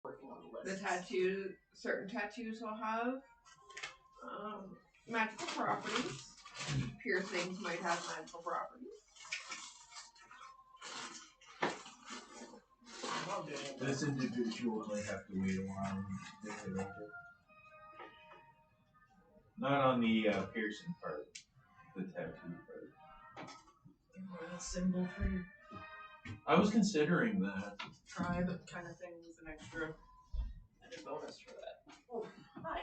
working on the The list. tattoos, certain tattoos will have magical properties. Piercings might have magical properties. This individual might have to wait a while and think it over. Not on the piercing part, the tattoo part. A symbol for your I was considering that. tribe kind of thing with an extra added bonus for that. Oh, hi.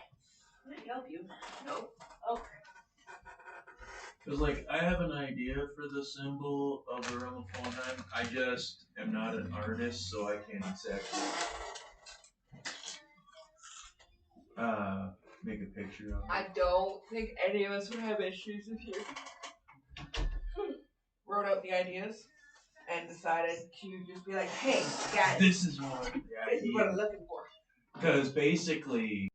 Can I help you? No. Okay. Because, like, I have an idea for the symbol of the realm of Fallheim. I just am not an artist, so I can't exactly make a picture of it. I don't think any of us would have issues if you wrote out the ideas and decided to just be like, hey, guys, This is what this is what I'm looking for. Because basically,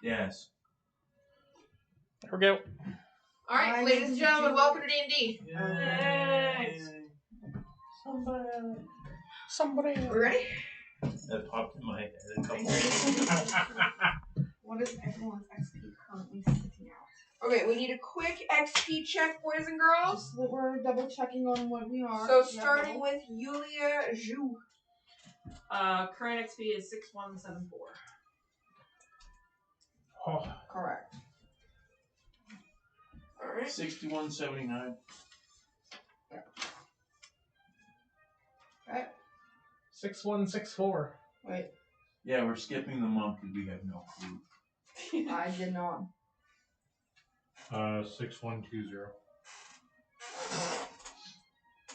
Yes. There we go. Alright, ladies and gentlemen, welcome to D&D. Yay. Somebody. We ready? That popped in my head a couple What is everyone's XP currently sitting at? Okay, we need a quick XP check, boys and girls. Just that we're double checking on what we are. So starting with Yulia Zhu. Current XP is 6174. Oh, Correct. Alright. 6179. Okay. 6164. Wait, Yeah, we're skipping the month because we have no clue. I did not. 6120.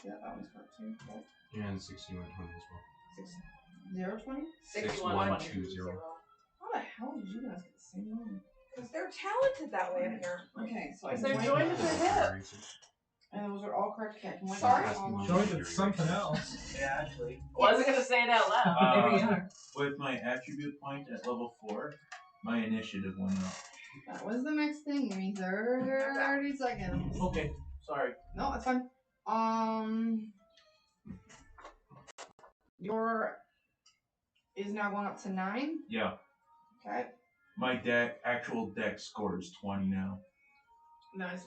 Yeah, that one's correct too. Okay. And 6120 as well. 6020? 6120. How the hell did you guys get the same one? Because they're talented that way, apparently. Okay, so I They're can joined at the hip. and those are all correct. Okay, I can wait. Sorry? Joined at something else. Yeah, actually. Wasn't gonna say it out loud. There we are. With my attribute point at level 4, my initiative went up. That was the next thing. Give me 30 seconds. Okay, sorry. No, it's fine. Your is now going up to 9. Yeah, Okay. my actual deck score is 20 now. Nice.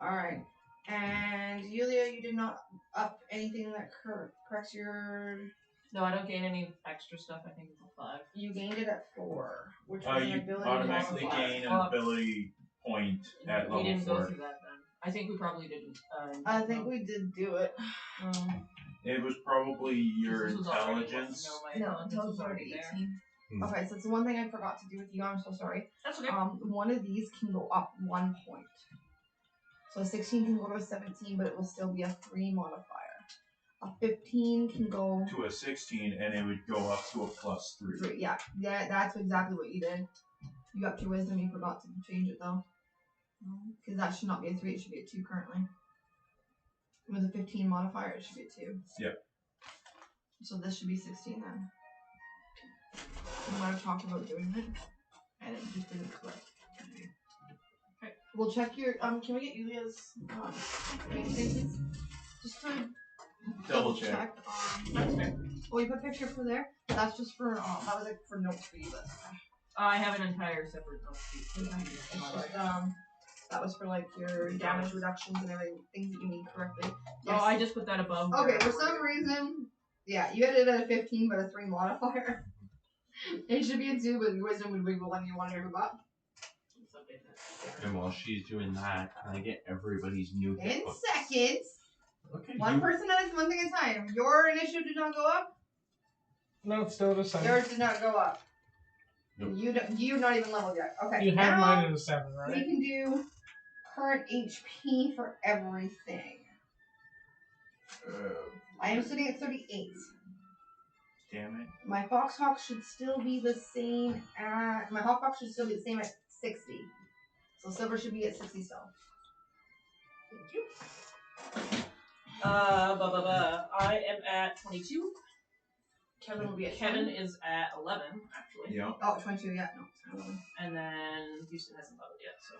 Alright. And Yulia, you did not up anything that corrects your. No, I don't gain any extra stuff. I think it's a 5. You gained it at 4, which was an You ability automatically modifier. gain an ability point at We level didn't 4. go through that then. I think we probably didn't. I think we did do it. It was probably your This was already- intelligence. No, my No, intelligence was intelligence already already there. 18. Okay, so it's the one thing I forgot to do with you. I'm so sorry. That's okay. One of these can go up 1 point. So 16 can go to a 17, but it will still be a 3 modifier. A 15 can go To a 16, and it would go up to a +3. 3. Yeah, that's exactly what you did. You upped your wisdom. You forgot to change it though, because that should not be a 3. It should be a 2 currently. With a 15 modifier, it should be a 2. Yep. So this should be 16 then. We might have talked about doing it, and it just didn't click. Okay. We'll check your. Can we get Yulia's things? Just to Double check. That's fair. Well, you put a picture for there. But that's just for. That was like for notes for you. But I have an entire separate note sheet. that was for like your damage reductions and everything, things that you need correctly. Oh, I just put that above. Okay, where- for some reason, yeah, you had it at a 15, but a 3 modifier. It should be a 2, but your wisdom would wiggle when you wanted to move up. And while she's doing that, can I get everybody's new hit In books? seconds, Okay. one person at a one thing at a time. Your initiative did not go up. No, it's still the same. Yours did not go up. Nope. You're not even leveled yet. Okay. You have now mine at a 7, we right? can do current HP for everything. I am sitting at 38. Damn it. My Foxhawk should still be the same at. My Hawkfox should still be the same at 60. So Silver should be at 60 still. Thank you. I am at 22. Kevin will be at Kevin 10. is at 11, actually. Yeah. Oh, 22, yeah, no. It's 11. And then Houston hasn't leveled yet, so.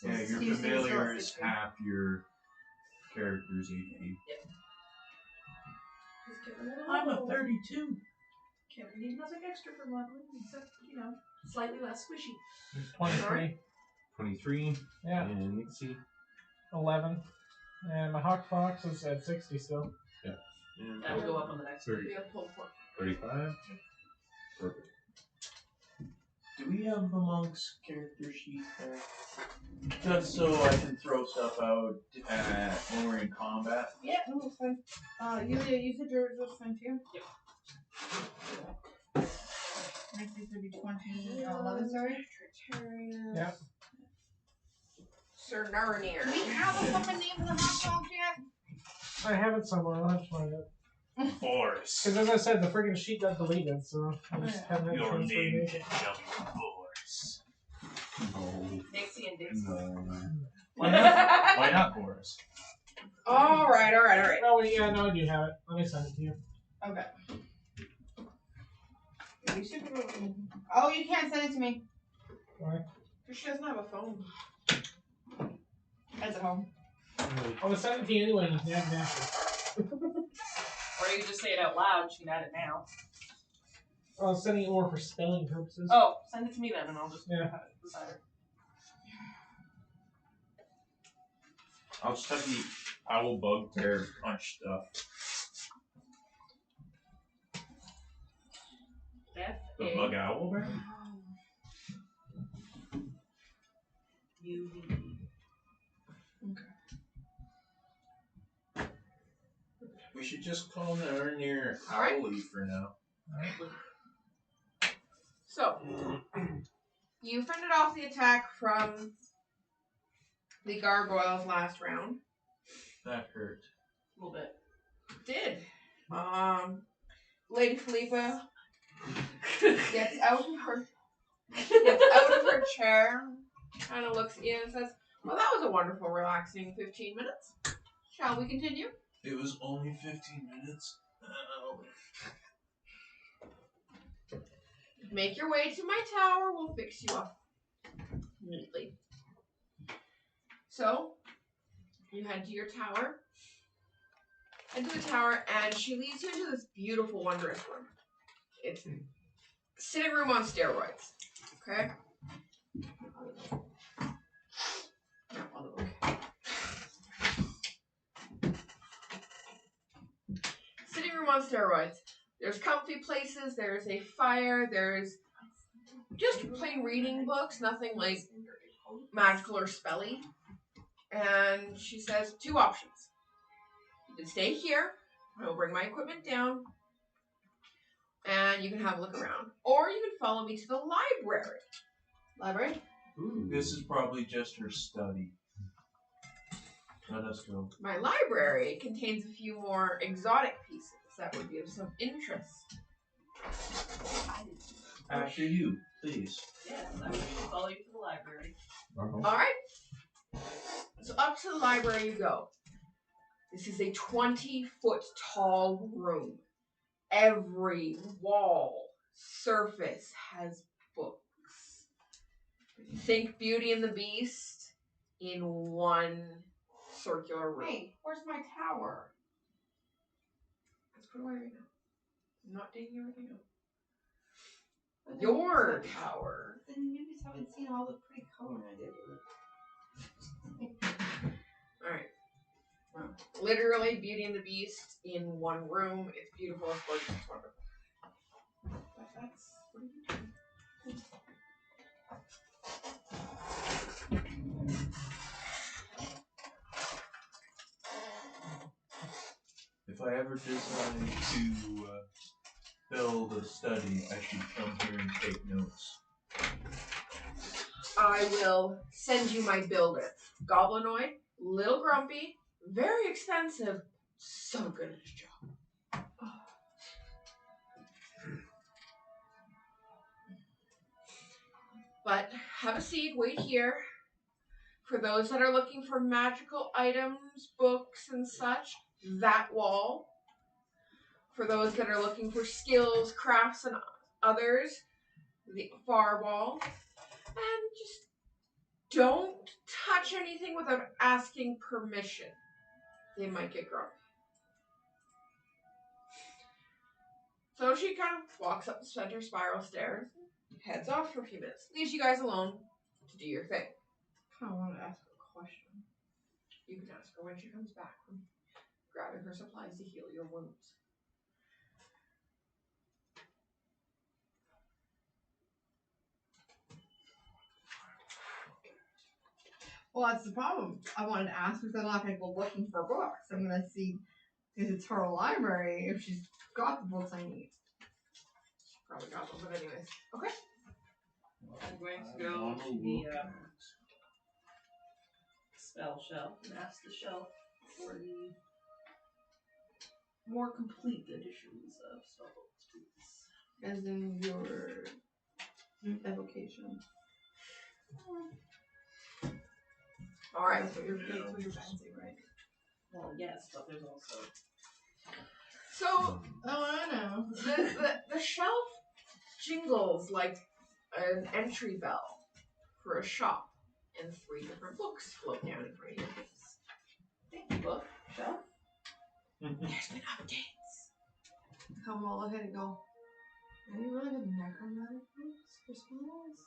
So Yeah, your Houston's still at familiar is 60. half your character's HP. I'm a 32. Kevin needs nothing extra for leveling, except, slightly less squishy. 23. 23. Yeah, And Nixie. 11. And my Hawk Fox is at 60 still. And That will go up on the next 30. video. Pull for. 35. Perfect. Do we have the monk's character sheet there? Just so I can throw stuff out when we're in combat. Yeah, no, it's fine. Yulia, you said yours was fine too? Yep. Next is going to be 20, 11, sorry? Yeah. Sir Narnier. Do we have a fucking name for the hot dog yet? I have it somewhere. I'll have to find it. Boris. Because as I said, the friggin' sheet got deleted, so I just haven't had a Your chance to name remake can it. be Boris. No. Dixie and Dixie. No. Why not? Why not Boris? Alright. Oh, yeah, no, I do have it. Let me send it to you. Okay. Oh, you can't send it to me. Why? Because she doesn't have a phone. It's at home. I was sending it to you anyway. You can have it after. Or you just say it out loud. She can add it now. I was sending it more for spelling purposes. Oh, send it to me then, and I'll just Yeah. have it beside her. I'll just have the owl bugbear punch stuff. The bug owl bear? UV. We should just call near Alright. Owly for now. So, you fended off the attack from the gargoyles last round. That hurt. A little bit. Did. Lady Philippa gets out of her chair, kind of looks in and says, "Well, that was a wonderful, relaxing 15 minutes. Shall we continue?" It was only 15 minutes. Make your way to my tower. We'll fix you up neatly. So, you head to your tower. Head to the tower, and she leads you into this beautiful, wondrous room. It's a sitting room on steroids. Okay? Sitting room on steroids. There's comfy places, there's a fire, there's just plain reading books, nothing like magical or spelly. And she says 2 options. You can stay here, I will bring my equipment down, and you can have a look around. Or you can follow me to the library. Library? Ooh. This is probably just her study. Let us go. My library contains a few more exotic pieces that would be of some interest. After you, please. Yeah, I will follow you to the library. Alright. So up to the library you go. This is a 20-foot tall room. Every wall, surface has books. Think Beauty and the Beast in one circular room. Hey, where's my tower? Let's put away right now. I'm not digging everything up. But then Your you tower. Then you just haven't seen all the pretty coloring I did with it. Alright. Literally Beauty and the Beast in one room. It's beautiful, it's gorgeous, it's wonderful. But that's what are you doing? If I ever decide to build a study, I should come here and take notes. I will send you my builder. Goblinoid, little grumpy, very expensive, so good at his job. But have a seat, wait here. For those that are looking for magical items, books, and such, that wall. For those that are looking for skills, crafts, and others, the far wall. And just don't touch anything without asking permission. They might get grumpy. So she kind of walks up the center spiral stairs, heads off for a few minutes, leaves you guys alone to do your thing. I kind of want to ask a question. You can ask her when she comes back from grabbing her supplies to heal your wounds. Well, that's the problem. I wanted to ask because I'm not going to go looking for books. I'm going to see if it's her library, if she's got the books I need. Probably got them, but anyways. Okay. I'm going to go to the spell shelf and ask the shelf for the more complete editions of spell books, please. As in your evocation. Alright. That's what you're fancy, right? Well, yes, but there's also... So, Oh, I know. the shelf jingles like an entry bell for a shop, and 3 different books float down in front of your face. Thank you, book. Shelf. There's been updates. Come on, look at it go. Any really good necromantic books for spells?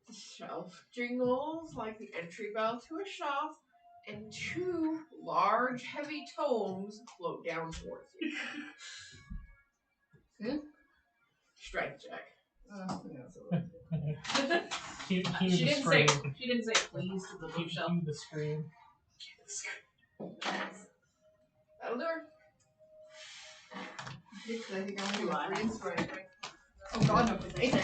The shelf jingles like the entry bell to a shop, and 2 large, heavy tomes float down towards you. Good? Strength check. Cue She the didn't scream. say. She didn't say please to the bookshelf. Cue the scream. That'll do her. Because I think I'm Do I? gonna freeze right. Oh god, no, please.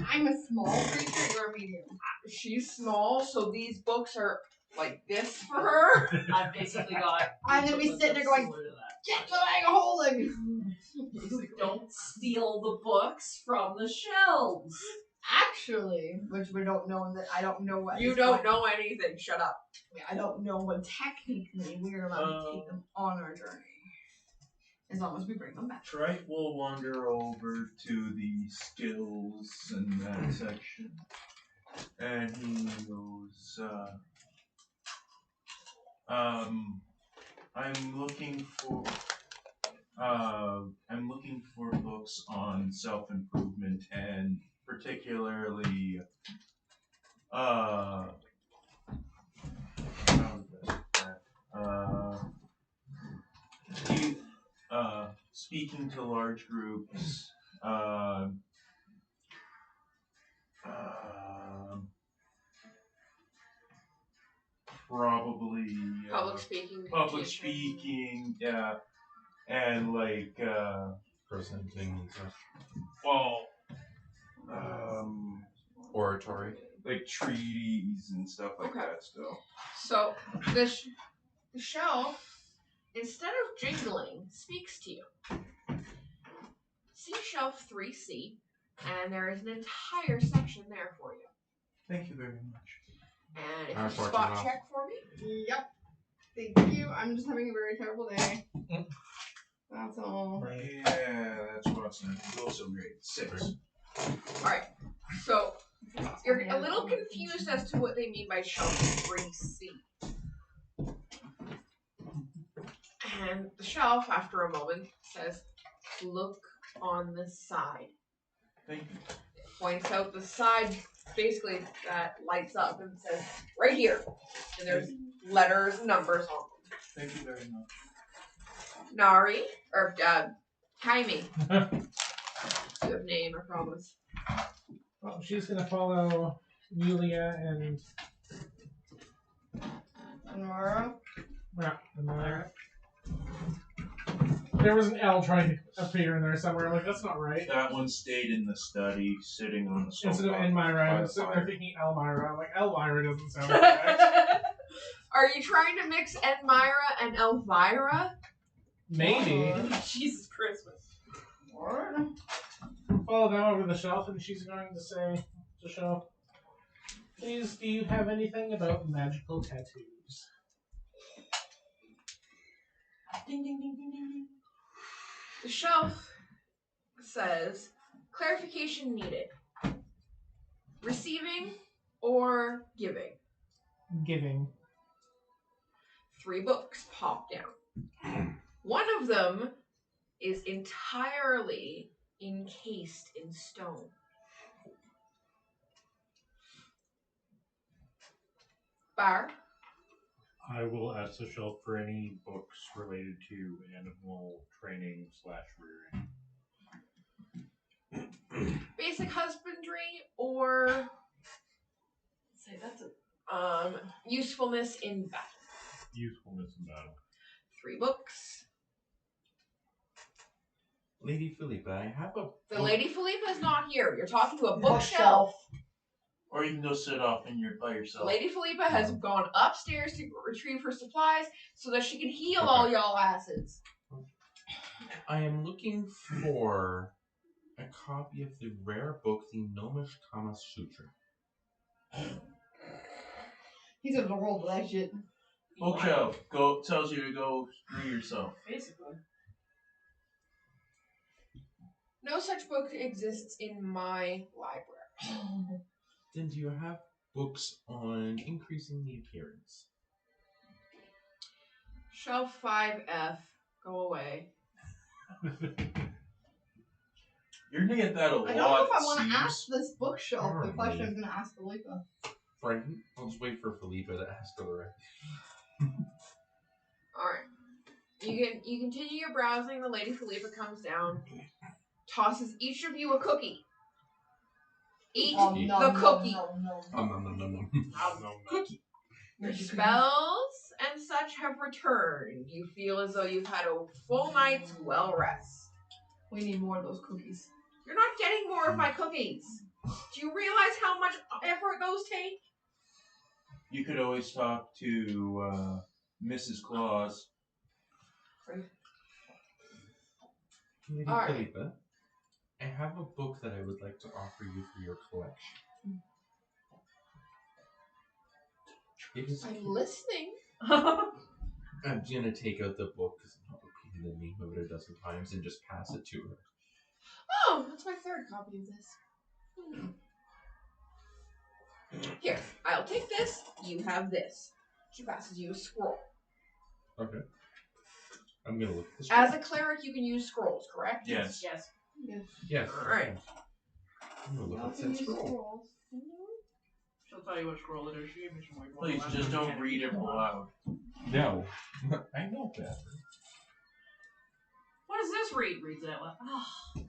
I'm a small creature, you're a medium. She's small, so these books are like this for her. I've basically got. I'm gonna be sitting there going, similar to that. get the bag of holding! Don't steal the books from the shelves. Actually, which we don't know that I don't know what You don't know anything. Shut up. I don't know what technically we're allowed to take them on our journey. As long as we bring them back. Trite will wander over to the skills and that section, and he goes, I'm looking for books on self-improvement and particularly, how do I say that? Speaking to large groups, probably Public speaking. public teaching. speaking, yeah, and like Presenting and stuff. well, Oratory. like treaties and stuff like Okay. that. Still, So the shelf, instead of jingling, speaks to you. See shelf 3C, and there is an entire section there for you. thank you very much. And if Alright, you Fortune spot roll. check for me, Yep. Thank you. I'm just having a very terrible day. That's all. Yeah, that's what's also great. 6. alright. So you're a little confused as to what they mean by shelf 3C. And the shelf, after a moment, says, look on the side. Thank you. Points out the side, basically, that lights up and says, right here. And there's letters and numbers on them. Thank you very much. Nari, or Kaimi. You have name, I promise. Well, she's gonna follow Yulia and Nora. There was an L trying to appear in there somewhere. I'm like, that's not right. That one stayed in the study, sitting on the sofa. Instead of Elmira, by I the was sitting fire. there thinking Elmira. I'm like, Elmira doesn't sound correct. Are you trying to mix Elmira and Elvira? Maybe. Jesus Christmas. Nora. Follow them over the shelf, and she's going to say to shelf, please, do you have anything about magical tattoos? Ding ding ding ding ding ding. The shelf says, clarification needed. Receiving or giving? Giving. 3 books pop down. One of them is entirely encased in stone. Bar? I will ask the shelf for any books related to animal training / rearing. Basic husbandry or Say that's a. usefulness in battle. Usefulness in battle. 3 books. Lady Philippa, I have a The book- Lady Philippa is not here. You're talking to a bookshelf. Or you can go sit off by yourself. Lady Philippa has gone upstairs to retrieve her supplies so that she can heal all y'all asses. I am looking for a copy of the rare book, the Gnomish Kama Sutra. He's gonna roll for that shit. Bookshelf tells you to go screw yourself. Basically. No such book exists in my library. Then do you have books on increasing the appearance? Shelf 5F. Go away. You're gonna get that a I lot. don't know if I it want to seems. ask this bookshelf the Apparently. question I was going to ask Felipa. Frightened? I'll just wait for Felipe to ask for the rest. Alright. You continue your browsing. The Lady Felipa comes down, tosses each of you a cookie. Eat the cookie. Cookie. Your spells and such have returned. You feel as though you've had a full night's well rest. We need more of those cookies. You're not getting more of my cookies. Do you realize how much effort those take? You could always talk to Mrs. Claus. Lady All right. Felipa, I have a book that I would like to offer you for your collection. It is. I'm listening. I'm gonna take out the book because I'm not repeating the name of it a dozen times and just pass it to her. Oh, that's my third copy of this. Here, I'll take this. You have this. She passes you a scroll. Okay. I'm gonna look at this. As a cleric, you can use scrolls, correct? Yes. Yes. Yes. Alright. I'm gonna look at that scroll. She'll tell you what scroll it is. She gave me some weird Please, ones. just don't read it aloud. No. I know better. What does this read? Reads it out loud. Oh.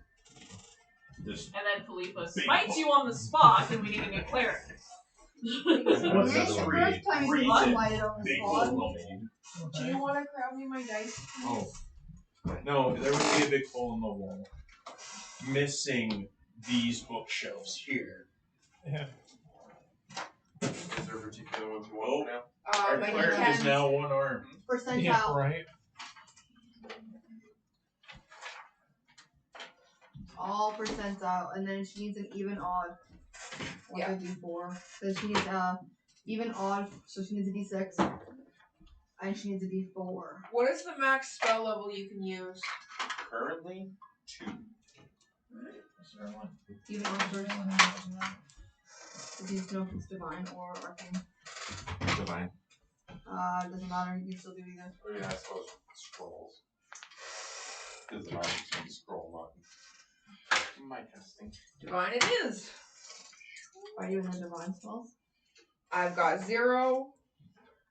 This And then Felipa Big smites book. you on the spot, and we need a new cleric. What's It's this the read? first time Read you it. lighted on the Big spot. hole. Do you want to grab me my dice? Oh. No, there would be a big hole in the wall. Missing these bookshelves here. Yeah. Is there a particular one you want now? Our My cleric is D10s. now one arm. Percentile. Yeah, right. All percentile, and then she needs an even odd. Like Yeah. a D4. So she needs even odd, so she needs a D6. And she needs a D4. What is the max spell level you can use? Currently, 2. Even odd first. It needs to know if it's divine or arcane. Divine. Doesn't matter, you can still do either. Oh yeah, I suppose scrolls. Because the magic can scroll not. My testing. Divine it is. Are you in the divine spells? I've got 0,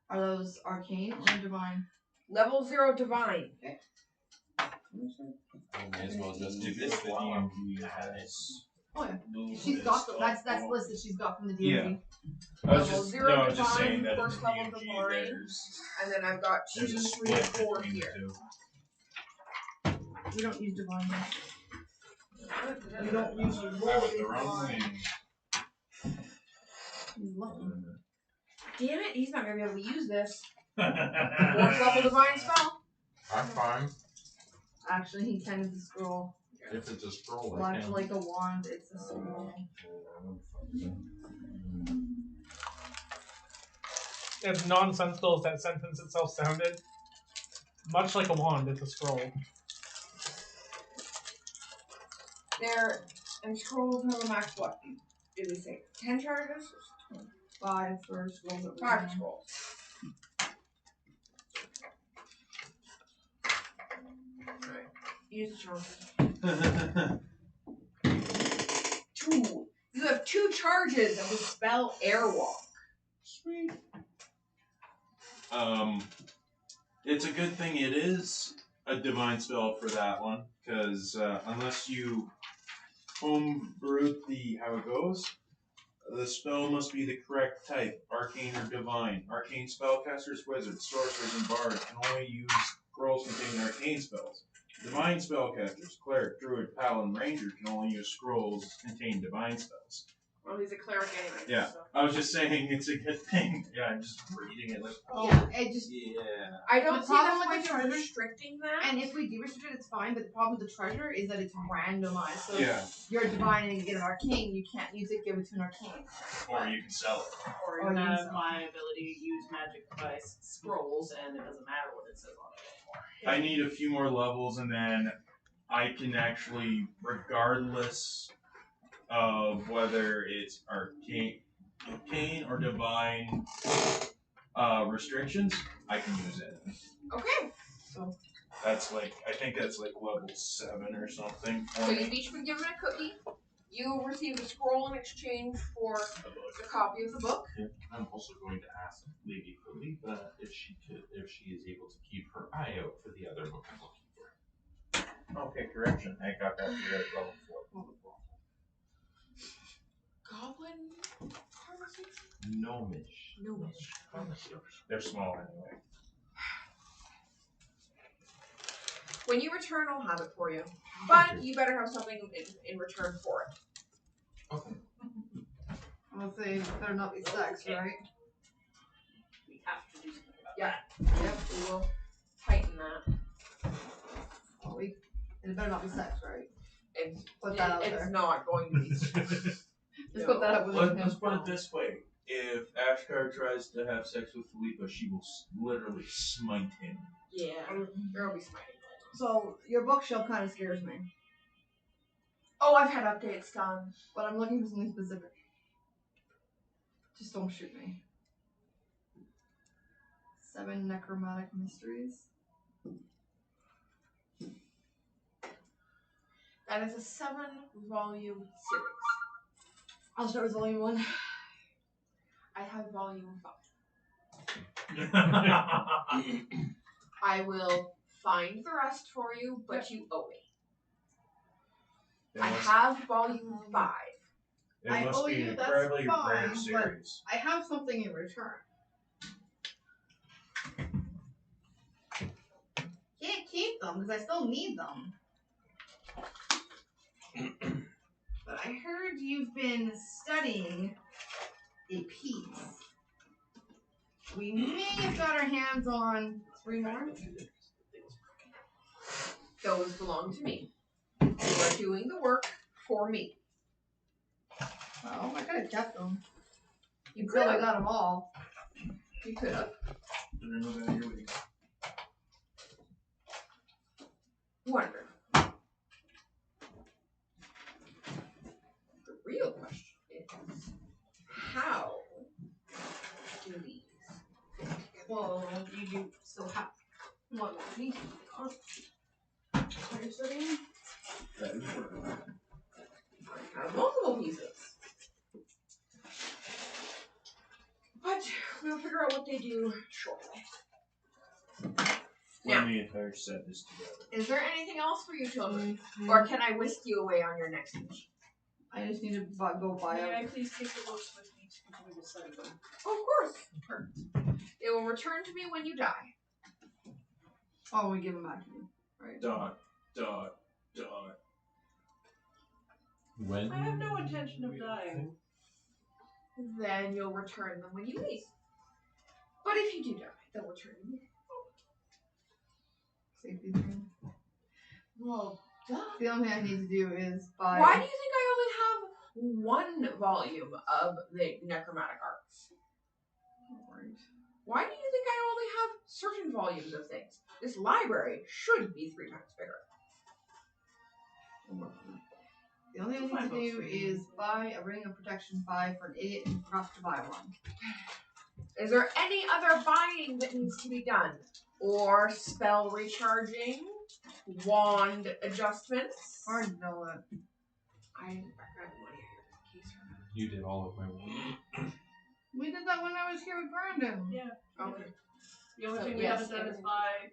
Are those arcane or divine? level 0 divine. I may as well just do this The one. DMG has Oh yeah. little She's bit got of that's stuff. list that she's got from the Yeah. DMG. I was Level just, 0 no, I was just divine, saying that in first level DMG divine. there's And then I've got 2, a 3, split 4 between here. the two. We don't use divine. You don't usually roll it the wrong way. He's lucky. Damn it, he's not going to be able to use this. 4th level divine spell. I'm fine. Actually, he can use a scroll. If it's a scroll, Well, I can. actually, like a wand, it's a scroll. As nonsensical as that sentence itself sounded, much like a wand, it's a scroll. There, and scrolls have a max what? Did we say 10 charges? 5 for scrolls that 5 scrolls. Alright, use the charges. 2. You have 2 charges of the spell Airwalk. Sweet. It's a good thing it is a divine spell for that one, because unless you homebrew how it goes, the spell must be the correct type, arcane or divine. Arcane spellcasters, wizards, sorcerers, and bards can only use scrolls containing arcane spells. Divine spellcasters, cleric, druid, paladin, ranger can only use scrolls containing divine spells. Well, he's a cleric anyway. Yeah. So. I was just saying it's a good thing. Yeah, I'm just reading it like, Yeah, it just. yeah. I don't The see problem the with point the of charges- restricting that. And if we do restrict it, it's fine, but the problem with the treasure is that it's randomized. So Yeah. if you're a divine and you get an arcane, you can't use it, give it to an arcane. Or you can sell it. Or Or you use have them. my ability to use magic device scrolls, and it doesn't matter what it says on it anymore. I need a few more levels, and then I can actually, regardless of whether it's arcane or divine restrictions, I can use it. Okay. That's like, I think that's like level 7 or something. So you've each been given a cookie. You received a scroll in exchange for a copy of the book. Yeah, I'm also going to ask Lady Philippa if she is able to keep her eye out for the other book I'm looking for. Okay, correction. I got that here at level 4. Goblin pharmacies? Gnomish. They're small anyway. When you return, I'll have it for you. But you better have something in return for it. Okay. I'll say it better not be sex, right? We have to do something about Yeah. Yep, we will tighten that. Well, it better not be sex, right? It's, Put that out it's there. not going to be. Just put that up with Let's put it this way. If Ashkar tries to have sex with Philippa, she will literally smite him. Yeah, there will be smiting. So, your bookshelf kind of scares me. Oh, I've had updates done. But I'm looking for something specific. Just don't shoot me. 7 necromantic mysteries. That is a 7-volume series. I'll start with volume 1. I have volume 5. I will find the rest for you, but you owe me. I have volume 5. It I must owe be you, an that's incredibly rare fine, series. I have something in return. Can't keep them because I still need them. But I heard you've been studying a piece. We may have got our hands on 3 more. Those belong to me. You are doing the work for me. Well, I could have kept them. You Until could I have. got them all. You could have. Wonderful. The real question is, how do these fit together? Well, you do still have one more piece. Are you studying? I have multiple pieces. But we'll figure out what they do shortly. When the entire set is together. Is there anything else for you children? Or can I whisk you away on your next mission? I just need to go buy May I them. please take the books with me to continue to study them? Oh, of course. They will return to me when you die. Oh, we give them back to you. Right. Dot. When I have no intention of dying. Then you'll return them when you leave. But if you do die, they'll return to me. Safety thing. Well, duh. The only thing I need to do is buy. Why do you think I only have 1 volume of the necromantic arts? Right. Why do you think I only have certain volumes of things? This library should be 3 times bigger. The only thing I need to do is buy a ring of protection 5 for an idiot who forgot to buy one. Is there any other buying that needs to be done? Or spell recharging? Wand adjustments? Hard to know that. I grabbed money out of your case for that. you did all of my work. We did that when I was here with Brandon. Yeah. Okay. The only So, thing we yes, haven't done is everything. buy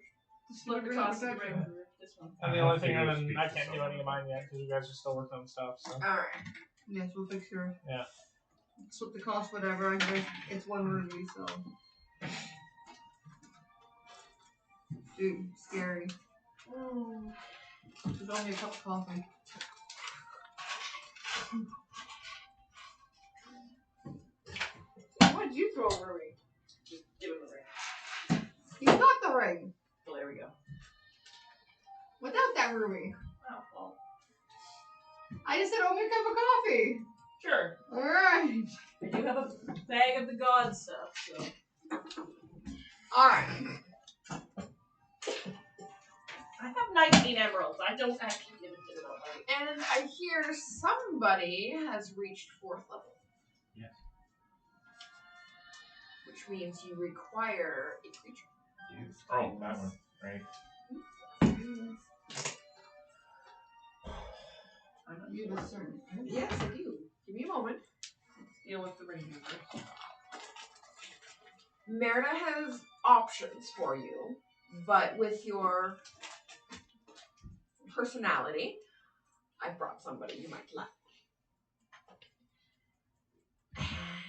split the cost of the ring for this one. And the only thing I can't do any of mine yet because you guys are still working on stuff. So. Alright. Yes, we'll fix yours. Yeah. Split the cost, whatever. I guess it's 1 ruby, so. Dude, scary. There's only a cup of coffee. Why'd you throw a ring? Just give him the ring. He's got the ring! Well, there we go. Without that ruby. Oh, well. I just said, oh, my cup of coffee! Sure. Alright! I do have a bag of the god stuff, so. Alright. I have 19 15 emeralds. I don't actually give a shit about money. And I hear somebody has reached 4th level. Yes. Which means you require a creature. Oh, that one, right? You have a certain. Yes, I do. Give me a moment. Deal with the ranger first. Merida has options for you, but with your personality, I brought somebody you might like.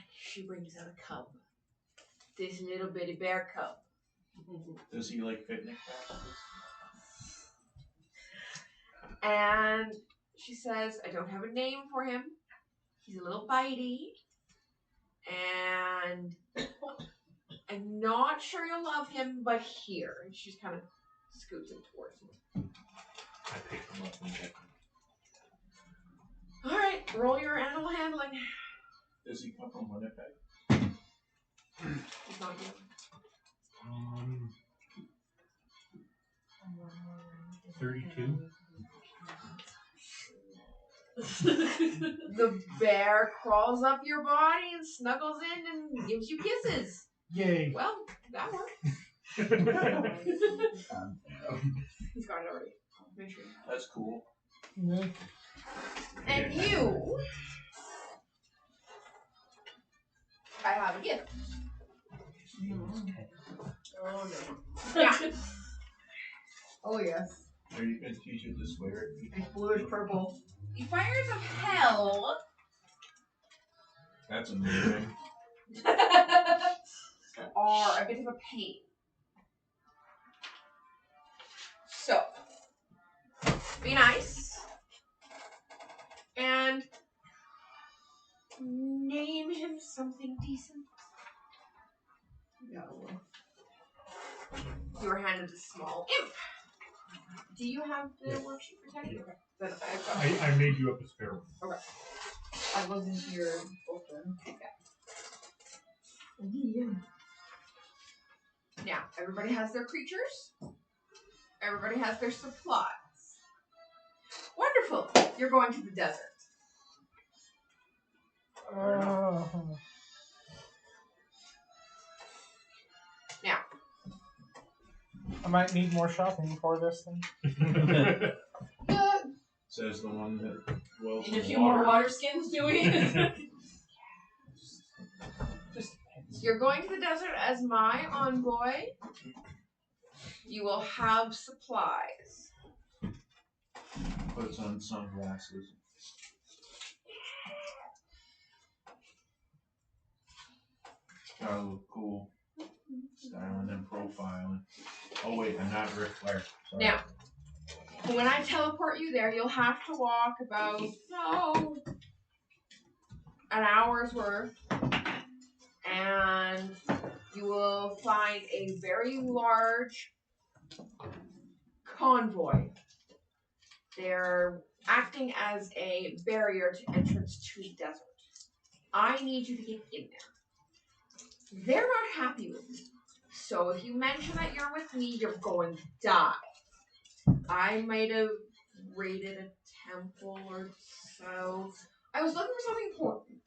She brings out a cub. This little bitty bear cub. Does he like picnic baskets? And she says, I don't have a name for him. He's a little bitey. And I'm not sure you'll love him, but here. And she's kind of scoots him towards me. I pick them up and get them. Alright, roll your animal handling. Does he come from Winnipeg? He's not you. 32. The bear crawls up your body and snuggles in and gives you kisses. Yay. Well, that worked. He's got it already. Make sure. That's cool. And you, I have a gift. Oh no. Yeah. Oh yes. Are you going to teach him to swear at people? It's bluish purple. The fires of hell That's amazing. are a bit of a pain. So, be nice and name him something decent. Yeah. Well. You were handed a small imp. Do you have the worksheet for Teddy? Okay. Then I've got I made you up a spare one. I wasn't here open. Yeah. Now, everybody has their creatures. Everybody has their supplies. Wonderful. You're going to the desert. Now, I might need more shopping for this thing. Says the one that dwells And in a few water. more water skins, do we? you're going to the desert as my envoy. You will have supplies. Puts on sunglasses. Gotta look cool. Styling and profiling. Oh wait, I'm not Ric Flair. Sorry. Now, when I teleport you there, you'll have to walk about, an hour's worth. And you will find a very large convoy. They're acting as a barrier to entrance to the desert. I need you to get in there. They're not happy with me. So if you mention that you're with me, you're going to die. I might have raided a temple or so. I was looking for something important,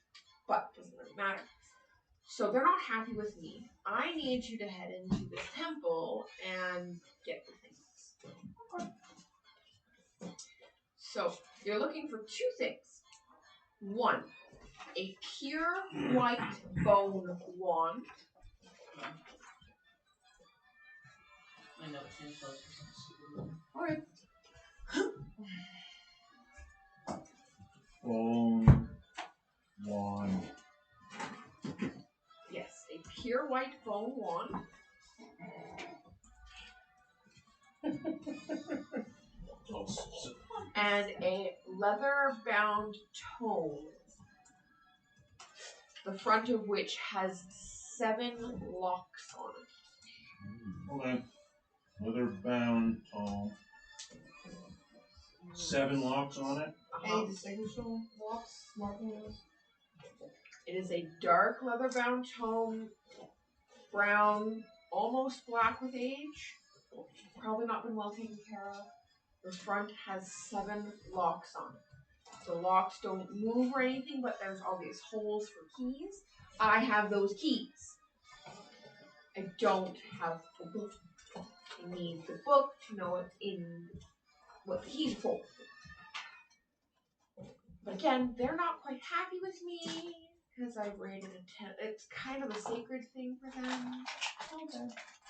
but it doesn't really matter. So they're not happy with me. I need you to head into this temple and get the things. So you're looking for 2 things. 1, a pure white bone wand. I know it's in close. Alright. Bone wand. Yes, a pure white bone wand. And a leather-bound tome, the front of which has 7 locks on it. Okay. Leather bound tome. 7 locks on it. Any distinguishable locks, markings? It is a dark leather-bound tome, brown, almost black with age. Probably not been well taken care of. The front has 7 locks on it. The locks don't move or anything, but there's all these holes for keys. I have those keys. I don't have the book. I need the book to know what's in what the keys for. But again, they're not quite happy with me because I rated a 10. It's kind of a sacred thing for them. Okay.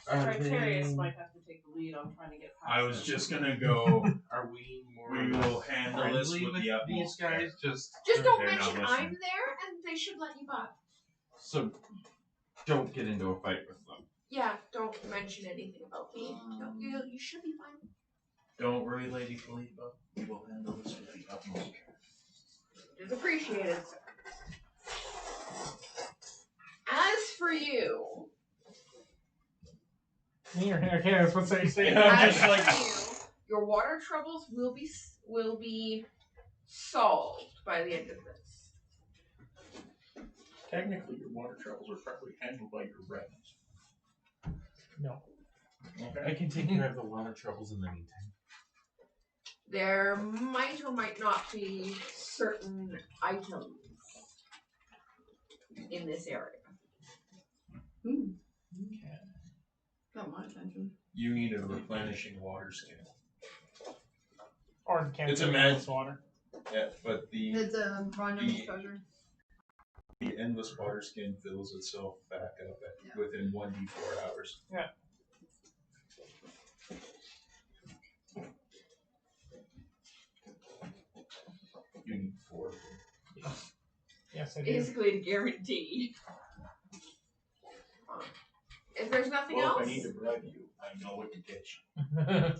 Are Tritarius they- might have to take the lead on trying to get past I was this. just gonna go. Are we more We will handle this friendly with with the these utmost guys? care. Just Don't They're not mention I'm listening. there and they should let you by. so don't get into a fight with them. Yeah, don't mention anything about me. No, you should be fine. Don't worry, Lady Philippa. We will handle this with the utmost care. It is appreciated, sir. As for you, Here, that's what they say. as just like- for you, your water troubles will be solved by the end of this. Technically, your water troubles are probably handled by your revenue. No. Okay. I can take care of the water troubles in the meantime. There might or might not be certain items in this area. Got my attention. You need a replenishing water skin. Or can't It's a drink man- this water. Yeah, but the It's a random's treasure. endless water skin fills itself back up Yeah. within 1d4 hours. Yeah. You need 4. Yes, I do. Basically, to guarantee. If there's nothing Well, else, if I need to bribe you, I know what to get you.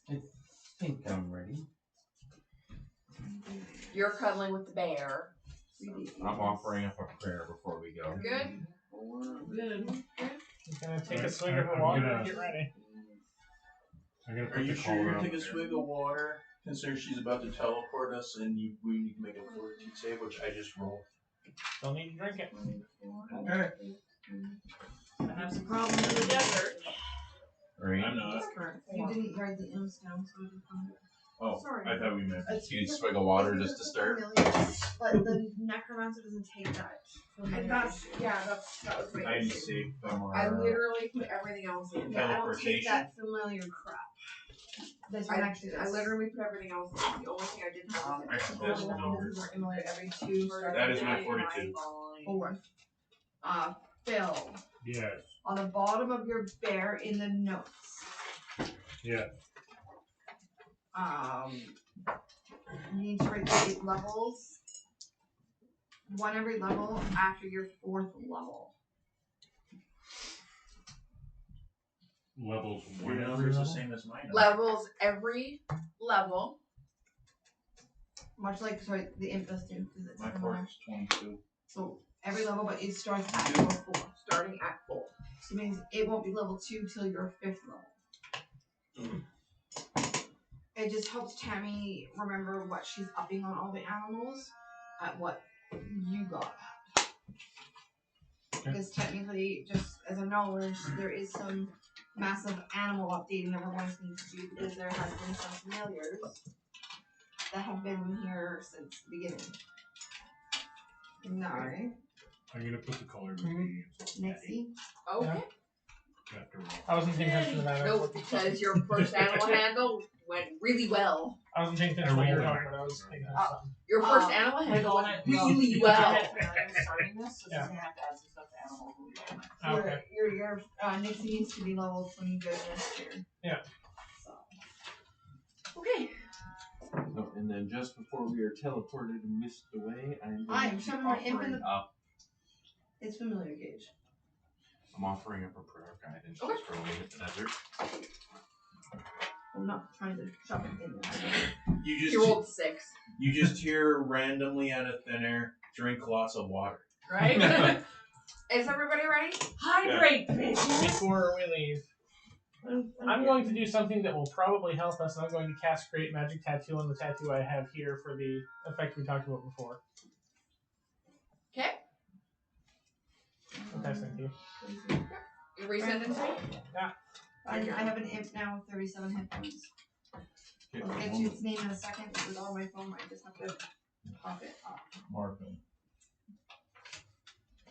I think I'm ready. you're cuddling with the bear. I'm offering up a prayer before we go. Good. Good. He's gonna take a Right, swig of the I'm water gonna- and get ready. I'm gonna Are put you the sure you're collar gonna take a up there. swig of water? Considering she's about to teleport us and we need to make a fortitude save, which I just rolled. Don't need to drink it. Okay. I have some problems in the desert. Right? I'm not. That's correct. You didn't write the M's down, so I didn't find it. Oh, Sorry. I thought we meant. You need a swig of water It's just to because start. it's familiar, but the necromancer doesn't take that. And that was my I issue. saved from I our. literally put everything else in. Yeah, I don't take Teleportation. that familiar crap. This one actually does. I literally put everything else in. The only thing I didn't have was Actually, This that's is numbers. familiar every 2 That is my fortitude. 4. Phil, Yes. on the bottom of your bear in the notes. Yeah. You need to write the 8 levels. 1 every level after your 4th level. Levels Your 1 number's the same as mine. levels every level. Much like, sorry, the imp does too, because it's My similar. fort's 22. So every level, but it starts at level 4. Starting at 4. So it means it won't be level 2 till your 5th level. It just helps Tammy remember what she's upping on all the animals at what you got at. Because technically, just as a knowledge, there is some massive animal updating that we're going to need to do because there has been some familiars that have been here since the beginning. Nari, I'm gonna put the collar with me. Nixie, Okay. After all. I wasn't paying attention to that. Nope, because your first animal handle went really well. I wasn't paying attention to what you were talking about. I was paying attention to Your first animal handle went really well. Starting this, so Yeah. she's gonna have to add some stuff to animals. something. Okay. your Nixie needs to be leveled when you go next year. Yeah. So. Okay. Oh, and then just before we are teleported and whisked away, I'm I'm shoving my imp in offering up. It's familiar gauge. I'm offering up a prayer guidance Okay. just for away in the desert. I'm not trying to shove it in there. You rolled 6. You just hear randomly out of thin air, drink lots of water. Right? Is everybody ready? Hydrate, bitches! Before we leave, I'm going to do something that will probably help us, and I'm going to cast Create Magic Tattoo on the tattoo I have here for the effect we talked about before. Okay. I'm testing to you. You resend it to me? I have an imp now with 37 hit points. Okay, I'll get you its name in a second. It's on my phone. I just have to pop it up. Markham.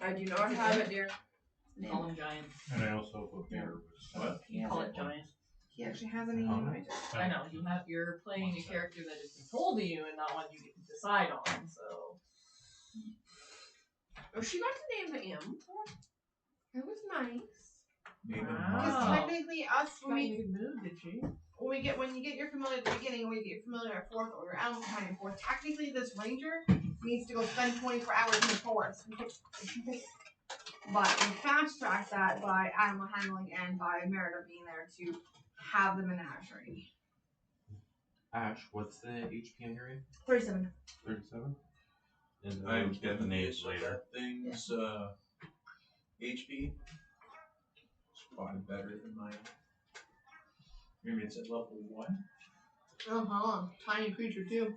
I do not have it, dear. Call him Giant. And I also put beer with What? Call it Giant. He actually has a name. I just I know, you're playing a character that has been told to you and not one you get to decide on, so. Oh, she got to name the M. It was nice. Name him Wow. because Markham. technically us Got in a good mood, did she? when you get your familiar at the beginning, when you get familiar at 4th or your animal companion 4th, technically this ranger needs to go spend 24 hours in the forest. But we fast track that by animal handling and by Merida being there to have them in Ash ready. Ash, what's the HP on your 37. 37? And I we'll get the names later. Things, HP. It's probably better than mine. Maybe it's at level 1. Tiny creature too.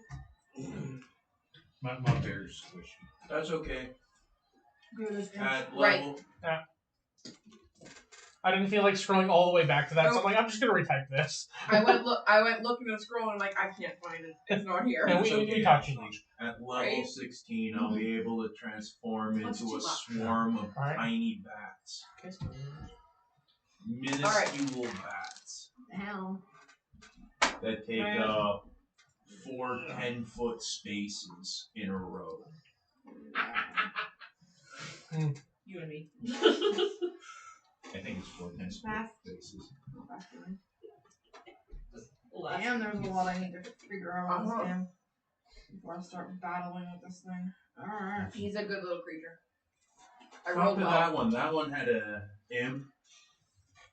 my bear's squishy. That's okay. Good as At Right. level, I didn't feel like scrolling all the way back to that, so I'm like, I'm just gonna retype this. I went looking at the scroll and I'm like, I can't find it. It's not here. Yeah, It's we okay, talked too actually. much. At level Right. 16, I'll be able to transform That's into too a much. swarm of Alright. tiny bats. Minuscule bats Hell. that take Man. up 4 10-foot spaces in a row. You and me. I think it's 4 10-foot Fast. spaces. Damn, there's a lot I need to figure out on this Uh-huh. game before I start battling with this thing. Alright. He's a good little creature. I Talk rolled to well. that one. That one had a imp.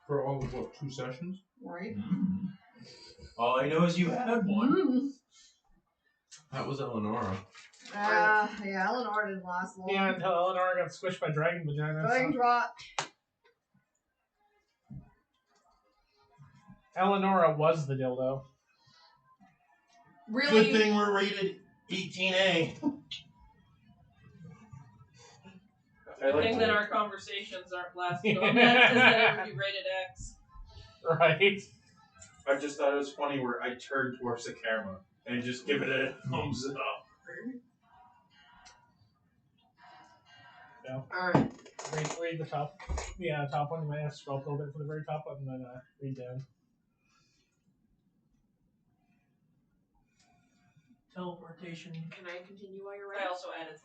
For all of what, 2 sessions? Right? All I know is you had one. That was Eleonora. Yeah, Eleanor didn't last long. Yeah, until Eleanor got squished by dragon vagina. Dragon So. drop. Eleonora was the dildo. Really? Good thing we're rated 18A. Good thing that our conversations aren't blasted on that, because then it would be rated X. Right. I just thought it was funny where I turned towards the camera and just give it a thumbs up. Alright. Read the top. Yeah, top one. You might have to scroll up a little bit to the very top one and then read down. Teleportation. Can I continue while you're I writing? also added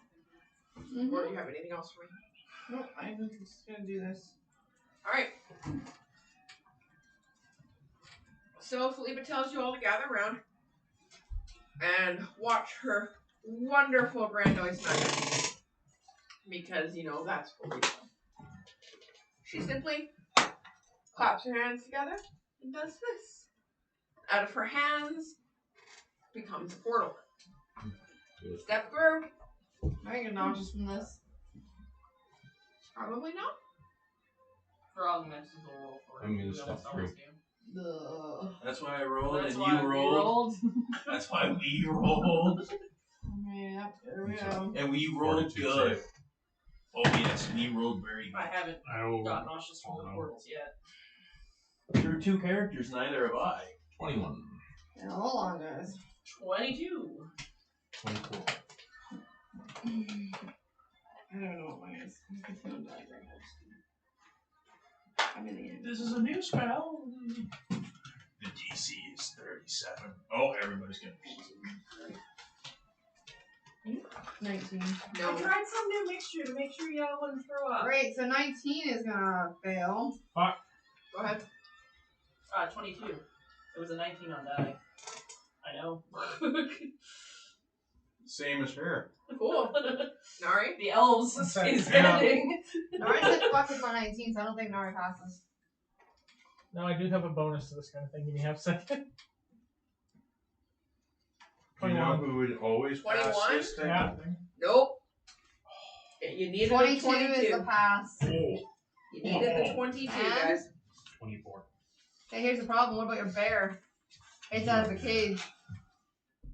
Mm-hmm. Or do you have anything else for me? Nope, I'm just gonna do this. Alright. So Felipa tells you all to gather around and watch her wonderful grand noise magic. Because, you know, that's Felipa. She simply claps her hands together and does this. Out of her hands becomes a portal. Step through. I get nauseous from this. Probably not. for augments is a roll for it. I'm gonna We step almost always through. do. Ugh. That's why I rolled That's and why you we rolled. That's why we rolled. Yep, there we I'm sorry. go. And we rolled Fortitude good. save. Oh yes, we rolled very I good. haven't I will. got nauseous from the portals yet. There are 2 characters, neither have I. 21. Yeah, hold on, guys. 22. 24. I don't know what mine is. I'm in the end. This is a new spell. The DC is 37. Oh, everybody's gonna be 19. No. I tried some new mixture to make sure y'all wouldn't throw up. Great, so 19 is gonna fail. Go ahead. 22. It was a 19 on die. I know. Same as her. Cool. Nari? The elves Okay, is yeah. ending. Nari said fuck with my 19, so I don't think Nari passes. No, I do have a bonus to this kind of thing. Give me half a second. You know 21. who would always pass 21? this type Yeah. of thing? Nope. You needed 22 the 22. is the pass. Oh. You needed the 22, And? guys. 24. Okay, here's the problem. What about your bear? It's out of the cage.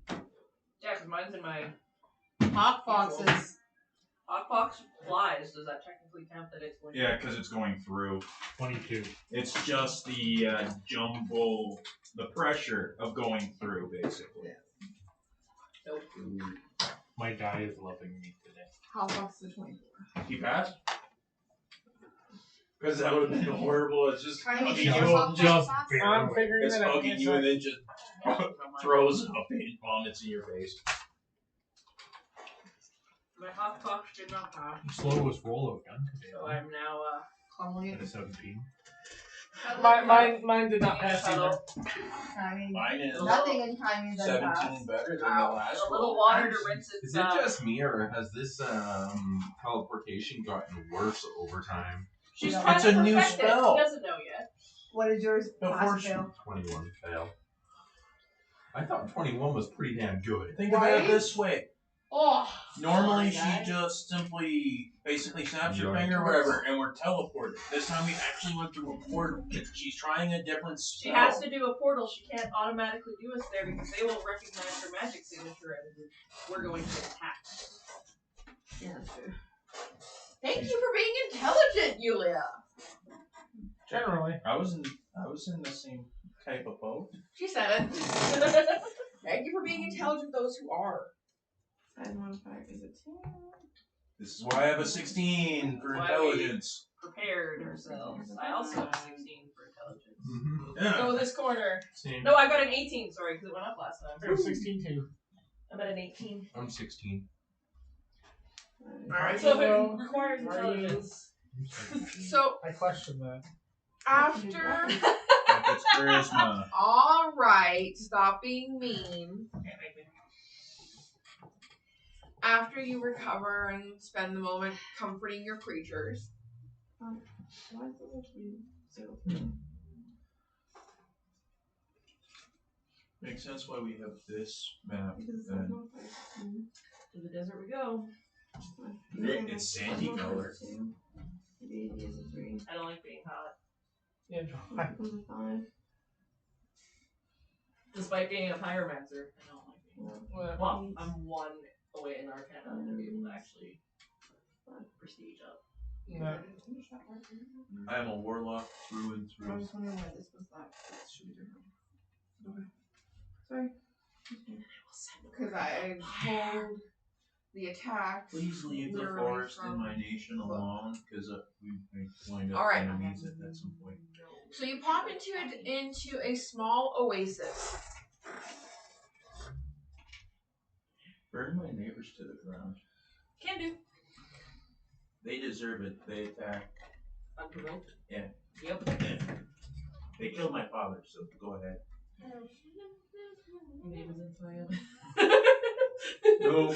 Yeah, because mine's in my. Hawk foxes. Hotbox flies. Does that technically count that it's going? Yeah, because it's going through. 22. It's just the jumble, the pressure of going through, basically. Nope. My die is loving me today. Hotbox is a 24. He passed? Because that would have been horrible. It's just Trying to hugging get you. your Hotbox just fast. barely. I'm figuring It's it out. hugging you and then just throws up and vomits in your face. My Hotbox did not pass. Slowest roll I've done today. So I'm now Calmly. At a 17. Mine did not pass either. Timing. Mine is Nothing in timing is 17 pass. better than the last a little one. water to rinse its. Is it just me, or has this teleportation gotten worse over time? She's It's trying a to new perfect spell. It. He doesn't know yet. What is yours? Before Pass or she- fail? 21 fail. I thought 21 was pretty damn good. Think about Right? it this way. Oh. Normally, Sorry, she just simply basically snaps her Right. finger or whatever, and we're teleported. This time we actually went through a portal. She's trying a different She spell. has to do a portal. She can't automatically do us there because they will recognize her magic signature and we're going to attack. Yeah, that's true. Thank you for being intelligent, Yulia. Generally. I was in the same type of boat. She said it. Thank you for being intelligent, those who are. Size modifier is a 2. This is why I have a 16 for Why intelligence. Prepared ourselves. I also have 16 for intelligence. Mm-hmm. Yeah. Go this corner. Same. No, I got an 18. Sorry, because it went up last time. I got 16 too. I'm at an 18. I'm 16. Alright, So if Well, it requires are you- intelligence. So, I question that. after... It's charisma. Alright, stop being mean. After you recover and spend the moment comforting your creatures, Why is it like you? 0? Makes sense why we have this map. Because it's then. size modifier is 16. To the desert we go. It's sandy color. Maybe it is a 3. I don't like being hot. Yeah, It John. becomes a 5. Despite being a pyromancer, I don't like being hot. Well, Well, I'm 1 away in Arcana to be able to actually prestige up. no. I'm a warlock through and I through. was wondering why this was that. It should be different. Okay. Sorry. because I hold the attack. Please leave the literally forest from and my nation the book. alone, because we may wind up Alright. enemies at some point. So you pop into a small oasis. Burn my neighbors to the ground. Can do. They deserve it. They attack. Unprovoked. Yeah. Yep. They killed my father, so go ahead. Your name is in Flam. No.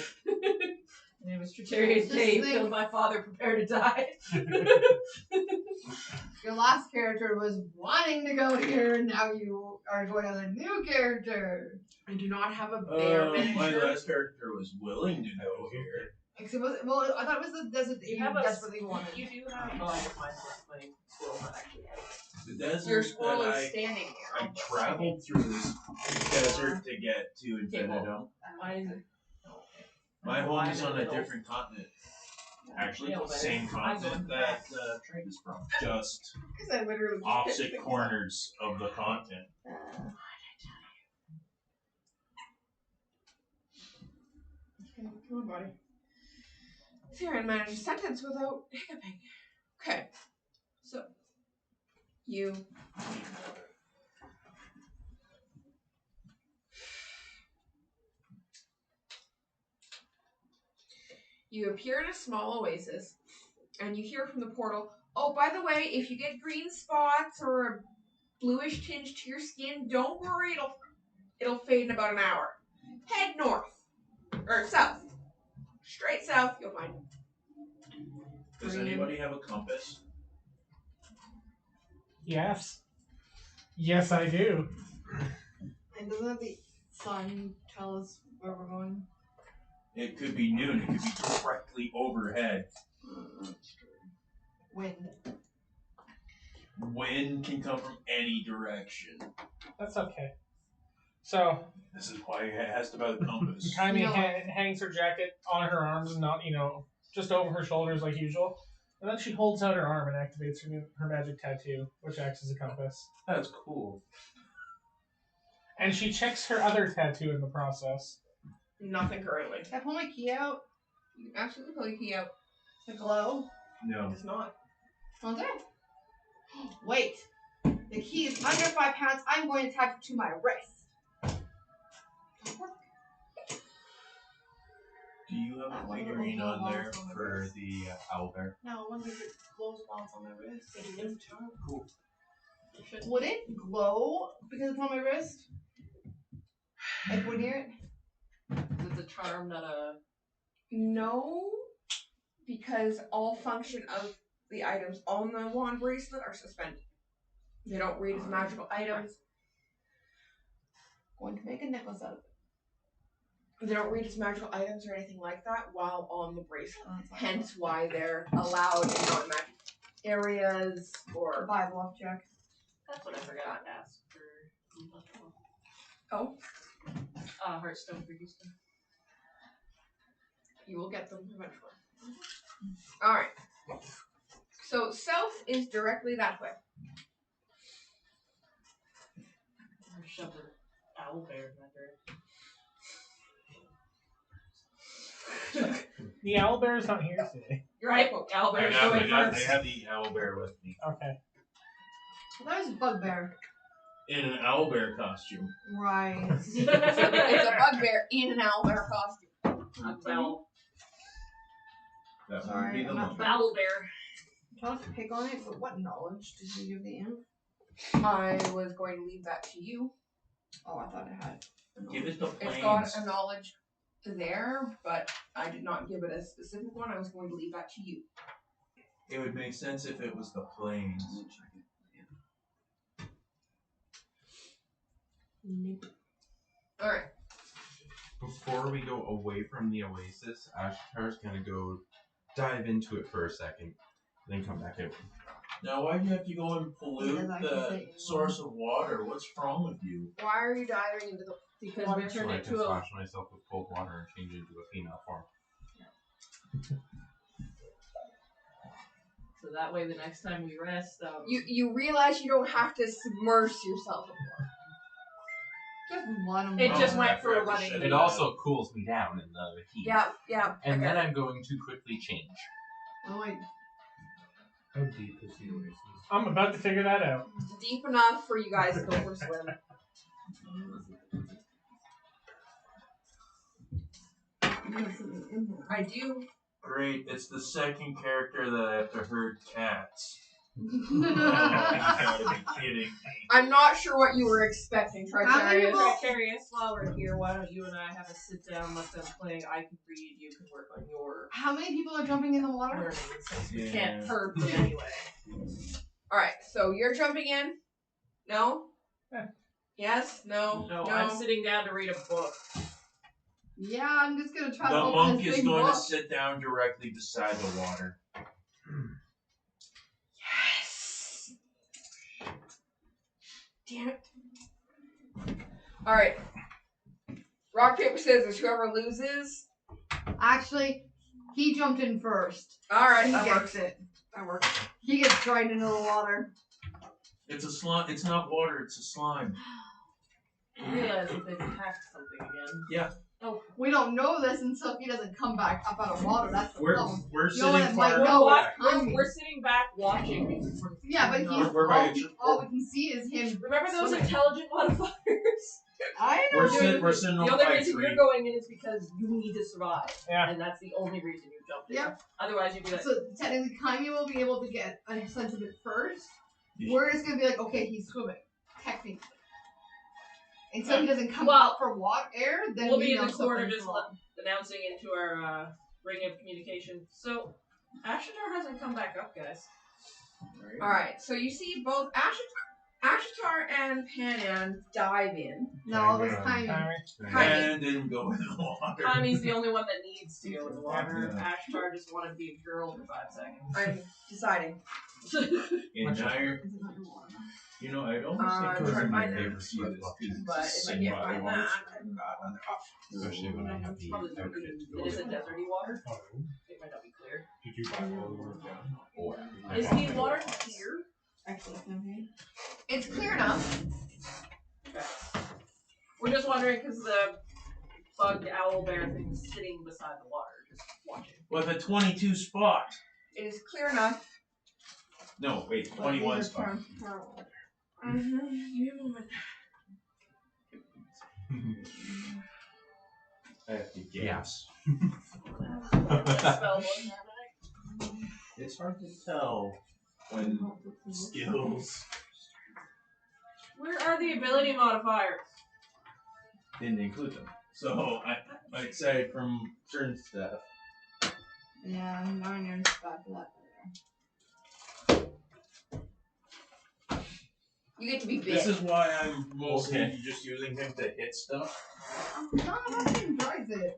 My name is Tritarius Just J. You think- killed my father. Prepare to die. Your last character was wanting to go here, and now you are going on a new character. I do not have a bear My miniature. last character was willing to go here. Except, well, I thought it was the desert that you have a desperately wanted. You do have. Oh, I guess my squirrel's not actually heading. The desert Your squirrel that is standing here. I traveled through this desert to get to Infinitum. Why is it? My home is on a different continent. Actually, it's the same continent that Trade is from. Just Because I literally just opposite picked things corners of the continent. Okay, come on, buddy. See, I manage a sentence without hiccuping. Okay, so you appear in a small oasis, and you hear from the portal. Oh, by the way, if you get green spots or a bluish tinge to your skin, don't worry, it'll fade in about an hour. Head north or south. Straight south, you'll find it. Does anybody have a compass? Yes. Yes, I do. And doesn't the sun tell us where we're going? It could be noon. It could be directly overhead. Wind. Wind can come from any direction. That's okay. So, This is why it has to be the compass. Kaimi No. hangs her jacket on her arms and not, just over her shoulders like usual. And then she holds out her arm and activates her magic tattoo, which acts as a compass. That's cool. And she checks her other tattoo in the process. Nothing currently. Can I pull my key out? You can absolutely pull your key out. The glow? No. It's not. Okay. Wait. The key is under 5 pounds. I'm going to attach it to my wrist. Do you have a figurine on there for the owlbear? No, I wonder if it glows while it's on my wrist. Cool. Would it glow because it's on my wrist? If we're near it? It's a charm, not a. No, because all function of the items on the wand bracelet are suspended. They don't read as magical items. Going to make a necklace out of it. They don't read as magical items or anything like that while on the bracelet. Oh, that's fine. Hence why they're allowed in non-magic areas or... Survival check. That's what I forgot to ask for. Oh, Heartstone for Houston. you will get them eventually. Alright. So south is directly that way. Or shove the owlbear in that direction. The owlbear is not here today. You're right, owlbear's going I first. have the owlbear with me. Okay. Well, that was a bugbear. In an owlbear costume. Right. It's a bugbear in an owlbear costume. Bell. That Sorry, would be the I'm not one. Owlbear. Trying to pick on it, but what knowledge did you give the imp? I was going to leave that to you. Oh, I thought it had. Give it the It's planes. got a knowledge there, but I did not give it a specific one. I was going to leave that to you. It would make sense if it was the planes. Alright. Before we go away from the oasis, Ashtar's gonna go dive into it for a second, then come back out. Now, why do you have to go and pollute Because I can say the it source of water? What's wrong with you? Why are you diving into the... Because Water we So turned I it can to a. splash myself with cold water and change it into a female form. So that way, the next time we rest, You realize you don't have to submerge yourself in water. Just let him It know. just went I for a forgot to running. shut It also cools me down in the heat. Yeah. And okay. then I'm going to quickly change. Oh, wait. How deep is the oasis? I'm about to figure that out. Deep enough for you guys to go for a swim. I do. Great, it's the second character that I have to herd cats. How You gotta be kidding me. I'm not sure what you were expecting, many Tricarius. people- Tricarius, while we're here, why don't you and I have a sit down, let them play? I can read, you can work on your many people are jumping in the water? learning, since we Yeah. can't hurt them anyway. Alright, so you're jumping in? No? Yeah. Yes? No? No, I'm sitting down to read a book. Yeah, I'm just gonna try The to open monk this is big going book. to sit down directly beside the water. Yes! Damn it. Alright. Rock, paper, scissors. Whoever loses. Actually, he jumped in first. Alright, He that gets works. it. That works. He gets dragged into the water. It's a slime. It's not water. It's a slime. I realize that they've hacked something again. Yeah. We don't know this until he doesn't come back up out of water. That's the We're problem. we're You know what, sitting Mike, far no, back. We're sitting back watching. Yeah, but he's We're by all we can see is him. Remember those swimming. intelligent modifiers? I know. We're sitting The on only by reason three. you're going in is because you need to survive. Yeah. And that's the only reason you jumped in. Yep. Otherwise, you'd be like, So technically, Kaimi will be able to get a sense of it first. Yeah. We're just gonna be like, okay, he's swimming, technically. Until he doesn't come Well, up for water air, then we'll we be in know the corner something's just wrong. announcing into our ring of communication. So, Ashitar hasn't come back up, guys. Alright, so you see both Ashitar and Panan dive in. No, it was Kaimi. Kaimi. And didn't go in the water. Kami's the only one that needs to go in the water. Yeah. Ashitar just wanted to be a girl for 5 seconds. I'm deciding. And now you're, Is it not your water? You know, I'd almost I'm think trying to find favorite that. see this because But it's if I sing can't by find once. that, Especially when I have the Probably not outfit to go It is a with. deserty water. Oh, It might not be clear. did you buy all the work done? Oh, I Is bought the my water own box. clear? Excellent. it's clear enough. Okay. We're just wondering because the bugged owl bear thing is sitting beside the water, just watching. With a 22 spot. It is clear enough. No, wait, 21 spot. Give me a moment. I have to Yeah. guess. Spell book. It's hard to tell when skills Where are the ability modifiers? didn't include them. So I'd say from certain stuff. Yeah, I'm not in spot for that. You get to be big. This is why I'm mostly just using him to hit stuff. No, that enjoys it.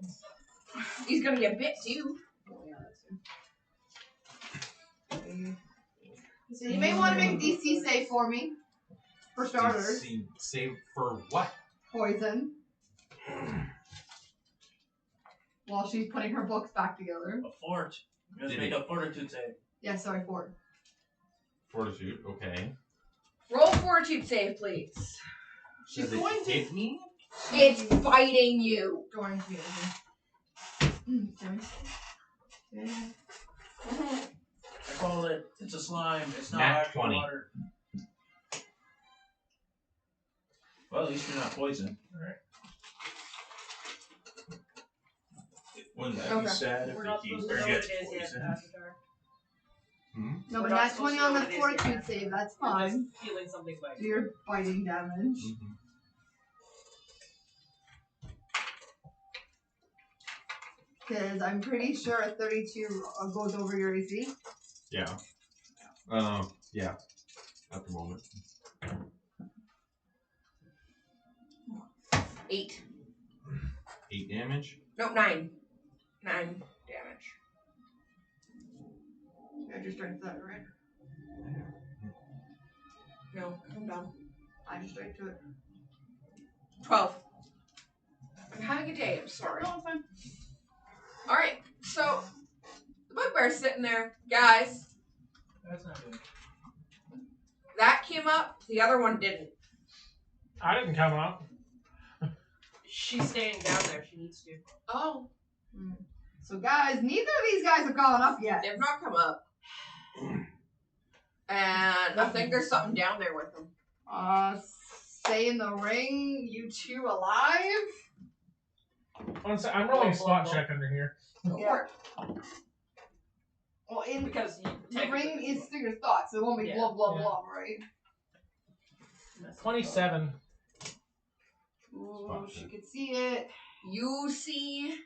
He's gonna get bit too. Oh, yeah, that's it. So you may want to make a DC save for me. For starters. Save for what? Poison. While she's putting her books back together. A fort. You Did make it- a fortitude save. Yeah, sorry, Ford. Fortitude, okay. Roll fortitude save, please. She's Does it going to. hit me? It's biting you. Going to be I call it. It's a slime. It's not Nat actual 20. water. Well, at least you're not poisoned. Alright. Wouldn't that Okay. be sad if We're the not supposed keeper to know what gets it is yet, poisoned? Avatar. No, We're but not that's supposed 20 to on know the what it is fortitude yet. save. That's I'm fine. just feeling something like Do your biting damage. Mm-hmm. Because I'm pretty sure a 32 goes over your AC. Yeah. Yeah. At the moment. 8. 8 damage. No, 9. 9 damage. You got your strength that, right? No, come down. I just straight to it. 12. I'm having a day, I'm sorry. No, it's fine. Alright, so the bugbear's sitting there. Guys, That's not good. that came up, the other one didn't. I didn't come up. She's staying down there. She needs to. Oh, So, guys, neither of these guys have gone up yet. they've not come up. And I think there's something down there with them. Stay in the ring. You two alive? I'm rolling a spot check under here. Yeah. Well, in Because you the ring is through your thoughts, so it won't be Yeah. blah blah Yeah. blah, right? 27. Ooh, she could see it. You see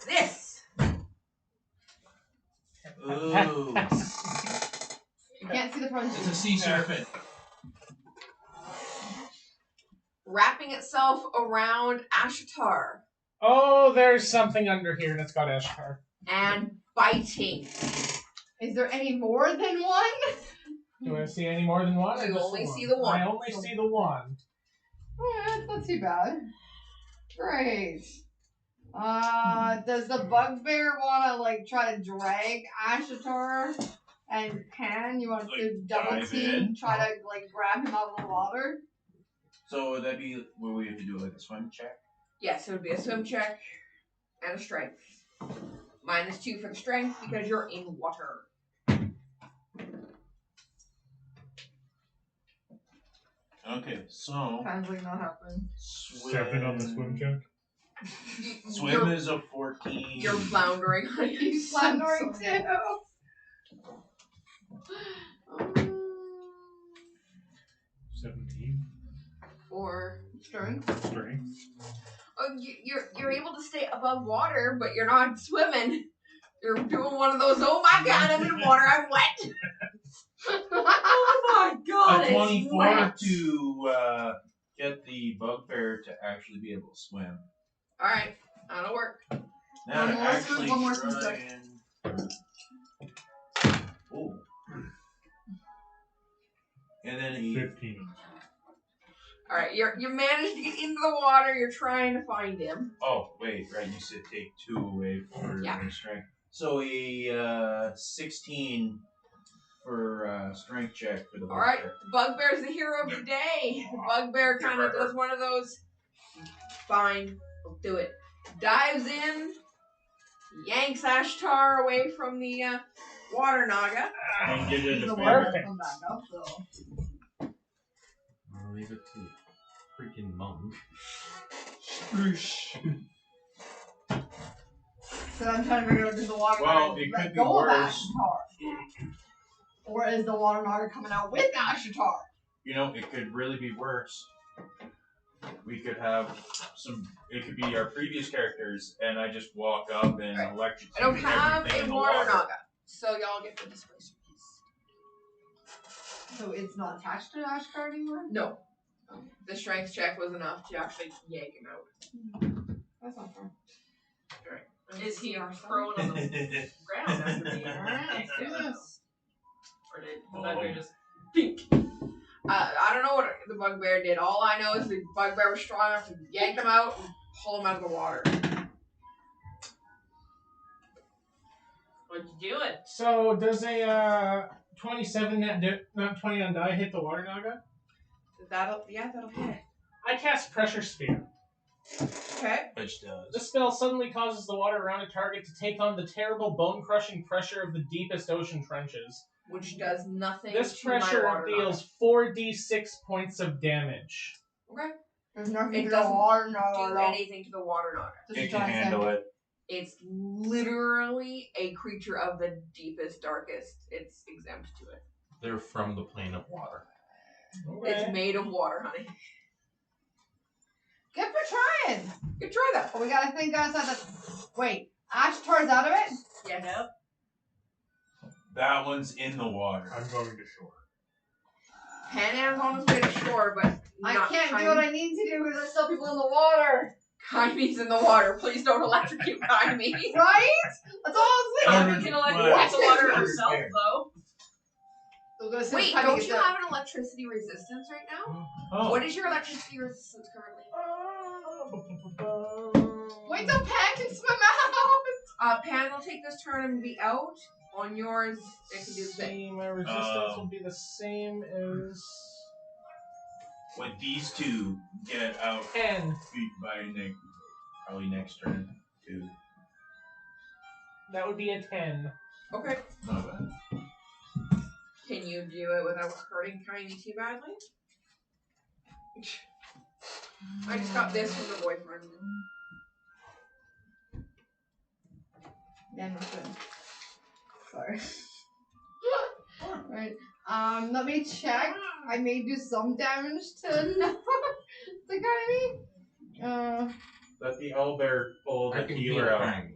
this. Ooh. You can't see the front. It's a sea serpent. Wrapping itself around Ashatar Oh, there's something under here that's got Eshkar. and biting. Is there any more than one? Do I see any more than one? or You just only the see the one. I only see the one. Yeah, that's not too bad. Great. Does the bugbear want to like try to drag Ashatar and Pan? You want to Like, double dive team, in? try to like grab him out of the water? So would that be where we have to do like a swim check? Yes, it would be a swim check and a strength. -2 for the strength because you're in water. Okay, so Pan's like not happening. swim. 7 on the swim check. Swim is a 14. You're floundering. He's floundering too. 17. Or Strength. Strength. oh, you're able to stay above water, but you're not swimming. You're doing one of those. Oh my god, I'm in water. I'm wet. Oh my god, A 24 it's wet. to get the bugbear to actually be able to swim. All right, that'll work. Now One to more actually swim, one more try swim and... Oh. And then he 15. All right, you managed to get into the water. You're trying to find him. Oh, wait, right, you said take 2 away for Yeah. strength. So a 16 for strength check for the All right, bugbear. the bugbear's the hero of the day. The bugbear kind of does one of those. Fine, we'll do it. Dives in, yanks Ashtar away from the water naga. And get it The a water favor. will come back up though. I'll leave it to freaking monk. So I'm trying to figure out, does the water Well, naga it let could be go of worse. Ashtar? Or is the water naga coming out with Ashtar? You know, it could really be worse. We could have it could be our previous characters, and I just walk up and Right. electrocute I don't have everything in a the water water. naga, so y'all get the displacer piece. So it's not attached to Ashtar anymore? No. The strength check was enough to actually yank him out. That's not fair. Is he prone on the ground after being Alright, let's do yanked? this. Or did the bugbear just pink? I don't know what the bugbear did. All I know is the bugbear was strong enough to yank him out and pull him out of the water. What'd you do it? So does a 27 not 20 on die hit the water naga? That'll hit it. I cast Pressure Sphere. Okay. Which does. This spell suddenly causes the water around a target to take on the terrible bone-crushing pressure of the deepest ocean trenches. Which does nothing This to my pressure water deals 4d6 points of damage. naga. Okay. There's nothing It to doesn't the water Do naga. anything to the water naga. So It she's can trying to say- handle it. It's literally a creature of the deepest, darkest. It's exempt to it. They're from the plane of water. It's made of water, honey. Good for trying. Good try that. But we gotta think outside the. Wait, Ashtar's out of it? Yes. Yep. That one's in the water. I'm going to shore. Panam's on his way to shore, but I not can't do what I need to do because there's still people in the water. Kaime's in the water. Please don't electrocute Kaime. Right? That's all I'm We saying. can electrocute the water ourselves, though. So we're gonna see Wait, if Kaime don't gets you out. have an electricity resistance right now? Oh. What is your electricity resistance currently? Wait till Pat can swim out. Pan will take this turn and be out. On yours, it can do the same. My resistance will be the same as When these two get out 10. beat by probably next turn, too. That would be a 10. Okay. Not bad. Can you do it without hurting Kaime too badly? I just got this from the boyfriend. Yeah, not good. Sorry. Right. Let me check. I may do some damage to Kaime. Let the owlbear pull I the can healer heal out. Krang.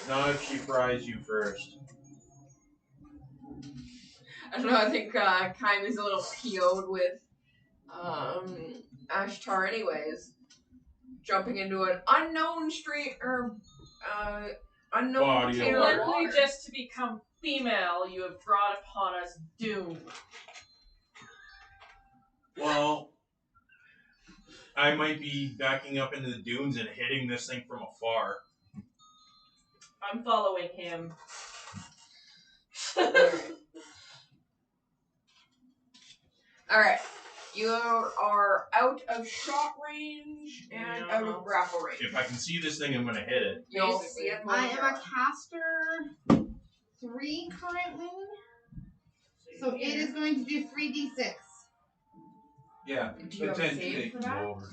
Not if she fries you first. I don't know, I think Kaime's a little PO'd with Ashtar anyways. Jumping into an unknown street or unknown Body of container of Literally water. just to become female, you have brought upon us doom. Well, I might be backing up into the dunes and hitting this thing from afar. I'm following him. Alright. You are out of shot range and out of grapple range. If I can see this thing, I'm going to hit it. You'll see it I am a momentarily. caster 3 currently. So it is going to do 3d6. Yeah, Do you have a potentially save it for can that? go over.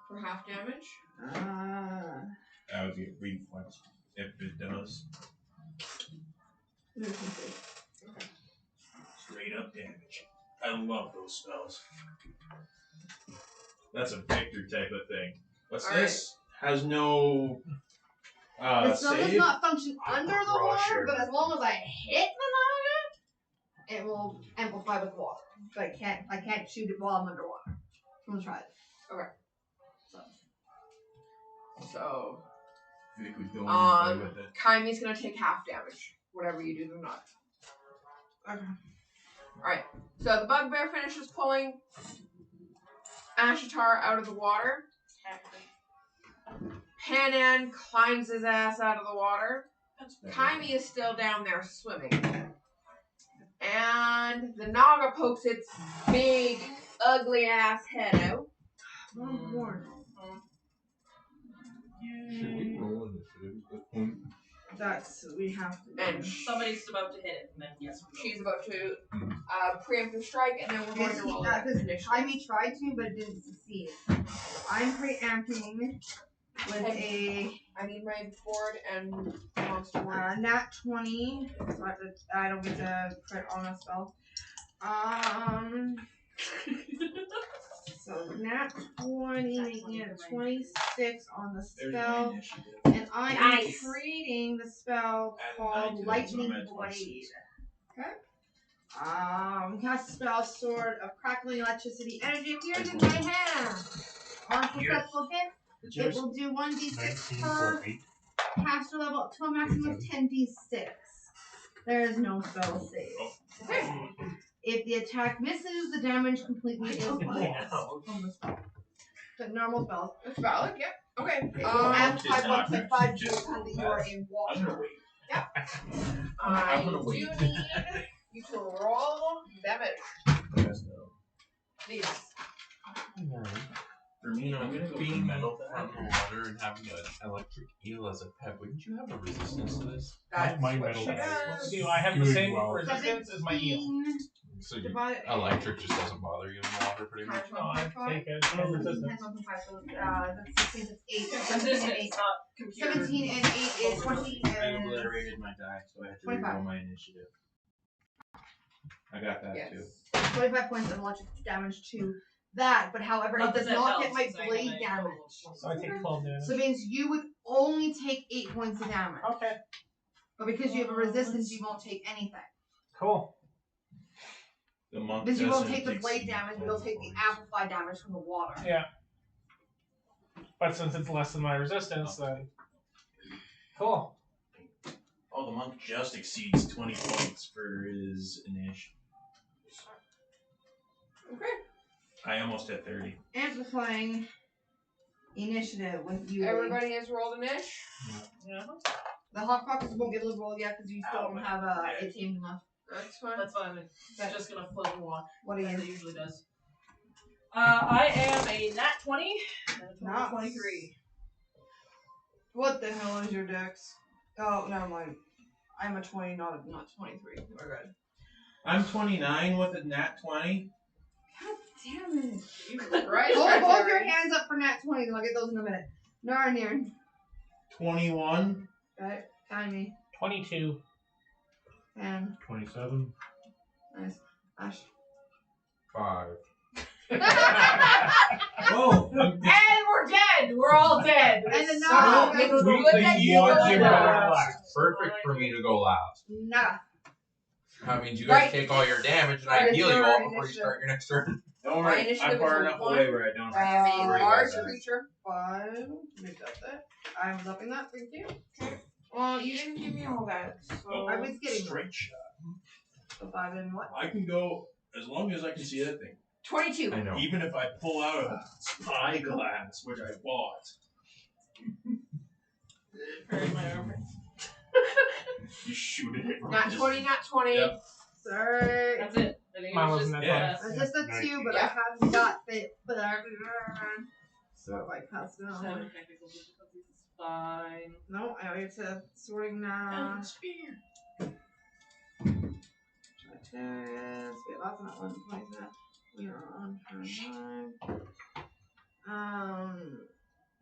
For half damage. That would be a reflex if it does. Straight up damage. I love those spells. That's a Victor type of thing. What's All this? Has no The spell does save? not function under the Crush water, but as long as I everything. hit the naga, it will amplify with water. But I can't shoot it while I'm underwater. I'm gonna try it. Okay. So So Vic would go in and play with it. Kaime's gonna take half damage. whatever you do, they're not. Okay. Alright, so the bugbear finishes pulling Ashitar out of the water. Hanan climbs his ass out of the water. Kaimi is still down there swimming. And the Naga pokes its big, ugly ass head out. Oh, Lord. Should we roll initiative at this point? That's we have to. And Somebody's about to hit it, and then yes. she's about to preemptive strike, and then we're going to roll Because initiative. Jaime tried to, but it didn't succeed. I'm preempting with a I need my board and monster board. nat 20. So I don't get to crit on a spell. So nat 20, making it a 26 on the There's my spell. initiative. And I am Nice. treating the spell Add called 9 to Lightning this, so I'm at Blade. 26. Okay. Cast a spell, sword of crackling electricity energy appears in my hand. On successful hit, it will do 1d6 19 per for 8. caster level up to a maximum of 10d6. There is no spell save. Okay. If the attack misses, the damage completely is lost from the spell. The normal spells. It's valid, yep. Okay. And It's 5 not 1.5 actually to just that you are in I'm water. gonna wait. I gonna do wait. need you to roll damage. Please. For me, I'm gonna go Being metal from the water and having an electric eel as a pet, wouldn't you have a resistance to this? That's My what metal she dice. does. Do I have the Good, same well. resistance as my eel? 17 So you, divided. electric just doesn't bother you in the water pretty much? No, I take a 10 resistance. That's 16, that's 8. Resistance, not computer. 17 and 8 is 20 I and obliterated my die, so I had to 25. reroll my initiative. I got that Yes. too. 25 points of electric damage to that, but however, Not it does that not helps, get my because I have blade a damage. total of So I take 12 damage. So it means you would only take 8 points of damage. Okay, But because you have a resistance, you won't take anything. cool. The monk Because you won't doesn't take the blade exceed damage, but you'll take the 12 amplified damage from the water. Yeah. But since it's less than my resistance, then. Cool. Oh, the monk just exceeds 20 points for his initiative. Okay. I almost hit 30. Amplifying initiative with you. Everybody has rolled an ish. Yeah, The Hot Pockets won't be able to roll yet because you still don't have a team enough. That's fine. that's fine. It's just gonna float and walk. What are As you? it usually does. I am a nat 20 and a total Nice. of 23. What the hell is your dex? Oh, never mind. I'm a 20, not 23. We're good. I'm 29 with a nat 20. God damn it. Right? Hold both your hands up for nat 20s and I'll get those in a minute. Narnier. 21. Right? Timey. 22. And 27. nice. Ash. 5. Oh, And we're dead! We're all dead! And then So, now it's I'm good that you want go to go last. last. Perfect for me to go last. Nah. That means you guys Right. take all your damage and Right, I heal you all your before you initiative. start your next turn. don't My worry. initiative I'm far is enough one. away where I don't I am a Worry large about that. creature. 5. Make that. I'm upping that. Thank you. Well, you didn't give me all that, so I was getting one. straight shot. So 5 and what? I can go as long as I can see that thing. 22. I know. Even if I pull out a spyglass, which I bought. Heard my armor. You shoot it. from Not a 20, not 20. Yep. Sorry. That's it. I think Mine it was wasn't just that Yeah. I just a 2, but I Yeah. haven't got it. So I passed it on. 7 technical difficulties is fine. No, I get to sorting now. Spear. Sagittarius. Wait, that's not 1 point that. We are on turn 1.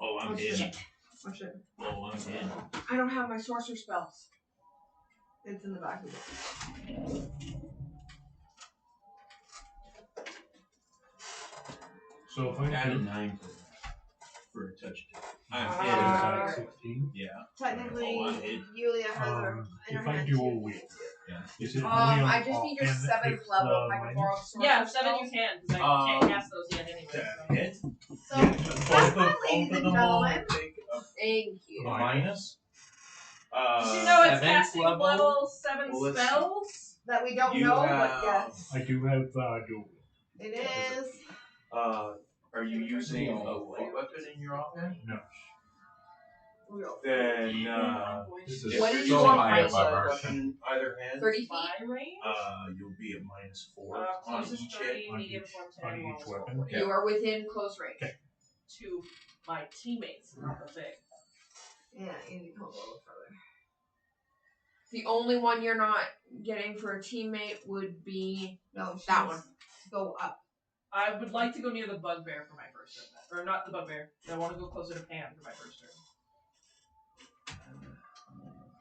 Oh, I'm Oh, dead. shit. Oh shit. Oh, I'm dead. I don't have my sorcerer spells. It's in the back of it. So if I Add a can 9 for a touch. I'm Uh, hit. attack 16, Yeah. Technically, Oh, I'm hit. Yulia has her in if her I hand do too. a wheel, Yeah. is it only on I just need your and 7th it's, level if I can minus? borrow sorcerer Yeah, 7 you spells. can, because I can't cast those yet anyway. To So. hit. So, Both of ladies and them will gentlemen, take Thank a you. minus. Did you know it's Seventh casting level 7 Well, let's see. spells? That we don't You know, have- but yes. I do have dual. It is. Are you using a light weapon in your offhand? No. Then, This if is What did you're you using want a high above light our weapon in either hand, 30 feet? My range? you'll be at -4 on Closest each 30, hit. On medium each- 110, on each lowest weapon? 140. You are within close range. Okay. To my teammates, not the thing. Yeah, you need to come a little further. The only one you're not getting for a teammate would be No, that one. Go up. I would like to go near the bugbear for my first turn. Or not the bugbear. I want to go closer to Pan for my first turn.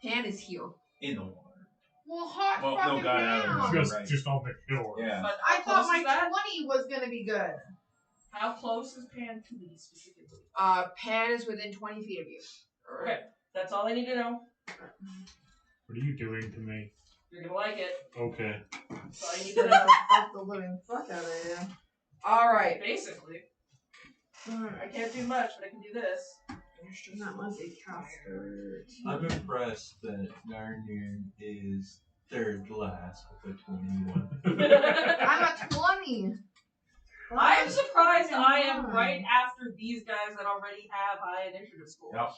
Pan is here. In the water. Well, hot Well, no, fucking God, I don't down. know. Just Right. just on the shore. Yeah. But I how thought close my is that? 20 was gonna be good. How close is Pan to me specifically? Pan is within 20 feet of you. Okay, that's all I need to know. What are you doing to me? You're gonna like it. Okay. That's all you need to know. Fuck the living fuck out of you. Alright. Basically. I can't do much, but I can do this. Not multi-caster. I'm impressed that Narnoon is third last with a 21. I'm at 20. I am surprised I am right after these guys that already have high initiative score. Yep.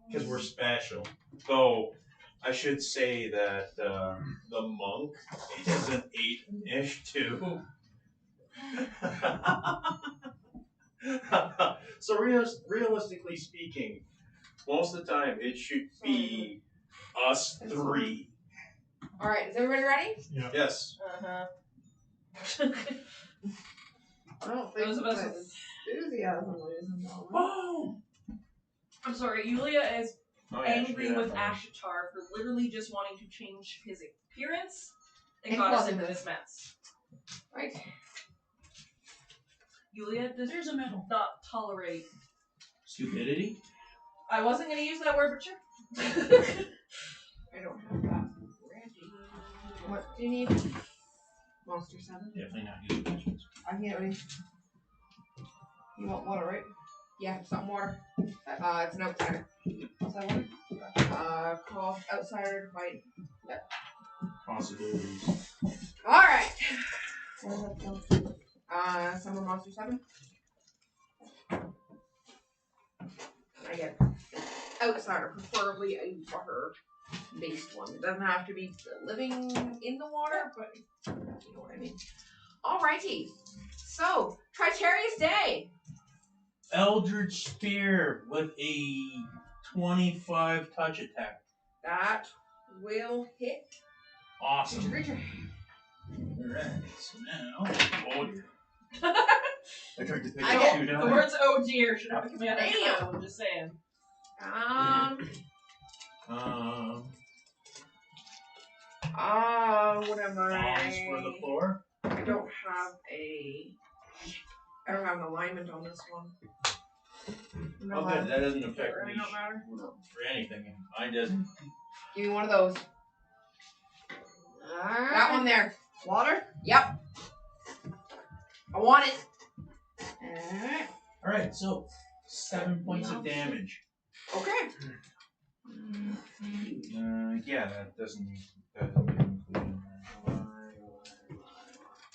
Because we're special. Though, I should say that the monk is an 8-ish too. So realistically speaking, most of the time it should be us 3. Alright, is everybody ready? Yes. Uh-huh. I don't think Those of us with... enthusiasm, ladies and gentlemen. Boom! I'm sorry, Yulia is Oh, yeah, angry should be with that Ashitar for literally just wanting to change his appearance and And got us into closetness. this mess. Right. Yulia does There's a medal. not tolerate. Stupidity? I wasn't going to use that word, but sure. I don't have that ready. What do you need? Monster 7? Definitely not using questions. I can get ready. You want water, right? Yeah, some water. It's an outsider. What's that water? Call outsider to fight. Possibilities. Alright. What does that go? Summer Monster 7. I get outsider, preferably a water-based one. It doesn't have to be living in the water, but you know what I mean. Alrighty. So, Triterius Day. Eldritch Spear with a 25 touch attack. That will hit. Awesome. Creature. Alright, so now. Oh dear. I tried to pick I up get 2 The down. words "oh dear" should not be coming out of your Damn. mouth, I'm just saying. What am I? Palms for the floor. I don't have an alignment on this one. Oh, good. That doesn't affect Really me don't matter. for anything. Mine doesn't. Give me one of those. Alright. That one there. Water? Yep. I want it. Alright. Alright, so 7 points of damage. Okay. Yeah, that doesn't include in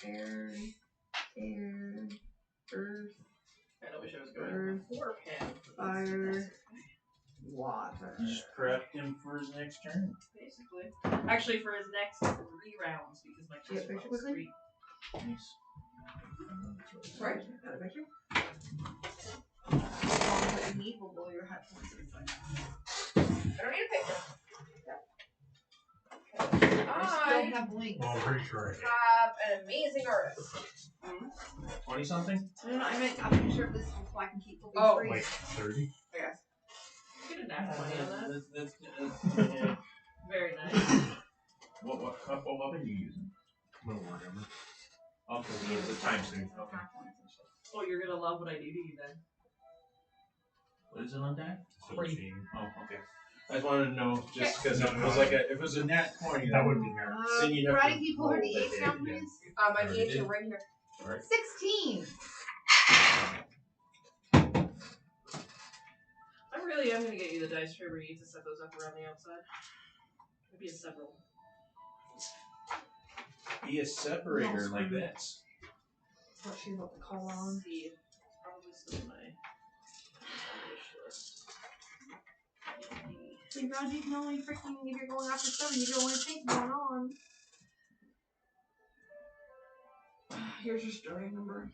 there. Air. Earth. I wish I was going for Pan. Fire. Water. You just prepped him for his next turn. Basically. Actually, for his next 3 rounds, because my Yeah, first picture round was quickly. 3. Nice. Right. Got a picture? What you need will blow your head points inside. I don't need a picture. I I don't have links. Well, I'm pretty sure I did. have an amazing artist. 20 something? No, I meant a picture of this one so I can keep looking Oh. free. Like 30? I guess. Get a nat 20 on that. That's Very nice. what weapon are you using? No Warhammer. Okay, it's a time stream. Okay. Oh, you're gonna love what I do to you then. What is it on that? 17. Oh, okay. I just wanted to know, just because if it was a nat 20, That would be nerve. Then you'd have Brady, to can you pull her roll D8 that down, day, please? My Already D8s did. are right here. Alright. 16! I'm really am gonna get you the dice tray where you need to set those up around the outside. Maybe a several. Be a separator like this. That's what she's about to call on. See, probably still in my wish list. So God, you can only freaking, if you're going after 7, you can only take one on. Here's your starting number.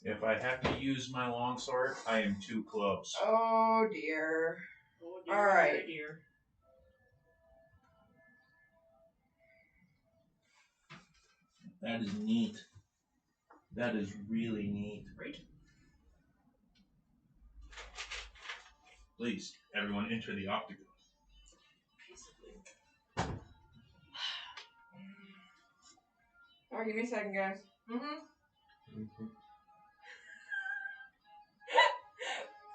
If I have to use my longsword, I am too close. Oh dear. Oh dear, All right. dear. That is neat. That is really neat. Right? Please, everyone enter the octagon. Basically. Oh, give me a second, guys.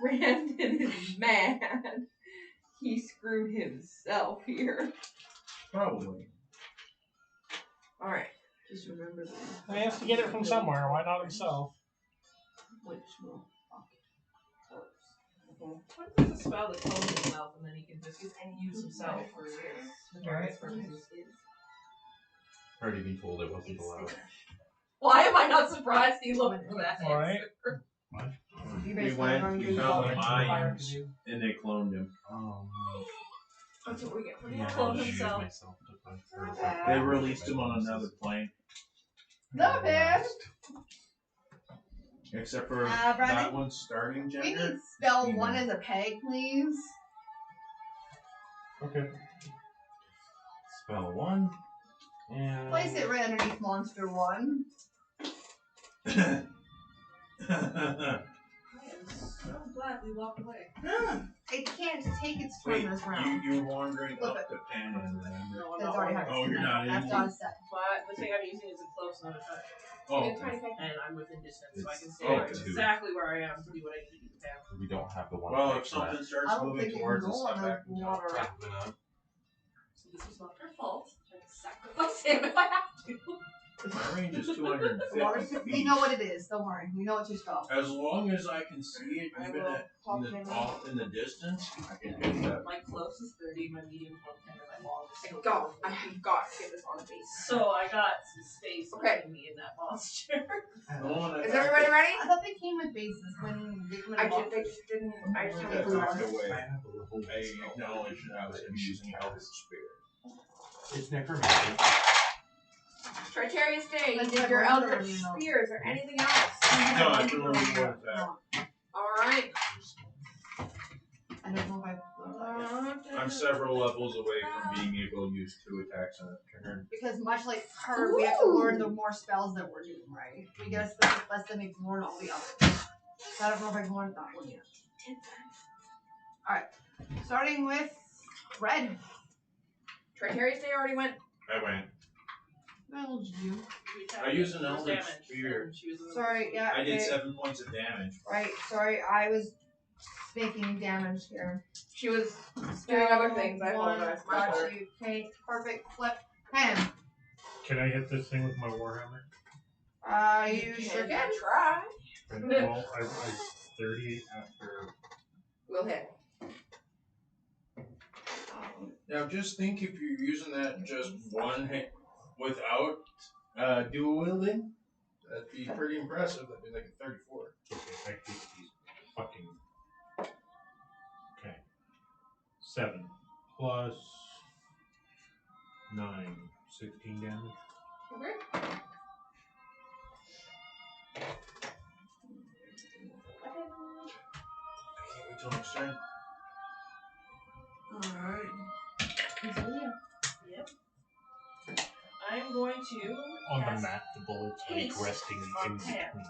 Brandon is mad. He screwed himself here. Probably. Alright. Just remember that. He has to get it from somewhere. Why not himself? Which will fuck What if there's a spell that clones himself and then he can just use himself for his nefarious purposes? Already been told it wasn't allowed. Why am I not surprised he looked for that Alright. answer? We found the Mayans, and they cloned him. That's what we get for Yeah, the clone I'll shoot himself. myself to fight for They released him on another plane. Not bad. Except for Brandon, that one's starting We gender. need spell 1 as a peg, please. Okay. Spell 1. And Place it right underneath monster 1. I am so glad we walked away. It can't take its turn Wait, this round. you're wandering Flip up it. to Pannon, remember? No, I'm That's not already walking. happened. Oh, you're not That's in? not a set. But the thing I'm using is a close, not a touch. Oh, You can try to take And I'm within distance, so I can It's- stay oh, two. exactly where I am to do what I need to do with Pam. we don't have the one. well, pick if for that. something starts I don't moving think it can towards go us, on step the back and water. Probably not. So this is not her fault. I can sacrifice him if I have to. My range is 250 We feet. know what it is. Don't worry. We know it's your spell. As long as I can see it, I even will at pop in it the, in. off in the distance, I can hit that. My close is 30, my medium is 110, and my long is still I have got to get this on base. So I got some space Okay. between me and that monster. The one Is everybody ready? I thought they came with bases when they come in I boxes. they just didn't. I just I haven't backed realized. away. I have a level I acknowledge that I was using Eldritch Spirit. It's necromancy. Tritarius Day, you Let's did have your one Eldritch more, you know. Spears or anything else? No, I can only do one attack. Alright. I don't know if I've I'm several levels away from being able to use 2 attacks on a turn. because much like her, we have to learn the more spells that we're doing, right? We get a special less than we can learn all the others. So I don't know if I've learned that one yet. Alright. Starting with red. Tritarius Day already went. I went. Well, you. I used an There's Eldritch damage, Spear. and she was in the- Sorry, yeah. I did okay. 7 points of damage. Right, sorry, I was making damage here. She was doing other things. I apologize. My Got fault. you. Okay, perfect. Flip. Bam. Can I hit this thing with my warhammer? You sure Can can. try. And, well, I 30 after. We'll hit. Now just think if you're using that just one hit without dual wielding, that'd be pretty impressive. That'd be like a 34. Okay, I hate these fucking. Okay. 7 plus 9, 16 damage. Okay. I can't wait till next turn. Alright. Yep. I'm going to On the cast map, the bullets haste like resting on in Pam. between.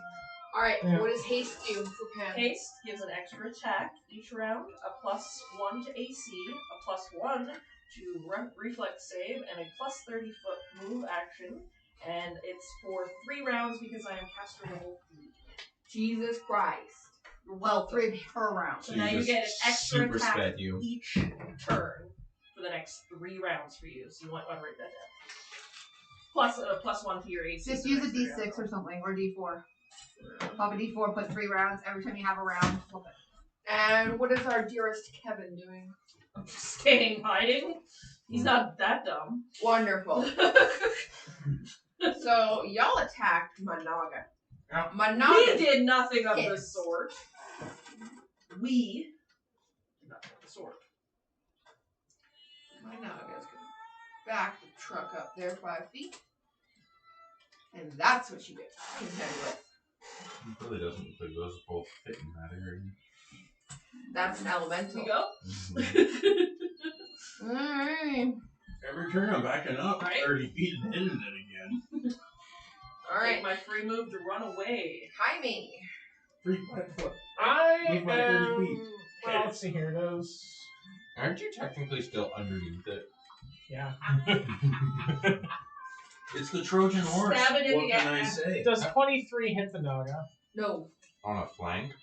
Alright, Yeah. what does haste do for Pam? Haste gives an extra attack each round, a +1 to AC, a +1 to reflex save, and a +30-foot move action. And it's for 3 rounds because I am caster level 3. Jesus Christ. Well, 3 per round. So now you get an extra super attack sped you. each turn for the next 3 rounds for you. So you want to write that down. Plus +1 to your AC. Just for the use a next 3 d6 rounds. or something, or d4. Pop a d4, put 3 rounds. Every time you have a round, flip it. And what is our dearest Kevin doing? Staying hiding. He's not that dumb. Wonderful. So y'all attacked Managa. Yeah. We Managa did nothing of the hits. sort. We did nothing of the sort. Managa's gonna back the truck up there 5 feet. And that's what you get to contend with. It really doesn't look like those both fit in that area. That's an elemental. We go. Alright. Every turn I'm backing up Right. 30 feet and hitting it again. Take Alright, my free move to run away. Jaime. 3 foot. I Move by 30 feet. Well, let's see here. Those. Aren't you technically still underneath it? Yeah. It's the Trojan horse. Stab it in What the can I ass. say? Does 23 hit the Naga? No, On a flank?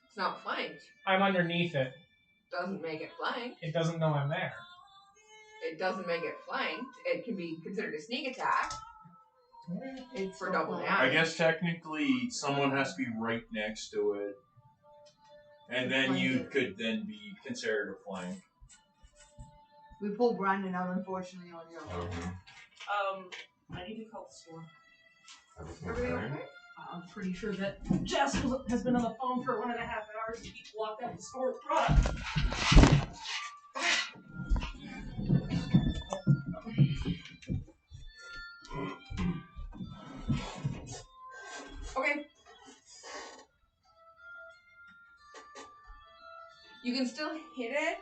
it's not flanked. I'm underneath it. Doesn't make it flanked. It doesn't know I'm there. It doesn't make it flanked. It can be considered a sneak attack It's for so double close. damage. I guess technically someone has to be right next to it. And then you could then be considered a flank. We pulled Brandon out, unfortunately, on your own. Okay. I need to call the store. Everything Everybody fine? okay? I'm pretty sure that Jess has been on the phone for 1.5 hours to keep locked up the store with product. Okay. You can still hit it.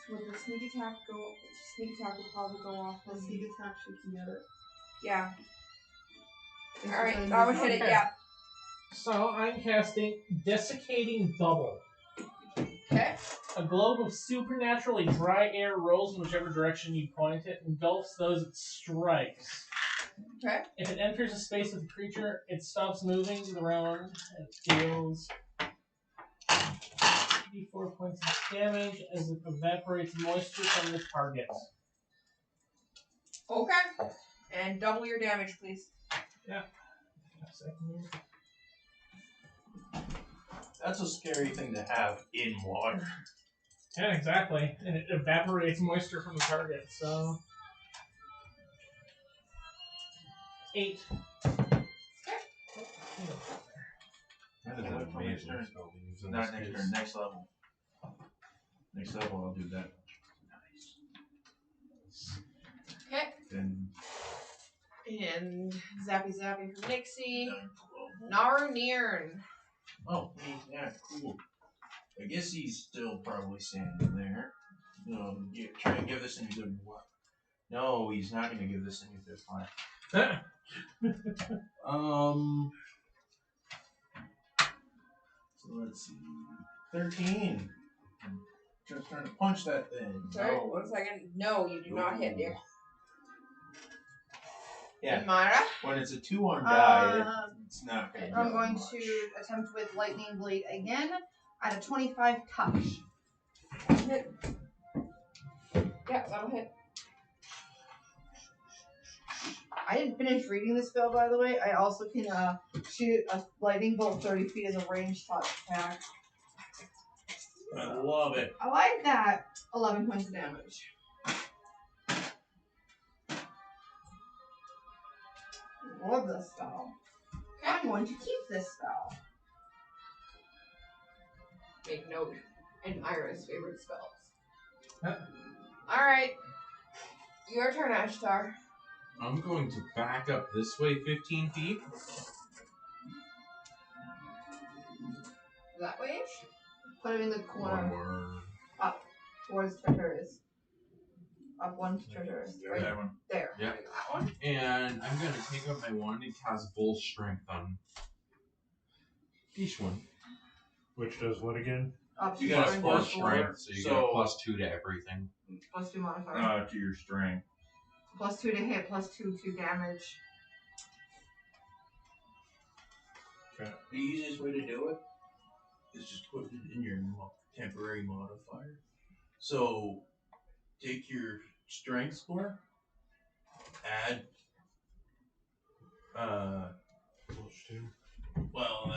So would the sneak attack go? Sneak attack would probably go off. The sneak attack, she can get it. Yeah. It's All right, because that would it's hit it. Okay. Yeah. So I'm casting Desiccating Bubble. Okay. A globe of supernaturally dry air rolls in whichever direction you point it, engulfs those it strikes. Okay. If it enters a space of the creature, it stops moving around and deals d4 points of damage as it evaporates moisture from the target. Okay. And double your damage, please. A second here. That's a scary thing to have in water. Yeah, exactly. And it evaporates moisture from the target, so. 8. That is Yeah, an wait till next amazing turn. spell to use in Not this next case. turn, next level. Next level, I'll do that. Nice. Okay. Then And zappy zappy from Nixie. 9, 12. Narnirn. Oh, yeah, cool. I guess he's still probably standing there. Try and give this any good what? No, he's not going to give this any good fire. So let's see. 13. Just trying to punch that thing. Sorry, No. 1 second. No, you do not hit, dear. Yeah. And Myra? When it's a 2 on die, Um, it's not going to I'm going to attempt with Lightning Blade again at a 25 touch. Hit. Yeah, that'll hit. I didn't finish reading the spell, by the way. I also can shoot a lightning bolt 30 feet as a ranged touch attack. I love it. I like that. 11 points of damage. Love this spell. I'm going to keep this spell. Make note. And Ira's favorite spells. Huh? Alright. Your turn, Ashtar. I'm going to back up this way 15 feet. That way? Put it in the One corner more. towards Tartarus. Up one to Tartarus. Yeah, Right that one. there. Yeah. That one? And I'm going to take up my wand and cast Bull Strength on each one. Which does what again? Up You to got a strength plus plus four. Strength, so you get So- a +2 to everything. Plus 2 modifier. To your strength. Plus 2 to hit, plus 2 to damage. The easiest way to do it is just put it in your temporary modifier. So take your strength score add. +2. Well,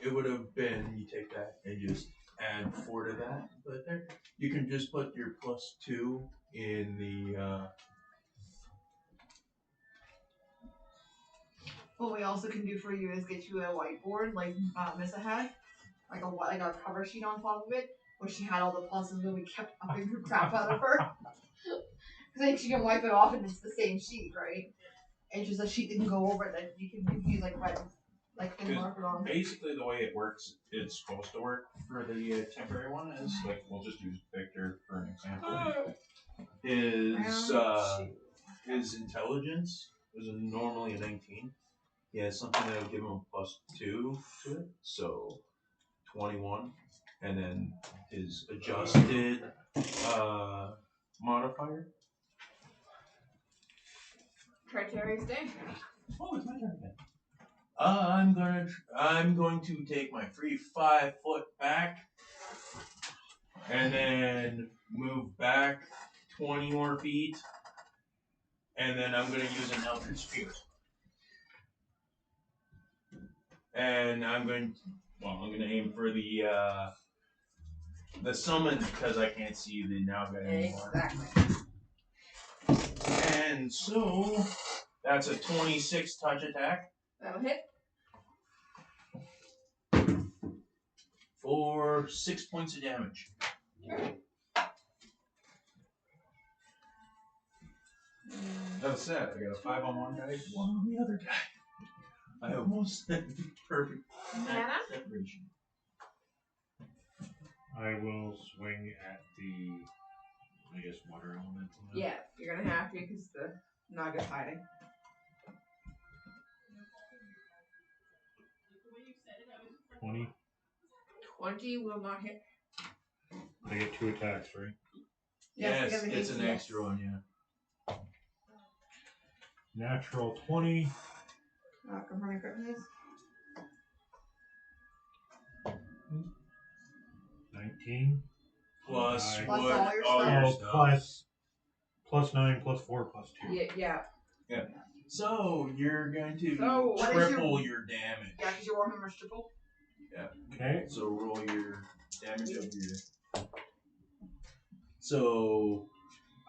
it would have been you take that and just add 4 to that. But there, you can just put your +2 in the. What we also can do for you is get you a whiteboard like Missa had, like a cover sheet on top of it, where she had all the pluses when we kept upping the crap out of her. Because like she can wipe it off and it's the same sheet, right? And just a sheet that can go over it that you can use like red, like thin marker on. Basically, the way it works, it's supposed to work for the temporary one is like we'll just use Victor for an example. His intelligence is normally a 19. He has something that would give him a +2 to it, so 21, and then his adjusted modifier. Criteria stay. Oh, it's my turn again. I'm going to take my free 5 foot back, and then move back 20 more feet, and then I'm going to use an Eldritch Spear. And I'm going to aim for the summon because I can't see the now guy anymore. Exactly. And so that's a 26 touch attack That'll hit. for 6 points of damage. That was sad. I got a 5 on one guy, 1 on the other guy. I almost said perfect Mana? separation. I will swing at the, I guess, water elemental. now. Yeah, you're gonna have to because the Naga's hiding. 20. 20 will not hit. I get 2 attacks, right? Yes, because it it's hates an yes. extra one, yeah. Natural 20. Confirm your crit, please. 19. Plus Nice. Plus what? all your Oh, stuff. +9, +4, +2. Yeah. So you're going to So, what is triple your damage. Yeah, because your Warhammer's triple. Okay. So roll your damage of your. So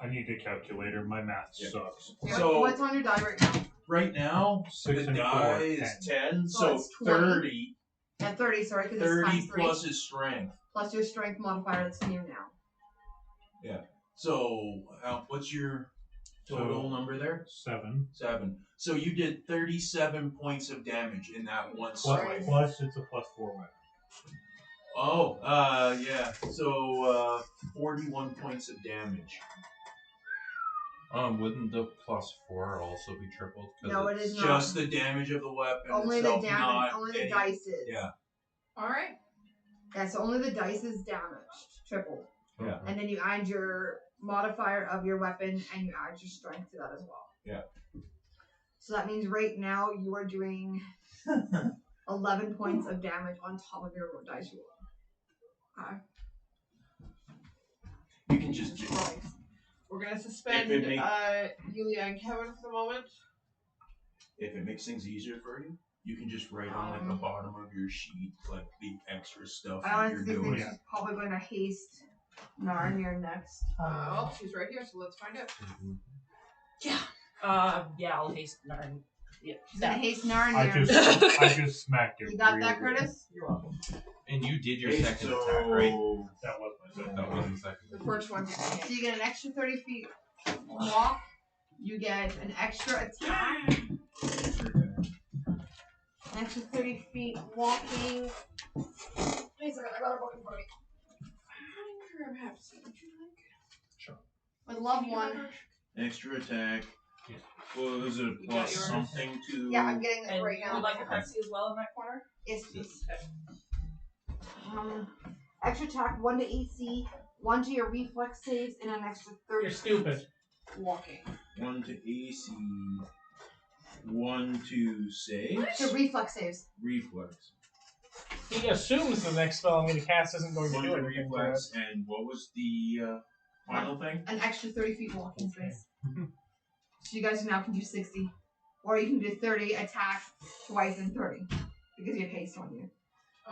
I need a calculator. My math sucks. So- What's on your die right now? right now 6 the and 4, die is 10, So so it's 20. 30. At 30, sorry, because it's 30 times 3. plus his strength. Plus your strength modifier that's new now. So what's your total number there? 7. 7. So you did 37 points of damage in that one swipe. Plus, it's a +4 weapon. Oh, yeah. So 41 points of damage. Wouldn't the +4 also be tripled? 'Cause No, it it's is not. Just the damage of the weapon Only the itself, damage, not only the any- dice is. Yeah. Alright. Yeah, so only the dice is damaged, triple. Yeah. And then you add your modifier of your weapon and you add your strength to that as well. Yeah. So that means right now you are doing 11 points of damage on top of your dice roll. You can just do We're gonna suspend If it Yulia and Kevin for the moment. If it makes things easier for you, you can just write on like the bottom of your sheet like the extra stuff I that you're honestly think doing. she's probably going to haste Narnia next. Well, she's right here, so let's find out. Yeah, I'll haste Narn. Yeah. She's going to haste I Narnia. just smacked it. You got real that, good. Curtis? You're welcome. And you did your Okay, second so- attack, right? That was my second. That wasn't second. The first one didn't So hit. you get an extra 30 feet walk. You get an extra attack. An extra 30 feet walking. Wait a second, I got a book in front of me. I'm happy to see what you like. With love one. Extra attack. Yes. Well, is it a You got plus yours? something to? Yeah, I'm getting And it right you now. would like a Pepsi as well in that corner? Yes, please. Extra attack, 1 to AC, 1 to your reflex saves, and an extra 30 You're stupid. walking. 1 to AC. 1 to save. So reflex saves. Reflex. He assumes the next spell I'm going to cast isn't going to 1 do to anything to it. reflex, and what was the final thing? An extra 30 feet walking space. So you guys now can do 60. Or you can do 30, attack twice and 30. Because you have haste on you.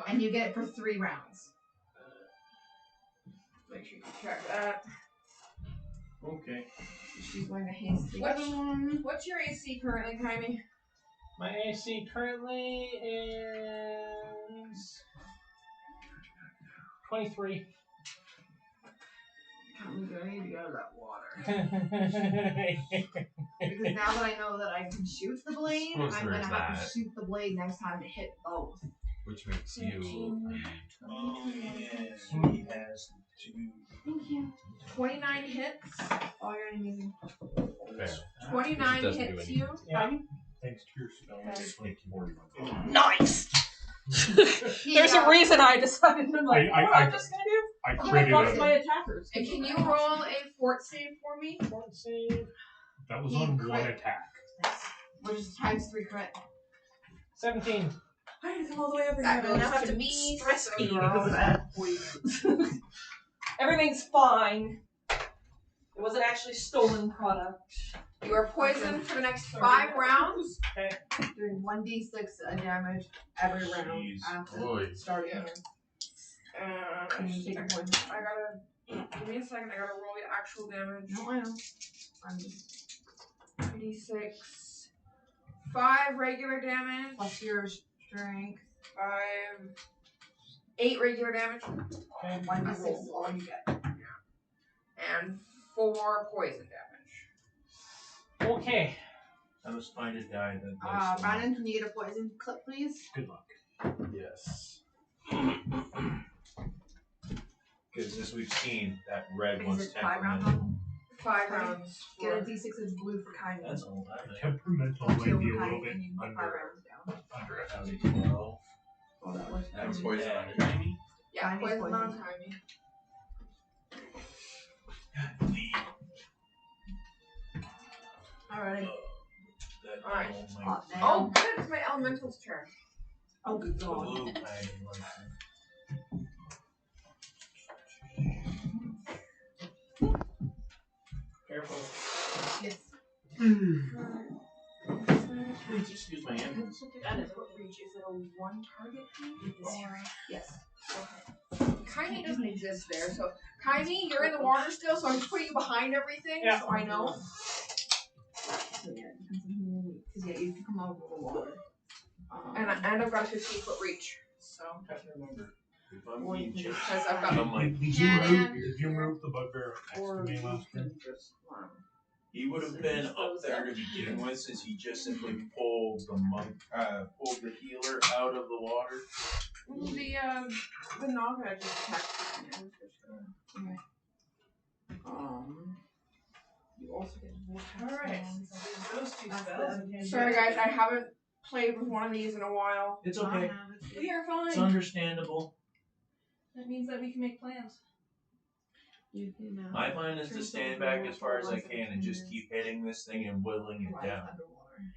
And you get it for 3 rounds. Make sure you check that. Okay. She's going to haste the What's- other one. What's your AC currently, Kaimi? My AC currently is 23. I'm going to get out of that water. Because now that I know that I can shoot the blade, Suppose I'm going to there's have to that. shoot the blade next time to hit both. Which makes you. Oh, yeah. He has 2. Thank you. 29 hits. Oh, you're amazing. Fair. 29 Doesn't do hits anything. you. Yeah. Thanks to your spell, I get 41. Nice! There's a reason I decided to like, I'm just gonna do. I I'm critted gonna my it. attackers. And can you roll a fort save for me? Fort save. That was He on crit. one attack. Which is times 3 crit. 17. I had to come all the way over That here. I now goes have to to me, stress so me you're because all of that. Everything's fine. It wasn't actually stolen product. You are poisoned for the next 5 rounds. Doing 1d6 damage every round Jeez. after Boy. starting Yeah. here. And you take a poison. I gotta. Give me a second. I gotta roll the actual damage. No, I know. I'm just 3d6. 5 regular damage. plus your strength. 8 regular damage. Okay. 1d6 is all you get. And 4 poison damage. Okay. I was trying to die that Brandon, can you get a poison clip, please? Good luck. Yes. Because as we've seen, that red Is one's it 5 rounds temperamental. on? 5 rounds. Get a For, d6 of blue for kindness. That's all that. Temperamental Or might 2 be a for little kindness, bit and you can put 5 under rounds down. a 12. Oh, that was And poison on it. Tiny? yeah, Tiny poison poison. on timing. Alright. Alright. Hot damn. Oh, good. It's my elemental's turn. Oh, good The god. blue kind of like Careful. Yes. Please excuse my entrance. That is what reach. Is it a 1 target thing? Yes. Kaimi doesn't exist there, so Kaimi, you're in the water still, so I'm just putting you behind everything, Yeah. so I know. So yeah, it depends on who. Because yeah, you can come out of the water. And I've got a 15-foot reach, so I have to remember. If I'm Or you being can chased, because I've got. I'm like, Did you move the bugbear next or to me you last can turn? just he would have been up there to begin with, since he just simply pulled pulled the healer out of the water. The Naga just attacked. You also get vortex. Alright. rounds. Those 2 That's spells. the- Sorry guys, I haven't played with one of these in a while. It's I okay. have it. We are It's fine. understandable. That means that we can make plans. You can, My plan is to stand back as far as I can and just keep hitting this thing and whittling it rise down. underwater.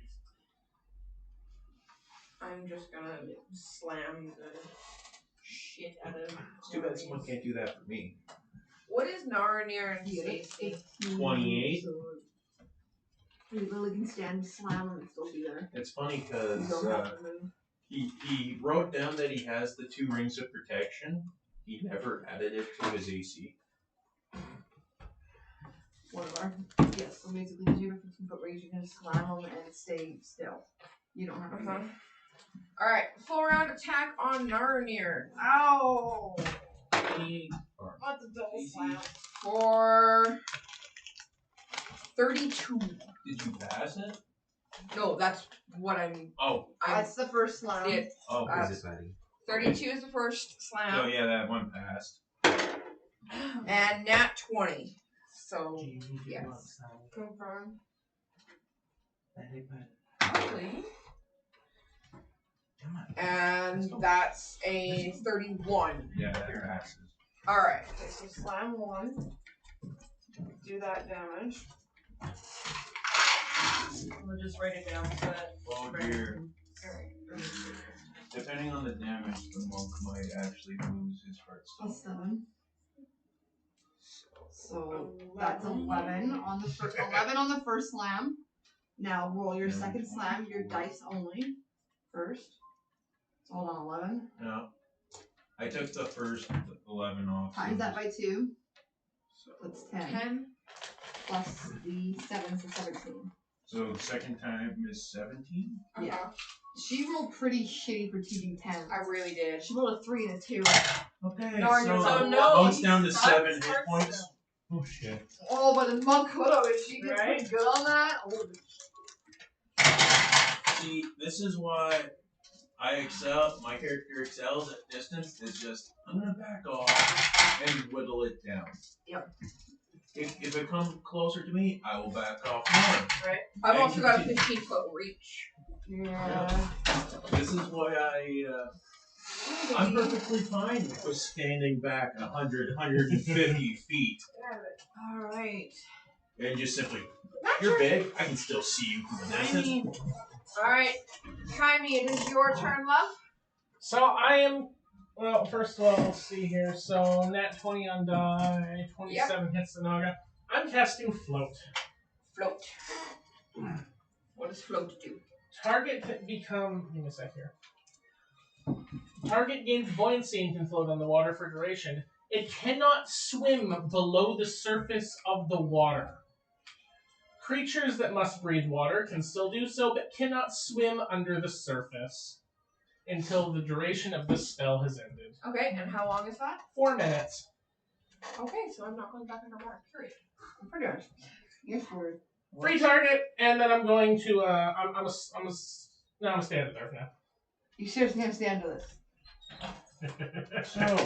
I'm just gonna slam the shit out of. It's too bad someone can't do that for me. What is Naranir and You get Stacy? 28. So you literally can stand, slam him, and still be there. It's funny You because don't have to move. he wrote down that he has the 2 rings of protection. He never added it to his AC. Whatever. Yes, so basically, because you have a 15-foot range, you can just slam them and stay still. You don't have to move. Alright, full round attack on Naranir. Ow! He- What's a double Easy. slam? For 32. Did you pass it? No, that's what I'm. Oh, That's the first slam. It. oh. Uh, Is it Maddie? 32 is the first Oh slam. yeah, that one passed. And nat 20. So, yes. Confirm. Actually. And that's a 31. Yeah, that passes. Alright. Okay, so slam 1. Do that damage. We'll just write it down so that. Oh dear. Depending on the damage, the monk might actually lose his heart. Plus 7. So that's 11 on the 11 on the first slam. Now roll your And second slam, your 24. dice only. First. So hold on, 11. No. I took the first 11 off. Times that by 2. So, That's 10. 10. Plus the 7, so 17. so the second time is 17? Yeah. She rolled pretty shitty for teaching 10. I really did. She rolled a 3 and a 2. Okay, No, you're so so the no, monk's down to he's 7 stuck hit points. still. Oh shit. Oh, but the monk could have if she did Right? pretty good on that. Oh, See, this is why I excel. My character excels at distance. It's just I'm gonna back off and whittle it down. Yep. If it comes closer to me, I will back off more. I've And also got a continue. 15-foot reach. yeah. This is why I'm perfectly fine with standing back 100, 150 feet Alright. and just simply, you're big. I can still see you from the distance. Alright. Kaimi, it is your turn, love. So I am. Well, first of all, let's see here. So nat 20 on die, 27 hits the Naga. I'm casting float. Float. What does float do? Target become. Give me a sec here. Target gains buoyancy and can float on the water for duration. It cannot swim below the surface of the water. Creatures that must breathe water can still do so, but cannot swim under the surface until the duration of this spell has ended. Okay, and how long is that? 4 minutes. Okay, so I'm not going back underwater, period. Pretty much. Yes, word. Free target, and then I'm going to. I'm gonna stand it there for now. You seriously can't stand to this.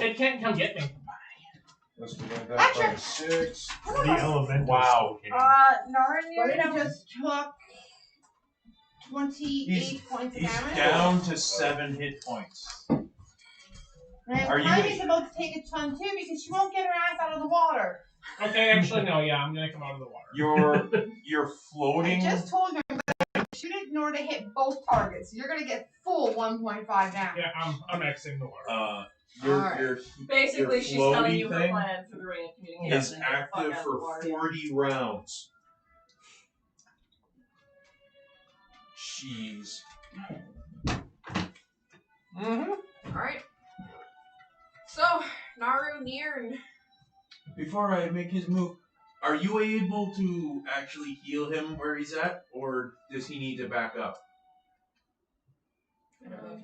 It can't come get me. Let's divide that by 6. The elemental. Wow. Naran just took 28 He's points of He's damage. down to 7 hit points. And Are you- Kylie's about to take a ton too because she won't get her ass out of the water. Okay, actually no. Yeah, I'm gonna come out of the water. You're I floating. just told you shoot it in order to hit both targets. You're gonna get full 1.5 damage. Yeah, I'm exiting the water. Your Basically, Your she's telling floaty you her thing plan for the ring of communication. is and get the fuck active out of the for water. 40 rounds. Jeez. Alright. So, Naru, Nier, and Before I make his move, are you able to actually heal him where he's at, or does he need to back up?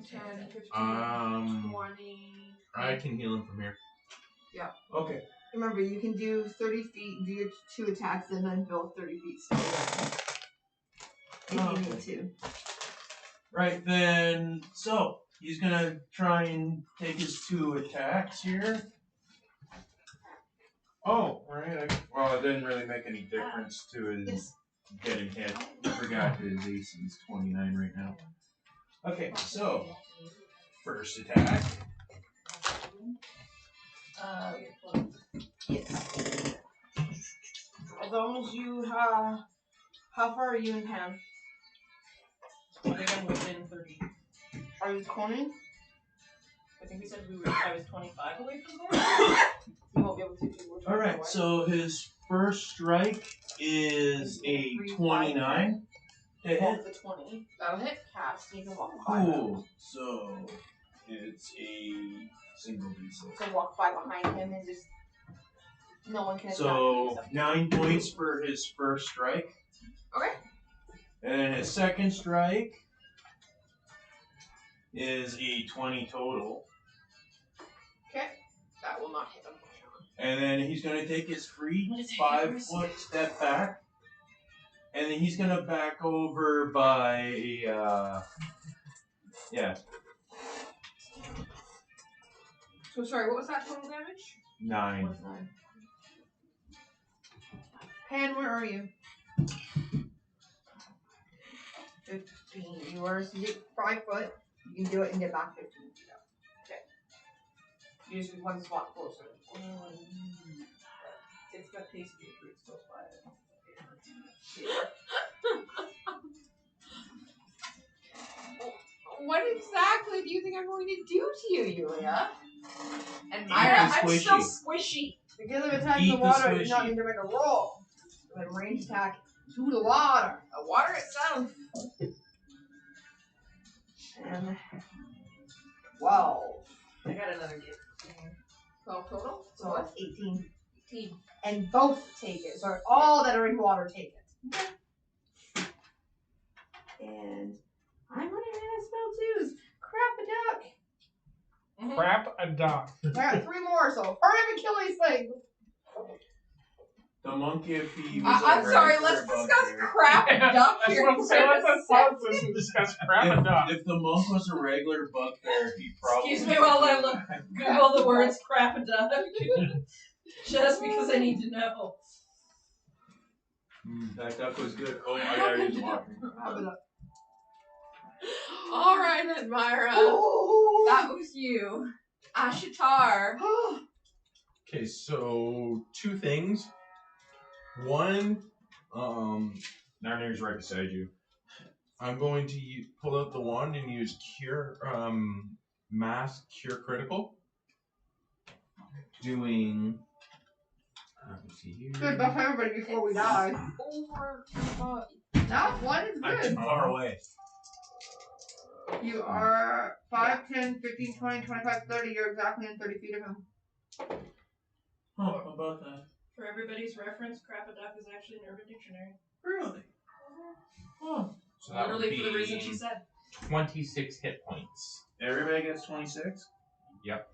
10, 15, 20. I can heal him from here. Okay. Remember, you can do 30 feet, do your 2 attacks, and then build 30 feet still. If you need to. Right then, so he's gonna try and take his 2 attacks here. Oh, right. Well, it didn't really make any difference to his getting hit. I forgot his AC is 29 right now. Okay, so first attack. Yes. As long as you, how far are you in town? I think I'm within 30. Are you 20? I think we said I was 25 away from there. You won't be able to do which one. Alright, so his first strike is a 29 to Walk hit. the 20. That'll hit. Cast, and you can walk 5. Cool. So it's a single d6. So walk 5 behind him and just no one can attack you So except 9 points for his first strike. Okay. And then his second strike is a 20 total. Okay. That will not hit, unfortunately. And then he's going to take his free 5-foot step back. And then he's going to back over by, yeah, So sorry, what was that total damage? 9. What's 9? Pan, where are you? 15. You are 5 foot. You can do it and get back 15 feet up. Okay. You just need one spot closer. It's got tasty fruit still by What exactly do you think I'm going to do to you, Yulia? And Eat Myra, the I'm squishy. still squishy. Because of attacking Eat the the water, you do not squishy. need to make a roll. Then range attack To the water. The water itself. And 12. I got another gift. 12 total. So that's 18. 18. And both take it. So all that are in water take it. And I'm gonna add a spell too. Is crap a duck. Crap a duck. I got 3 more, so hurry up and kill these things. The monkey, if he was I'm a sorry, regular let's discuss bugbear- crap duck I was here. about to say, let's pause this and discuss crap a duck. If the monk was a regular bugbear, he probably. Excuse me while I look. Google the words crap a duck. Just because I need to know. That duck was good. Oh, my God, he's walking. Alright, Admira. Oh. That was you. Ashitar. Okay, so 2 things. One, Narnir's right beside you. I'm going to pull out the wand and use cure, mass cure critical. Doing. Let me see here. Good buff everybody before we die. Over. No, 1 is I'm too good. far away. You are 5, 10, 15, 20, 25, 30. You're exactly in 30 feet of him. Huh, how about that? For everybody's reference, crap a duck is actually in Urban Dictionary. Really? Oh. So that would Literally for the reason be she said. 26 hit points. Everybody gets 26? Yep.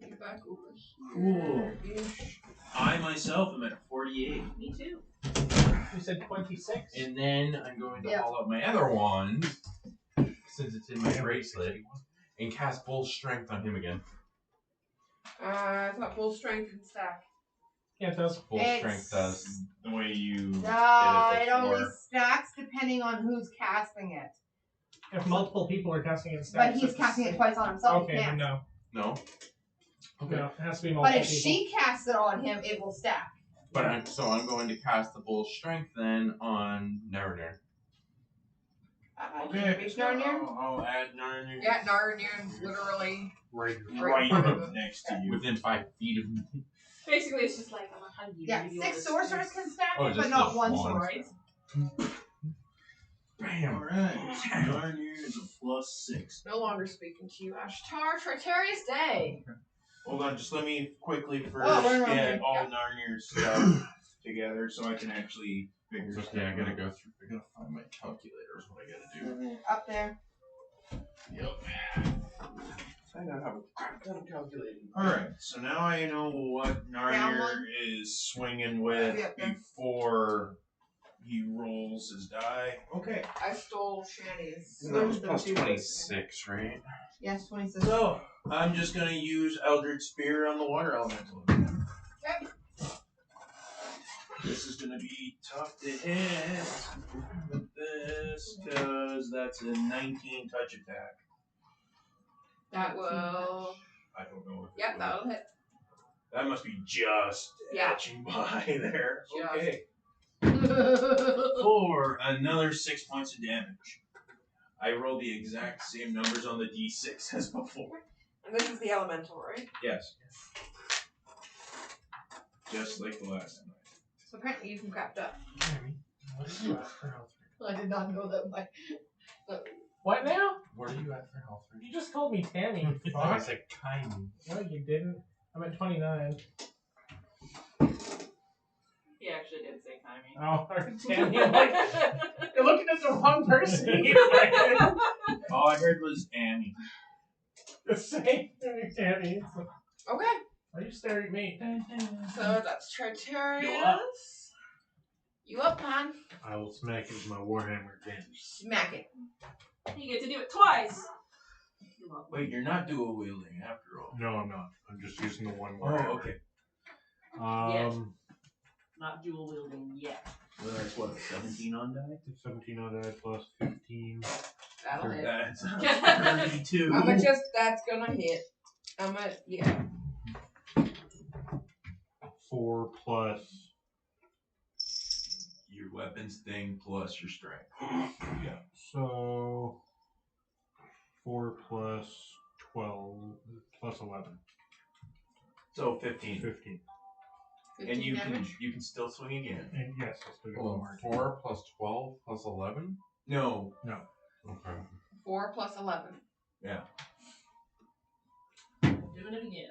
Get back over Cool. here. I myself am at 48. Me too. You said 26? And then I'm going to Yep. haul out my other wand, since it's in my bracelet, and cast full strength on him again. I thought full strength and stack. Yeah, it does. Full It's- strength does. The way you No, did it it only before. stacks depending on who's casting it. If multiple people are casting it, But stacks, he's it's casting the it same. twice on himself. Okay, He then can't. no. No? Okay. No, it has to be But multiple if people. she casts it on him, it will stack. But I'm going to cast the full strength then on Narnir. Okay. Reach down here. I'll add Narnir. Yeah, Narnir's literally Right. Right in front of him. next to you. Within 5 feet of me. Basically, it's just like I'm a hungry. Yeah, 6 sorcerers can stack Oh, it, but just not the 1 wand. sword. Bam. Alright. Narnir is a +6. no longer speaking to you. Ashtar, Tritarius Day. Hold on, just let me quickly first Oh, we're on get here. all Narnir's stuff together so I can actually figure It's stuff okay, I gotta out. go through. I gotta find my calculator is what I gotta do. Up there. Yep. I gotta have a calculator. Alright, so now I know what Down Narnir one. is swinging with Yep, yep. before he rolls his die. Okay. I stole Shanny's. And that was Those plus two. 26, right? Yes, 26. So, I'm just gonna use Eldritch Spear on the water elemental. Okay. This is gonna be tough to hit with this, because that's a 19 touch attack. That will. I don't know if it Yep, will. that'll hit. That must be just Yeah. etching by there. Just. Okay. For another 6 points of damage. I roll the exact same numbers on the d6 as before. And this is the elemental, right? Yes. Just like the last time. So apparently you can craft up. What are you at for health rate? I did not know that. What now? What are you at for health rate? You just called me Tammy. Oh, I Fuck. said kind. No, you didn't. I'm at 29. He actually did say Kaimi. Oh, Tammy. I'm like, you're looking at the wrong person. All I heard was Annie. The same Tammy. Okay. Why are you staring at me? So that's Tritarius. You up? You up, man? I will smack it with my warhammer again. Smack it. You get to do it twice. Wait, you're not dual wielding after all. No, I'm not. I'm just using the one Oh, warhammer. okay. Not dual wielding yet. Well, that's what, 17 on die? 17 on die plus 15. That'll hit. That's 32. That's gonna hit. Yeah. 4 plus. Your weapons thing plus your strength. Yeah. So 4 plus 12 plus 11. So 15. 15. And you damage. can still swing again. And yes, I still get Well, one more. 4 plus 12 plus 11? No. No. Okay. 4 plus 11. Yeah. Doing it again.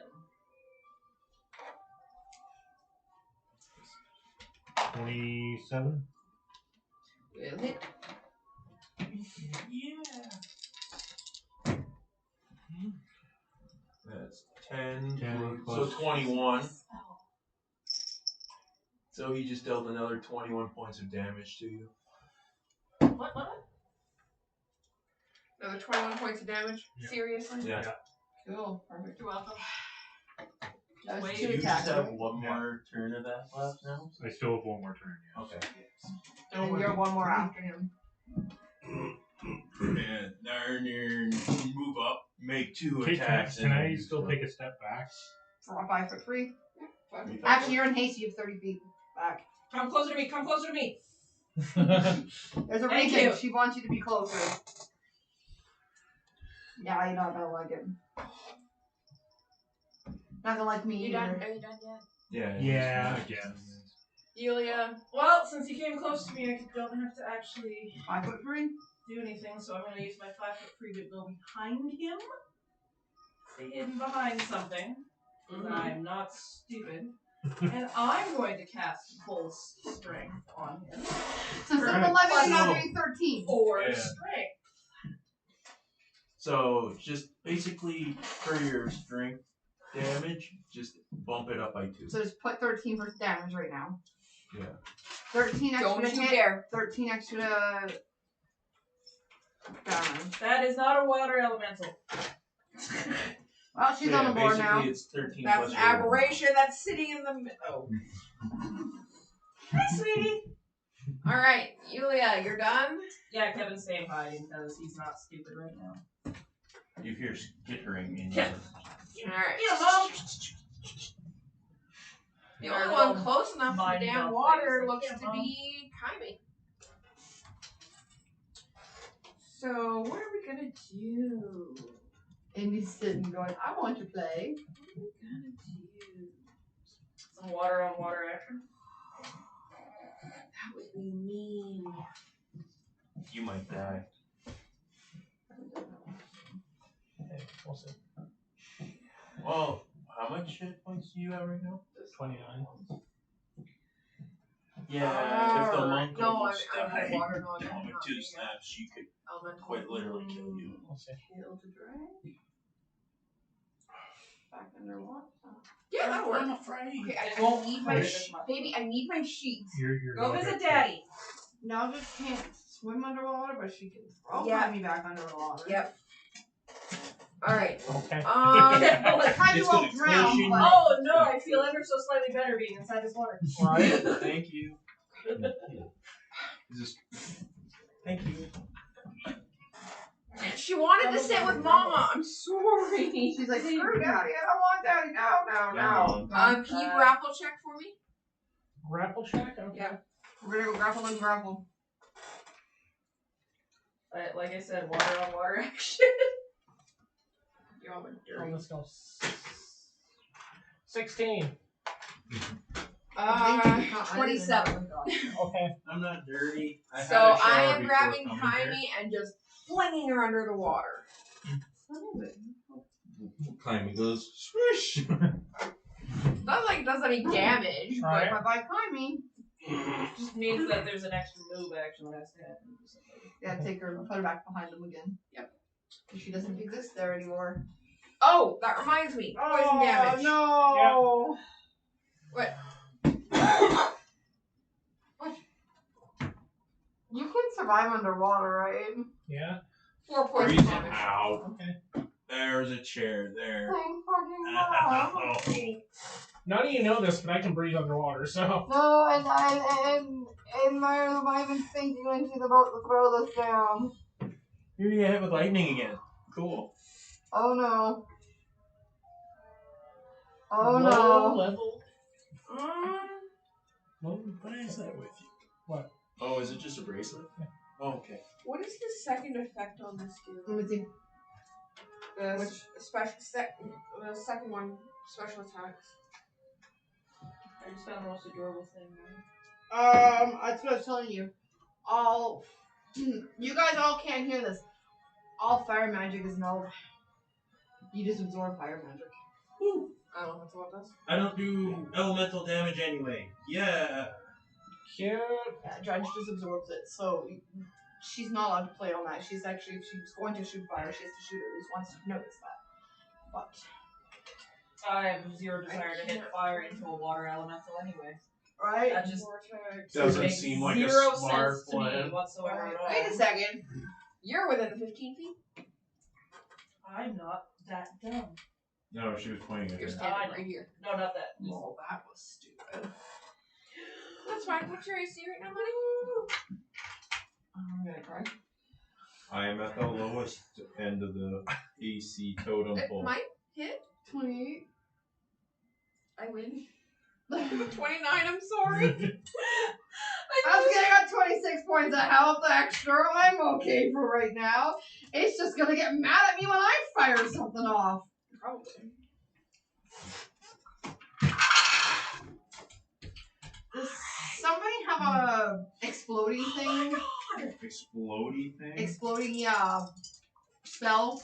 27. Will hit. Yeah. That's 10. 10 So plus 21. So he just dealt another 21 points of damage to you. What? Another 21 points of damage. Yeah. Seriously? Yeah. Cool. Perfect. You're welcome. That was Wait, two You just attacks, have right? one more turn of that left now? I still have one more turn. Yes. Okay. And then you're one more after him. And Narnir, move up, make 2 Okay, attacks. can I still take a step back? For a 5 foot 3. Actually, Actually, you're in haste. You have 30 feet back. Come closer to me. Come closer to me. There's a Thank reason you. she wants you to be closer. Yeah, you're not gonna like it. Not gonna like me You either. done? Are you done yet? Yeah, I guess. Yulia. Well, since he came close to me, I don't have to actually 5 foot 3. do anything, so I'm going to use my 5 foot 3 to go behind him. Stay hidden behind something. Because I'm not stupid. And I'm going to cast full strength on him. So instead of Right. 11, she's So- doing 13. For Yeah. strength. So just basically for your strength damage, just bump it up by 2. So just put 13 for damage right now. Yeah. 13 extra Don't to you hit. dare. 13 extra damage. That is not a water elemental. Well, she's So on the board basically now. it's 13 That's plus an your roll. aberration that's sitting in the middle. Hi, sweetie. Alright, Yulia, you're done? Yeah, Kevin's staying hiding because he's not stupid right now. You hear skittering in Yeah. Alright. Yeah, Mom. The only one close enough to Mind the damn melt water things. looks Yeah, to Mom. be Kaimi. So, what are we gonna do? Indy's sitting going, I want to play. What are we gonna do? Some water on water action. That would be mean. You might die. Okay, we'll see. Well, how much hit points do you have right now? 29. Yeah, if the monk no, almost I'm died, water, no, I'm with not 2 being snaps, she could elemental. quite literally kill you. We'll see. Kill to drag. Back underwater. Yeah, that'll work. I'm afraid. Okay, I Won't need hurt my as much. baby. I need my sheets. You're Go not visit gonna- Daddy. Now just can't swim underwater, but she can throw Yeah. me back under the water. Yep. All right. Okay. I kind It's of won't gonna drown, cushion but Oh no, I feel ever so slightly better being inside this water. Right. Thank you. Is this... Thank you. She wanted to sit with Mama. I'm sorry. she's like, screw Daddy, I don't want Daddy. No. Can you grapple check for me? Grapple check? Okay. Yeah. We're gonna go grapple and grapple. Like I said, water on water action. You're all Oh, dirty. let's go. 16. 27. Okay. I'm not dirty. I had So a shower I am before grabbing coming Kaimi here. and just flinging her under the water. Climbing goes swish. Not like it does any damage, but Alright. But by climbing, Just means that there's an extra move action that has to happen. yeah, take her and put her back behind them again. Yep. She doesn't exist there anymore. oh, that reminds me. Poison damage. no! What? You can survive underwater, right? Yeah. 4 poison Breathe damage. out. Okay. There's a chair there. Thank fucking God. None of you know this, but I can breathe underwater, so. No, and I've been thinking when she's about to throw this down. You're gonna get hit with lightning again. Cool. Oh no. Oh Low no. level. What is that with you? What? Oh, is it just a bracelet? Yeah. Oh, okay. What is the second effect on this do? Let me see. The special the second one, special attacks. I just found the most adorable thing. That's what I was telling you. All you guys all can't hear this. All fire magic is null. You just absorb fire magic. Woo. I don't know if that's what it does. I don't do elemental damage anyway. Yeah. Cute. Yeah, Judge just absorbs it, so she's not allowed to play on that. She's actually, if she's going to shoot fire, she has to shoot at least once to notice that. But I have zero desire to hit fire into a water elemental anyway. right? That just Doesn't makes seem like a zero smart sense to plan. me whatsoever at all. Wait a second. You're within the 15 feet. I'm not that dumb. No, she was pointing at You're her. standing right here. No, not that. Well, that was stupid. That's fine. What's your AC right now, buddy? I'm gonna cry. I am at the lowest end of the AC totem pole. Mine hit. 28. I win. 29. I'm sorry. I was getting got 26 points of health extra. I'm okay for right now. It's just gonna get mad at me when I fire something off. Probably. Does somebody have a exploding thing? Explodey thing? Exploding spell?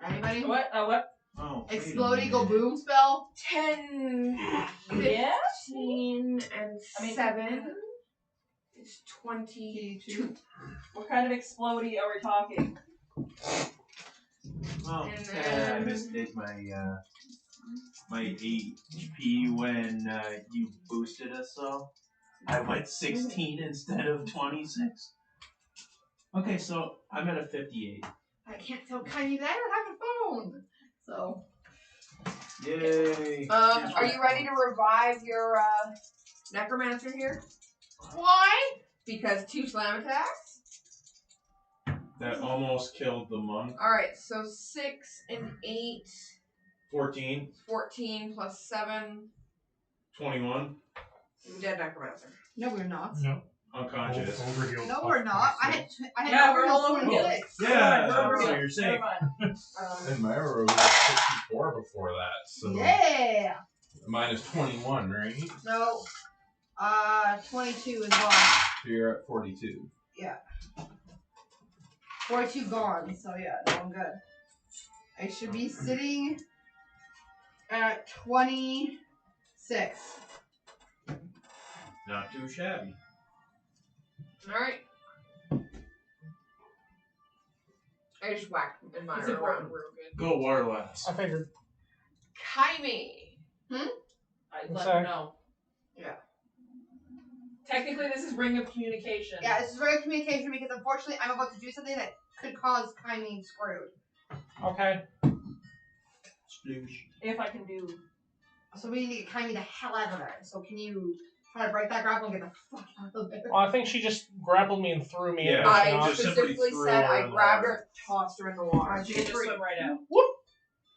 Anybody? What? What? Oh, wait a Exploding go minute. boom spell? 10, Yeah? 15, and I mean, 7 is 22. What kind of explodey are we talking? Well, And I then- misdid my HP when you boosted us all. I went 16 instead of 26. Okay, so I'm at a 58. I can't tell Kylie that. I don't have a phone. So. Yay! Are you ready to revive your necromancer here? Why? Because 2 slam attacks. That almost killed the monk. Alright, so 6 and 8, 14, 14 plus 7. 21, Dead necromancer. No, we're not. No. unconscious. Overheal. No, we're not. I had Yeah, we're all overheal overhealed. 26. Yeah, Never so mind. you're safe. Never mind. And my roll was 64 before that, so Yeah. minus 21, right? No. 22 as well. So you're at 42. 42 gone, so yeah, no, I'm good. I should be sitting at 26. Not too shabby. Alright. I just whacked and mine It's are important. around real good. Go water lass. I figured. Kaimi. I let Sorry. her know. Yeah. Technically, this is ring of communication. Yeah, this is very communication because unfortunately I'm about to do something that could cause Kylie screwed. Okay. Sploosh. If I can do. So we need to get Kylie the hell out of there. So can you try to break that grapple and get the fuck out of there? Well, I think she just grappled me and threw me Yeah. in. I Not- just simply specifically threw said her I in the grabbed water. her, tossed her in the water. Alright, She she can gets just free. swim right out.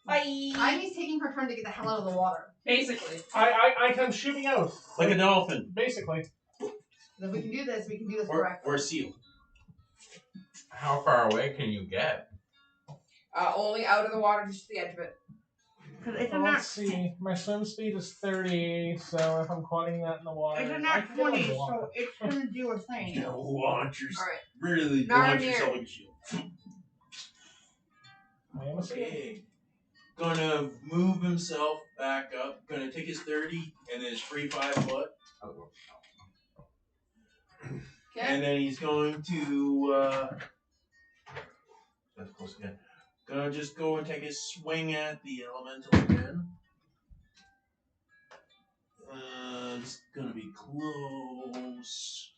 Bye. Kylie's taking her turn to get the hell out of the water. Basically. I come shooting out. Like a dolphin. Basically. If we can do this, we can do this Or correctly. seal. How far away can you get? Only out of the water, just to the edge of it. Because it's a Well, nat, let's see. My swim speed is 30, so if I'm quadding that in the water, it's a I nat can get 20, in the water. so it's gonna do a thing. You launch yourself. Alright. Really Not launch in yourself here. like a shield. I am a seal. Okay. Gonna move himself back up. Gonna take his 30 and then his free 5 foot. Okay. And then he's going to that's close again. Gonna just go and take a swing at the elemental again. It's gonna be close.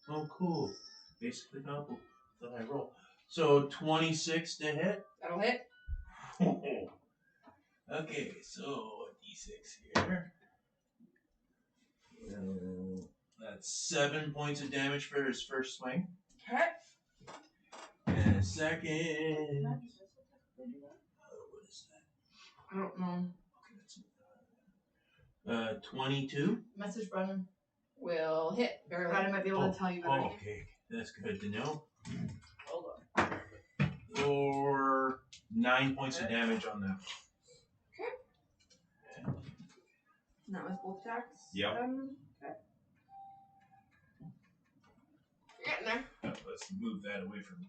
Oh, cool. Basically double that I roll. So 26 to hit. That'll hit. Okay, so D6 here. That's 7 points of damage for his first swing. Okay. And a second. What is that? I don't know. Okay, that's 22. Message Brennan. Will hit. Barely. Brennan might be able to tell you better. Okay, that's good to know. Hold on. For 9 points of damage on that. And that was both attacks? Yep. Okay. You're getting there. Let's move that away from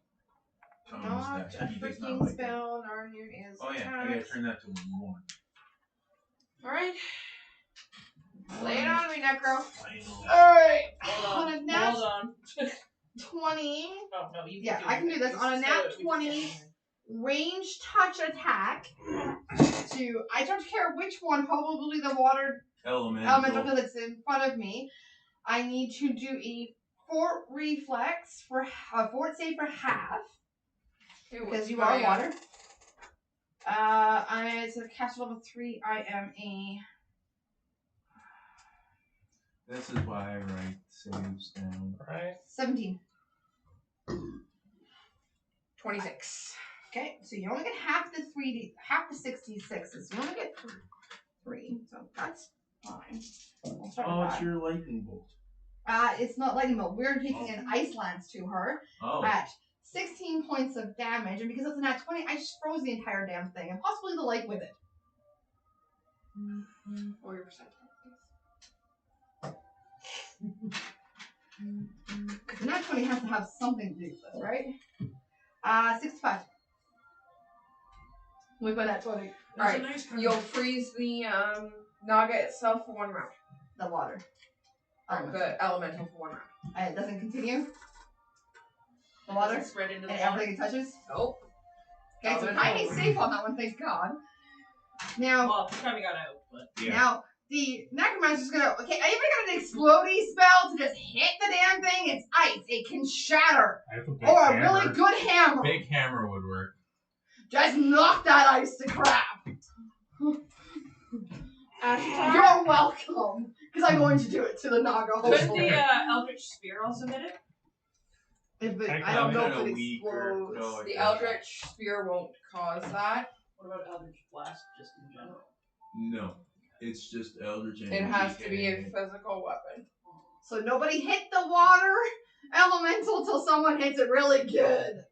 Tom's. Not That a he does not freaking like it. spell. Narnia is Oh yeah, I gotta attacks. turn that to 1. Alright. Lay it on me, Necro. Final. Alright. Hold On a on. nat Hold on. 20. Oh, no, you Yeah, do I can do this. You On a said nat it, we just 20. can't. Range touch attack to, I don't care which one, probably the water elemental because it's in front of me. I need to do a fort reflex for a fort save for half because you are water. It's a cast level 3. I am a. This is why I write saves down. Right. 17. 26. Okay, so you only get half the 66s. You only get 3, so that's fine. I'll start Oh, with it's that. your lightning bolt. It's not lightning bolt. We're taking an ice lance to her Oh. at 16 points of damage, and because it's a nat 20, I just froze the entire damn thing, and possibly the light with it. Or your percent. Because the nat 20 has to have something to do with this, right? 65. With my nat 20. Alright, you'll freeze the Naga itself for 1 round. The water. The elemental for 1 round. And it doesn't continue? The water? Doesn't spread into the And water. everything it touches? Nope. Okay, so Elemental. Kaine's safe on that one, thank God. Now, Well, he kind of got out, but Yeah. now, the necromancer's gonna. Okay, anybody got an explodey spell to just hit the damn thing? It's ice. It can shatter. I have a big Or a hammer. really good hammer. Big hammer would work. Just knock that ice to crap. Ashtar? You're welcome. Because I'm going to do it to the Naga. couldn't hopefully. the Eldritch Spear also hit it? If it, I I don't know kinda if it weak explodes. or- no, The Eldritch Spear won't cause that. What about Eldritch Blast just in general? No, it's just Eldritch It energy has to be a hitting. physical weapon. So nobody hit the water elemental till someone hits it really good.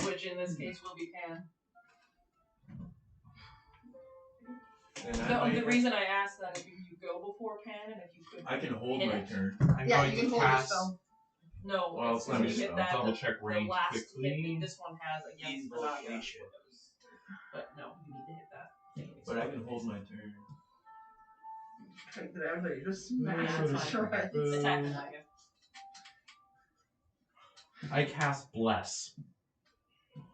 Which in this case will be Pan. And I No, might the have- reason I asked that is if you go before Pan and if you could. I can hold hit my it. turn. I'm Yeah, going you to can hold your cast. spell. No, Well, it's let when me you hit spell. that. Double the, check the range last hit quickly. that this one has against the Naga. Evocation. But no, you need to hit that. thing. But I can hold my turn. Take it out, you just Yeah, smash it's it. fine. Sure. Attack the Naga. I cast Bless.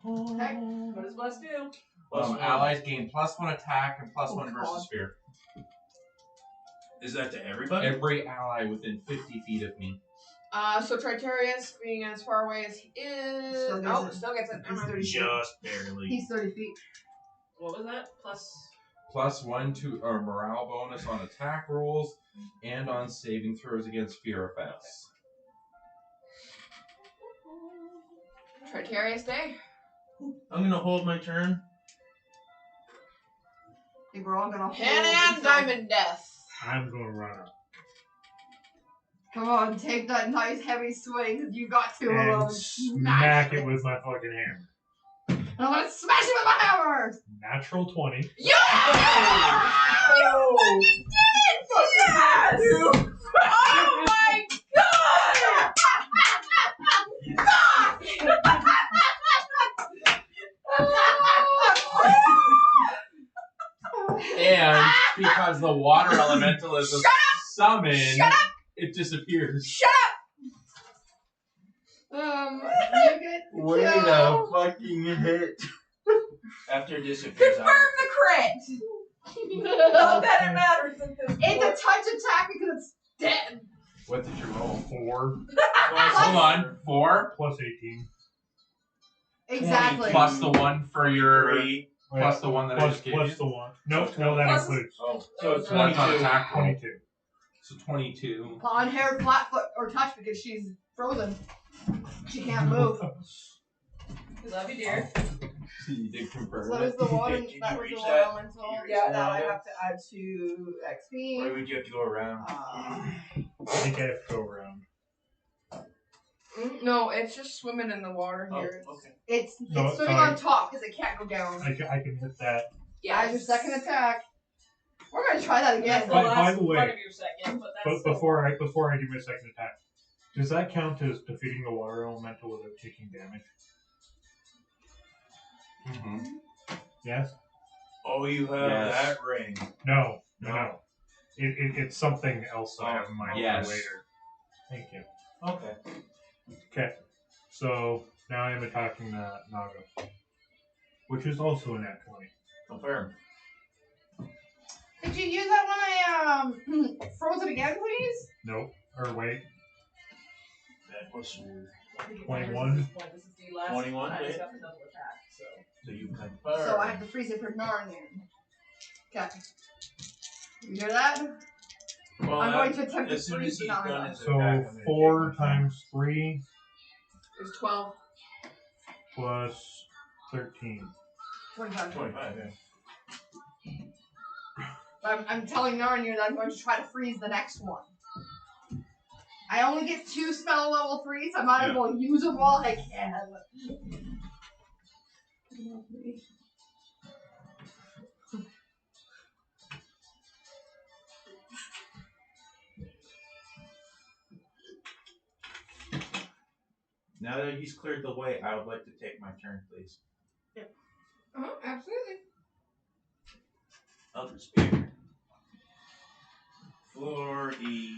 Okay. What does Bless do? Allies gain +1 attack and +1 Oh, versus God. spear. Is that to everybody? Every ally within 50 feet of me. So Tritarius, being as far away as he is, Still gets nope, it. still gets it. He's Never mind. 30 feet. Just barely. He's 30 feet. What was that? Plus. +1 to a morale bonus on attack rolls and on saving throws against fear effects. Tritarius Day. I'm gonna hold my turn. I think we're all gonna hold Pan and until- Diamond Death. I'm going to run up. Come on, take that nice heavy swing, because you got to. And smack it with my fucking hammer. I'm gonna smash it with my hammer! Natural 20. Yeah! Oh! Yes! Oh my god! And because the water elemental is a summon, it disappears. You get the Wait kill. a fucking hit. After it disappears, Confirm the crit! Not that it matters. It's a touch attack because it's dead. What did you roll? 4 Hold on. 4 plus 18. Exactly. plus the 1 for your. 3. Plus the one that I just gave plus you? the 1. Nope, no, that Plus- includes. Oh, so it's So that's not 22. attack roll. 22. So 22. On her flat foot or touch because she's frozen. She can't move. Love you, dear. You did confirm So that was it. the water. Did you That was reach the that? water elemental. Did you reach Yeah, that that I yet? have to add to XP. Or would you have to go around? I think I have to go around. No, it's just swimming in the water Oh, here. okay. It's No, swimming sorry. on top because it can't go down. I can hit that. Add your second attack. We're gonna try that again. That's the By last the way, part of your second, but that's But still before I do my second attack, does that count as defeating the water elemental without taking damage? Mm-hmm. Yes. Oh, you have Yes. that ring. No. No. It's something else that I have in mind yes. for later. Thank you. Okay. Okay. So now I'm attacking the Naga, which is also a nat 20. Confirm. Could you use that when I froze it again, please? Nope. Or wait. That was weird. 21. This is the last 21, time it's yeah. got the double attack, so. So you confirm. So I have to freeze it for Narnian. Okay. You hear that? Well, I'm going to attempt to as soon freeze as the he's done Narnia. his attack, So I'm gonna 4 take my time. times 3 There's 12. plus 13. 25. 25, yeah. I'm telling Narnia that I'm going to try to freeze the next one. I only get 2 spell level 3s, so I might as well use them while I can. Now that he's cleared the way, I would like to take my turn, please. Absolutely. Elder Spear. For the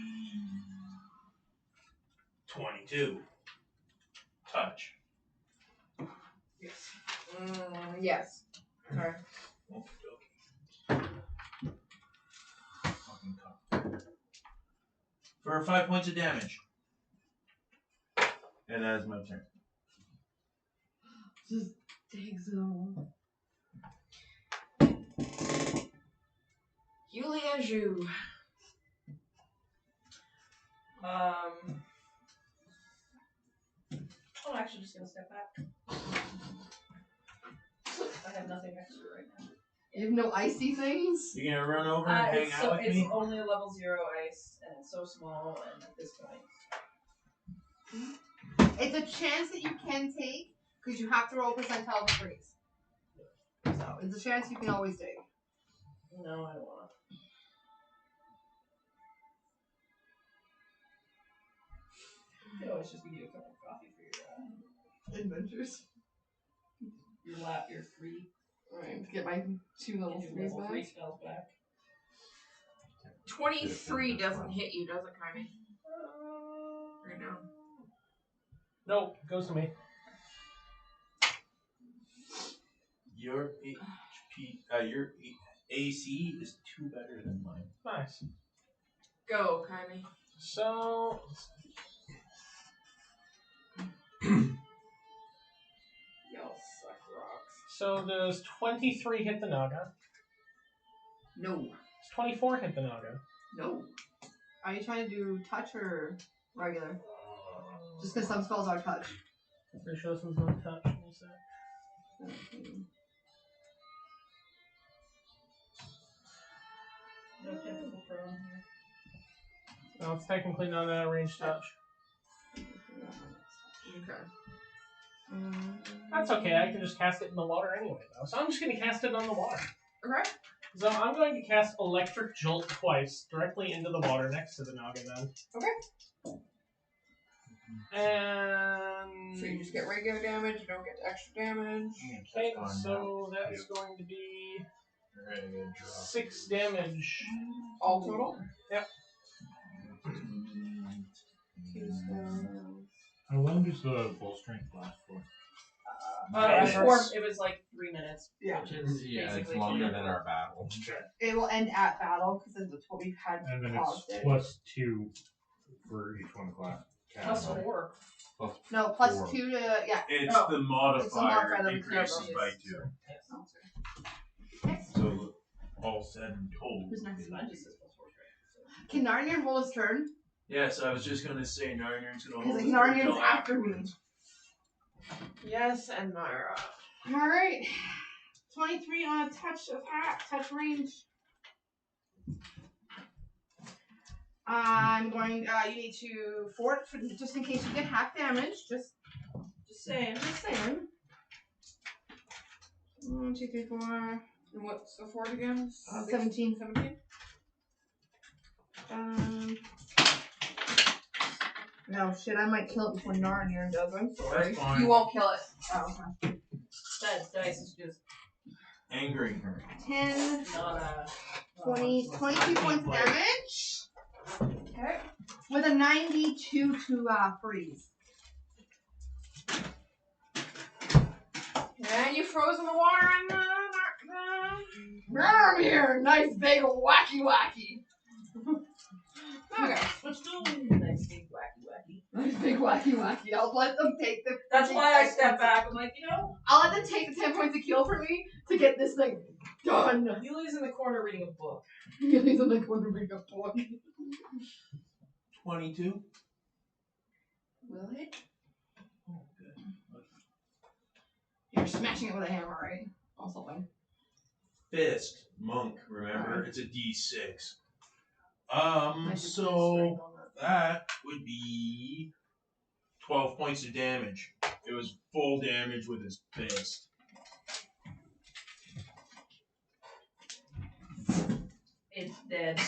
22. Touch. Yes. Yes. Sorry. Fucking cock. For 5 points of damage. And that is my turn. Just takes it all. Yulia Zhu. I'm actually just gonna step back. I have nothing extra right now. You have no icy things? You gonna run over and hang out with it's me? only a level 0 ice, and it's so small, and at this point. It's a chance that you can take, because you have to roll percentile to freeze. So, it's a chance you can always take. No, I don't wanna. I could always just give you a cup of coffee for Adventures. your lap, your 3. Alright, to get my 2 level Get your 3s level back. 3 spells back. 23 doesn't hit you, does it, Kyrie? Right now. Nope, goes to me. Your HP, your AC is 2 better than mine. Nice. Go, Kyrie. So, Y'all suck rocks. so does 23 hit the Naga? No. Does 24 hit the Naga? No. Are you trying to do touch or regular? Just because some spells are touch. Pretty sure this one's not touch. Let me see. No technical prone here. No, it's technically not a ranged touch. Okay. That's okay, I can just cast it in the water anyway, though. So I'm just going to cast it on the water. Okay. So I'm going to cast Electric Jolt twice, directly into the water next to the Naga then. Okay. And... So you just get regular damage, you don't get extra damage. Okay, so that's going to be 6 damage. All total? Yep. How long does the full strength last for? It was like 3 minutes. Yeah. Which is Yeah, it's basically longer 3 than our battle. It will end at battle, because that's what we've had And then paused it's it. plus 2 for each one class. Plus 4. No, plus Four. 2 to, yeah. It's Oh, the it's a modifier modifier that we increases can't by roll. 2. Next. So, all said and told. Who's next? Mine just says plus 4 strength. Can Narnian hold his turn? Yes, I was just gonna say Narnier's gonna Because hold his turn Narnian's till after me. afterwards. Yes, and Myra. Alright. 23 on a touch attack, touch range. I'm going, you need to fort for just in case you get half damage. Just saying. 1, 2, 3, 4. And what's the fort again? 17. 17? No shit, I might kill it before Narnia does. I'm sorry. That's fine. You won't kill it. Oh, okay. That dice is just Angry. 10, not a. 20, 22 points of damage. Okay. With a 92 to freeze. And you froze in the water and Here, nice big wacky. Okay. But still, nice big wacky. Nice big wacky. I'll let them take the. That's why I step back. I'm like, I'll let them take the 10 points of kill for me to get this thing done. Yuli's in the corner reading a book. He's in the corner reading a book. 22. Will it? Oh, good. You're smashing it with a hammer, right? Also fine. Fist. Monk, remember? It's a D6. Nice So that would be 12 points of damage. It was full damage with his fist. It's dead.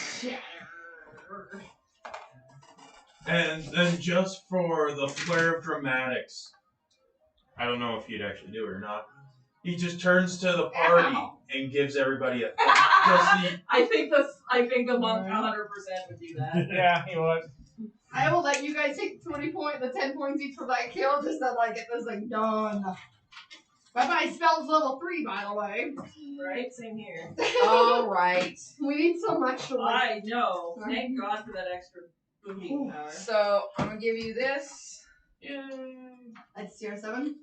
And then just for the flair of dramatics, I don't know if he'd actually do it or not. He just turns to the party and gives everybody a I think the monk 100% would do that. Yeah, he would. I will let you guys take the 10 points each for that kill, just so I get this thing done. But my spell's level 3, by the way. Right? Same here. Alright. We need so much to like. I know. Thank God for that extra booming power. So I'm gonna give you this. That's CR7.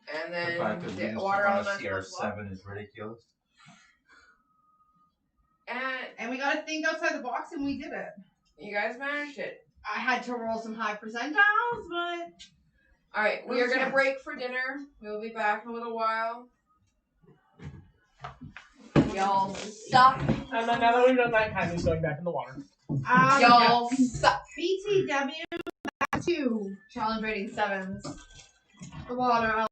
And The then fact that we the just water took on a elemental. CR7 is ridiculous. And we gotta think outside the box, and we did it. You guys managed it. I had to roll some high percentiles, but. Alright, we are gonna break for dinner. We'll be back in a little while. Y'all suck. And then now that we've done that, Kylie's going back in the water. Y'all suck. BTW 2 challenge rating 7s. The water.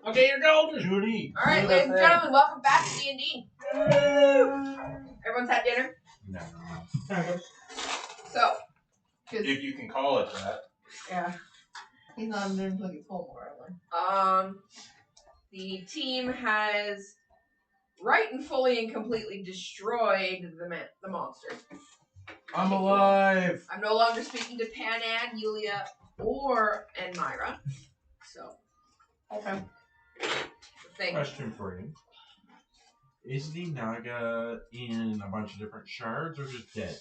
Okay, you're golden. Judy. All right, ladies and gentlemen, welcome back to D&D. Everyone's had dinner? No. So, If you can call it that. Yeah. He's not in there until he gets home, apparently. the team has right and fully and completely destroyed the monster. I'm alive. I'm no longer speaking to Panan, Yulia, or Myra. So, Okay. the thing. Question for you. Is the Naga in a bunch of different shards or just dead?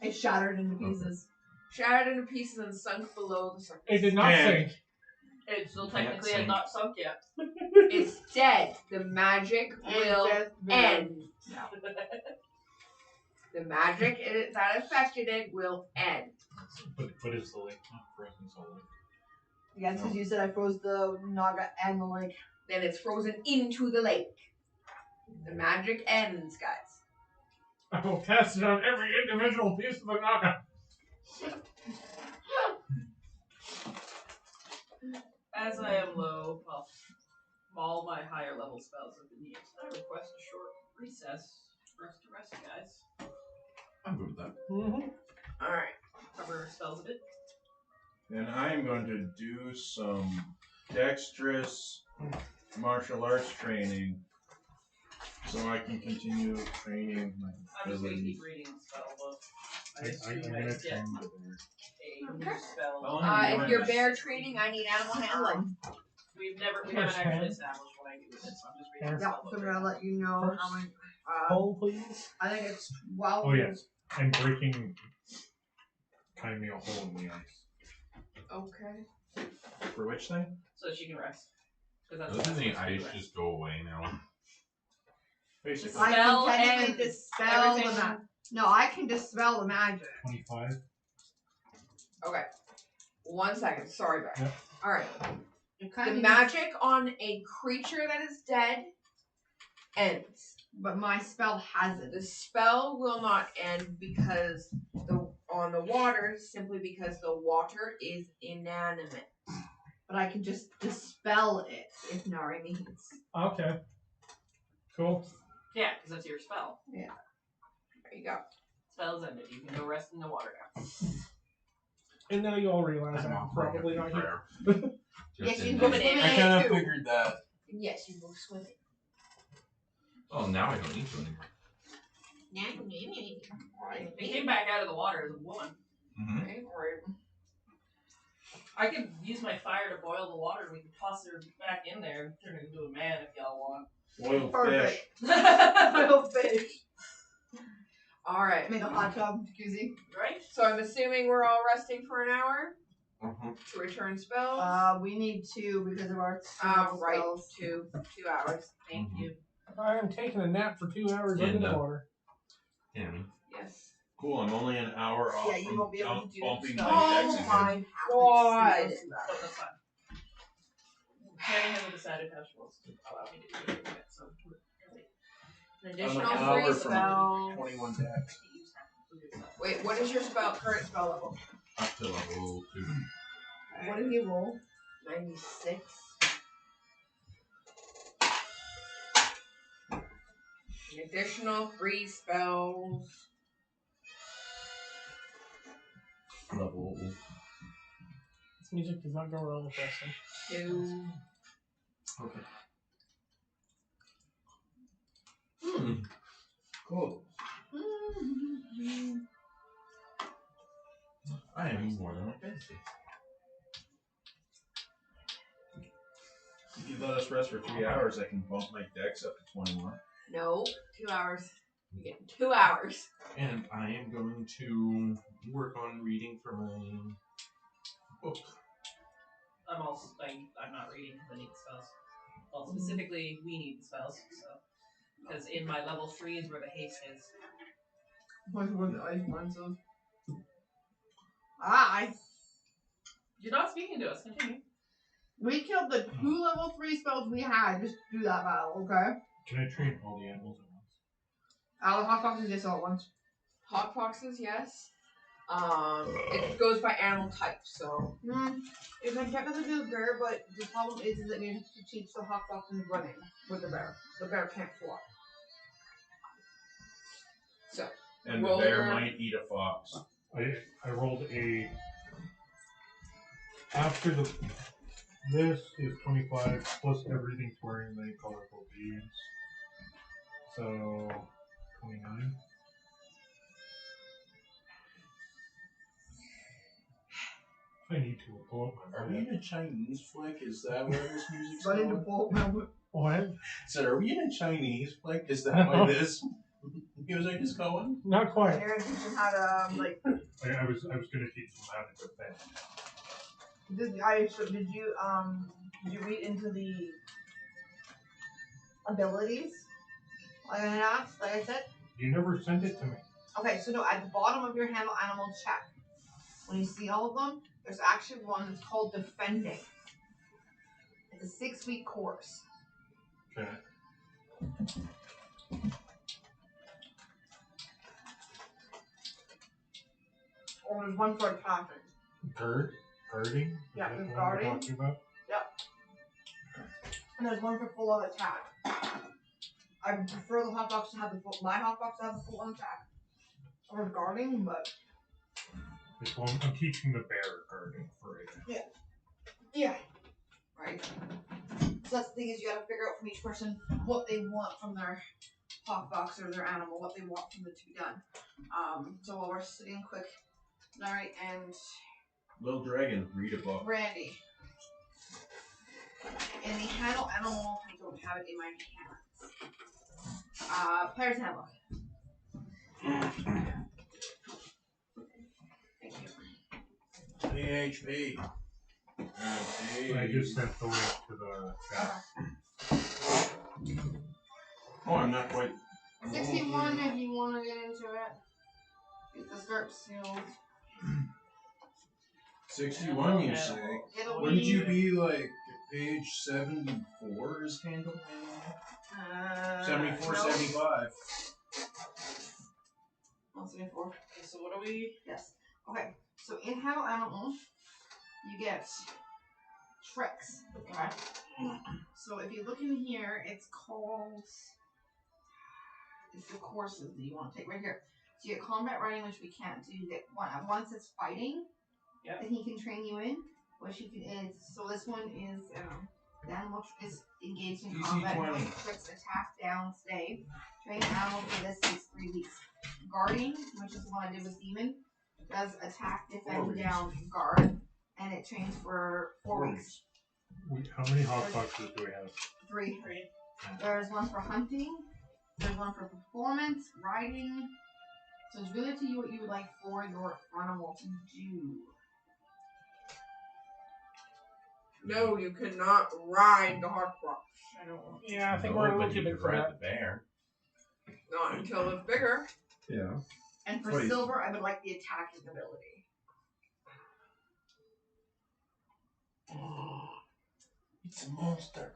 It's shattered into pieces. Shattered into pieces and sunk below the surface. It did not And- sink. It still Can't technically sink. had not sunk yet. It's dead. The magic will end. The magic that affected it will end. But is the lake not frozen solid? Yeah, because you said I froze the Naga and the lake. Then it's frozen into the lake. The magic ends, guys. I will cast it on every individual piece of the Naga. As I am low, well, all my higher level spells have been used. I request a short recess for us to rest, guys. I'm good with that. Mm-hmm. Alright. Cover spells a bit. And I am going to do some dexterous martial arts training so I can continue training my I'm just going to abilities. keep reading the spell book. I I'm assume gonna I get train the a bear. new spell. Well, If you're bear training, I need animal handling. We haven't actually established what I do with it, so I'm just reading the Yeah, spell so book. I'm gonna let you know how many. Pull, please. I think it's 12. Oh yes, and breaking kind of a hole in the ice. Okay. For which thing? So that she can rest. 'Cause that's Doesn't the supposed to be ice rest. just go away now? Basically. I Spell can technically ends. dispel the Everything- magic. No, I can dispel the magic. 25. Okay. 1 second. Sorry, Bear. Yeah. Alright. It kind The of magic on a creature that is dead ends. but my spell hasn't. The spell will not end because on the water, simply because the water is inanimate. But I can just dispel it if Nari needs. Okay. Cool. Yeah, because that's your spell. There you go. Spell's ended. You can go rest in the water now. And now you all realize I'm not probably not here. Yes, you in go there. swimming. I kind of too. figured that. And yes, you go swimming. Well, now I don't need to anymore. They came back out of the water as a woman. Mm-hmm. Right? I could use my fire to boil the water and we could toss her back in there and turn her into a man if y'all want. Boiled Perfect. fish. Little fish. Alright. Make a hot tub jacuzzi. Right? So I'm assuming we're all resting for an hour Mm-hmm. to return spells. We need 2 because of our right. spells. 2 hours. Thank Mhm. you. I am taking a nap for 2 hours Yeah, under the no. water. Tammy. Yes. Cool, I'm only an hour off Yeah, you from won't be able to do bumping that. my Oh dex again. my god. Oh, that's fine. Tammy hasn't decided how she wants to allow me to do it yet, so An I'm additional an 3 hour from spells. 21 dex. Wait, what is your current spell level? Up to level 2. What did he roll? 96. An additional 3 spells. Level. This music does not go well with wrestling. 2. Okay. Hmm. Cool. I am more than my fantasy. If you let us rest for 3 hours, I can bump my dex up to 21. No, 2 hours. You get 2 hours. And I am going to work on reading for my book. I'm not reading because I need the spells. Well, specifically, we need the spells, so. Because in my level 3 is where the haste is. What's one of the ice ones of? You're not speaking to us, continue. We killed the 2 level 3 spells we had just to do that battle, okay? Can I train all the animals at once? The hot foxes just all at once. Hot foxes, yes. It goes by animal type, so. You can technically do the bear, but the problem is that you have to teach the hot foxes running with the bear. The bear can't fly. So. And the Roll bear your- might eat a fox. I rolled a. After this is 25 plus everything's wearing the colorful beads. So 29. I need to pull up my Are we in a Chinese flick? Is that where this music's So I need to going? pull up my What? So are we in a Chinese flick? Is that why this music is going? Not quite. You're gonna teach them how to like. I was gonna teach them how to defend. Did you read into the abilities? Like I asked, like I said. You never sent it to me. Okay, so no, at the bottom of your handle animal check, when you see all of them, there's actually one that's called defending. It's a 6-week course. Okay. Or there's one for attacking. Guarding? Is Yeah, that there's the one guarding. you're talking about? And there's one for full on attack. I would prefer the hotbox to have the full, my hotbox to have the full on attack. Or guarding, but This one, I'm teaching the bear guarding for it. yeah. Right. So that's the thing is you gotta figure out from each person what they want from their hotbox or their animal, what they want from it to be done. So while we're sitting quick, Larry and Little Dragon, read a book. Randy. In the handle animal, I don't have it in my hands. Player's handbook. Thank you. PHP. I just sent the link to the chat. Oh, I'm not quite. 61 if you want to get into it. Get the start sealed. 61, you say? It'll Wouldn't be. you be like page 74 is handle? 74, no. 75. 174. Okay, so what do we? Yes. Okay. So in handle animal, you get tricks. Okay. So if you look in here, it's called. It's the courses that you want to take right here. So you get combat riding, which we can't do. You get one. Once it's fighting, Yep. that he can train you in, which he can. Is so this one is the animal is engaged in DC combat. 20. Tricks, attack, down, stay. Train animal for this takes 3 weeks. Guarding, which is the one I did with demon, does attack, 4 defend, weeks. down, guard, and it trains for 4 weeks. How many hot boxes do we have? 3. Three. There's one for hunting. There's one for performance, riding. So it's really up to you what you would like for your animal to do. No, you cannot ride the hotbox. I don't want. Yeah, I think No, we're a little but too you big could for ride that. the bear. Not until it's bigger. Yeah. And for Please. silver, I would like the attacking ability. It's a monster.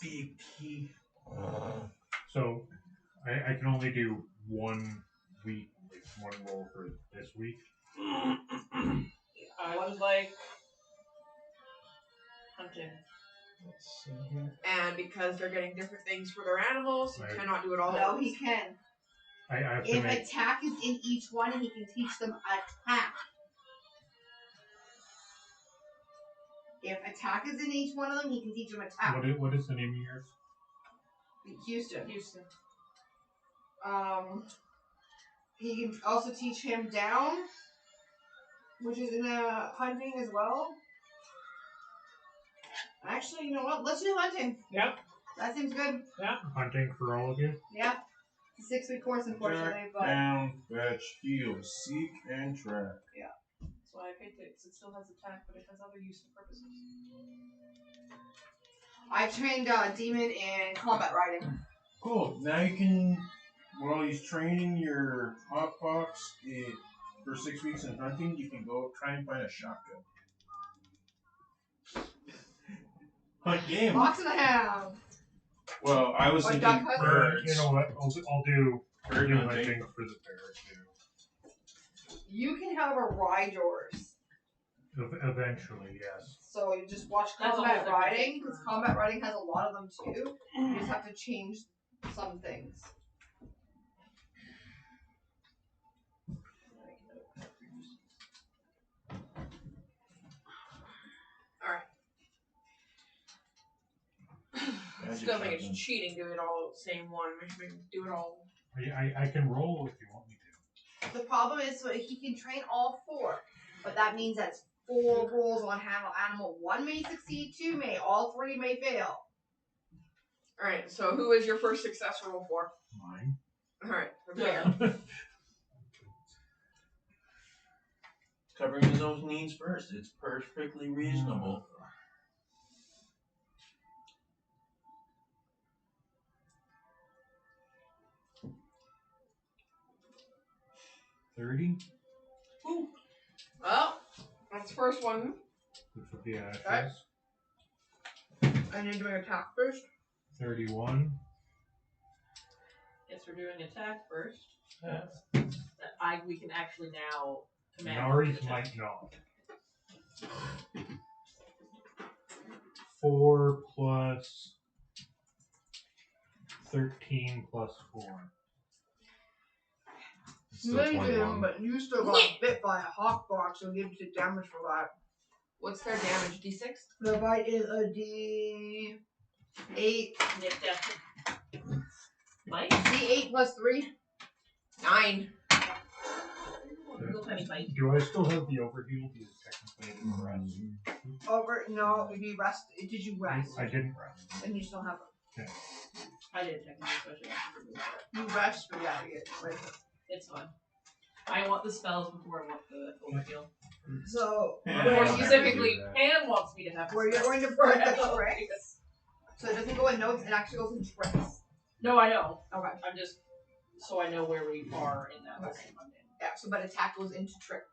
Big teeth. So, I can only do 1 week, like 1 roll for this week. I would like hunting. Let's see here. And because they're getting different things for their animals, you Right. cannot do it all at No, once. he can. I have to If make. attack is in each one, he can teach them attack. If attack is in each one of them, he can teach them attack. What is the name of yours? Houston. Houston. He can also teach him down, which is in hunting as well. Actually, you know what? Let's do hunting. Yep. That seems good. Hunting for all of you? Yeah. It's a 6-week course, unfortunately, Track, but down, fetch, heal, seek, and track. That's why I picked it, because it still has attack, but it has other useful purposes. I trained Demon in combat riding. Cool. Now you can, while he's training your hotbox for 6 weeks in hunting, you can go try and find a shotgun. Hunt game. Box and a half. Well, I was Or thinking duck hunt. birds. You know what? I'll do Bird hunting hunting. for the bear too. You can, however, ride yours. Eventually, yes. So you just watch That's a whole combat different riding, thing because for- combat riding has a lot of them too. You just have to change some things. Still think it's cheating doing it all same one. Maybe do it all. I can roll if you want me to. The problem is, so he can train all 4, but that means that's 4 rolls on animal. 1 may succeed, 2 may, all 3 may fail. Alright, so who is your first success roll for? Mine. Alright, prepare. Covering his own needs first. It's perfectly reasonable. $30, Well, that's the first one. which would be ashes. Okay. And you're doing attack first? 31. Guess we're doing attack first. Yeah. We can actually now command. Nari's attack. might not. 4 plus 13 plus 4. Still Maybe, 21. but you still got bit by a hawk box, so give you damage for that. What's their damage? D6? The bite is a D8. Nip death. Mike? D8 plus 3. 9. Little tiny bite. Do I still have the overheal? Because technically I didn't rest. Over. No, if you rest. Did you rest? I didn't rest. And you still have it. I did technically, so I should have to remove that. You rest, but yeah, It's fine. I want the spells before I want the overheal. So, Yeah. More Yeah. specifically, Pan wants me to have the where you're spells going to before burn I have the the tricks. So it doesn't go in notes, it actually goes in tricks. No, I know. Okay. I'm just so I know where we are in that whole Okay. thing. Yeah, so but attack goes into trick.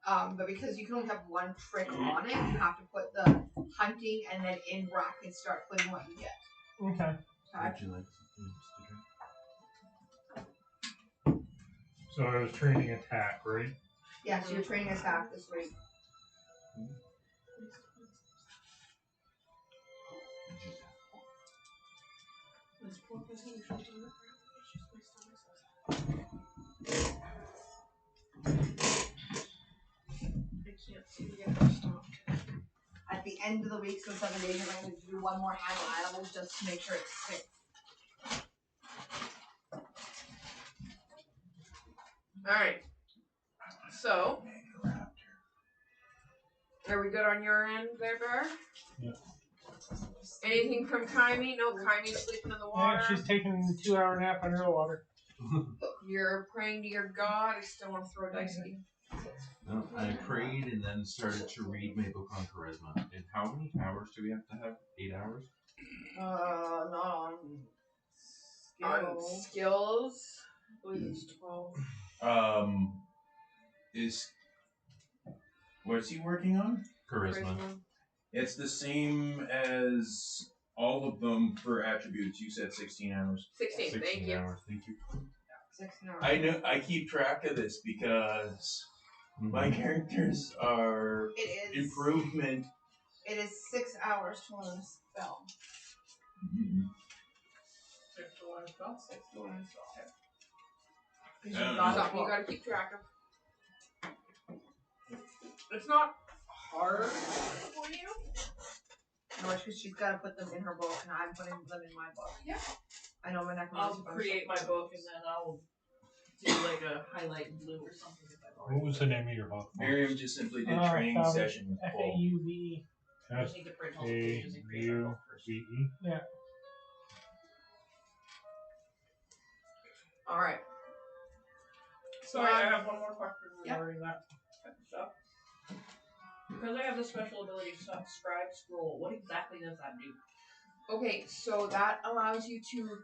But because you can only have 1 trick on it, you have to put the hunting and then in brackets start putting what you get. Okay. Would you like something else to drink? So I was training attack, right? Yeah, so you're training attack this week. At the end of the week, so 7 days, you're going to do 1 more handle animals just to make sure it's safe. Alright. So. Are we good on your end there, Bear? Yeah. Anything from Kaimi? No, Kaimi's sleeping in the water. Yeah, she's taking a 2-hour nap under the water. You're praying to your god. I still want to throw a dice at you. No, I prayed and then started to read my book on charisma. And how many hours do we have to have? 8 hours? Not on On skills, I believe it's 12. What's he working on? Charisma. It's the same as all of them for attributes. You said 16 hours. 16, 16 thank you. hours, thank you. 16 hours. I know. I keep track of this because my characters are It is. improvement. It is 6 hours to learn a spell. 6 to 1 spell. 6 to learn a spell. I don't Because know. Something you gotta keep track of. It's not hard for you. No, it's because she's got to put them in her book, and I'm putting them in my book. Yeah. I know my I'll necromancy. create my book and then I'll do like a highlight in blue or something. If I've already What was the name of your hawk? Miriam just simply did Oh, training found it. session with Paul. FAUV. I need to print all the pages and create my book first. S-A-U-V-E. Alright. Sorry, I have one more question Yep. regarding that type of stuff. Because I have the special ability to scribe scroll, what exactly does that do? Okay, so that allows you to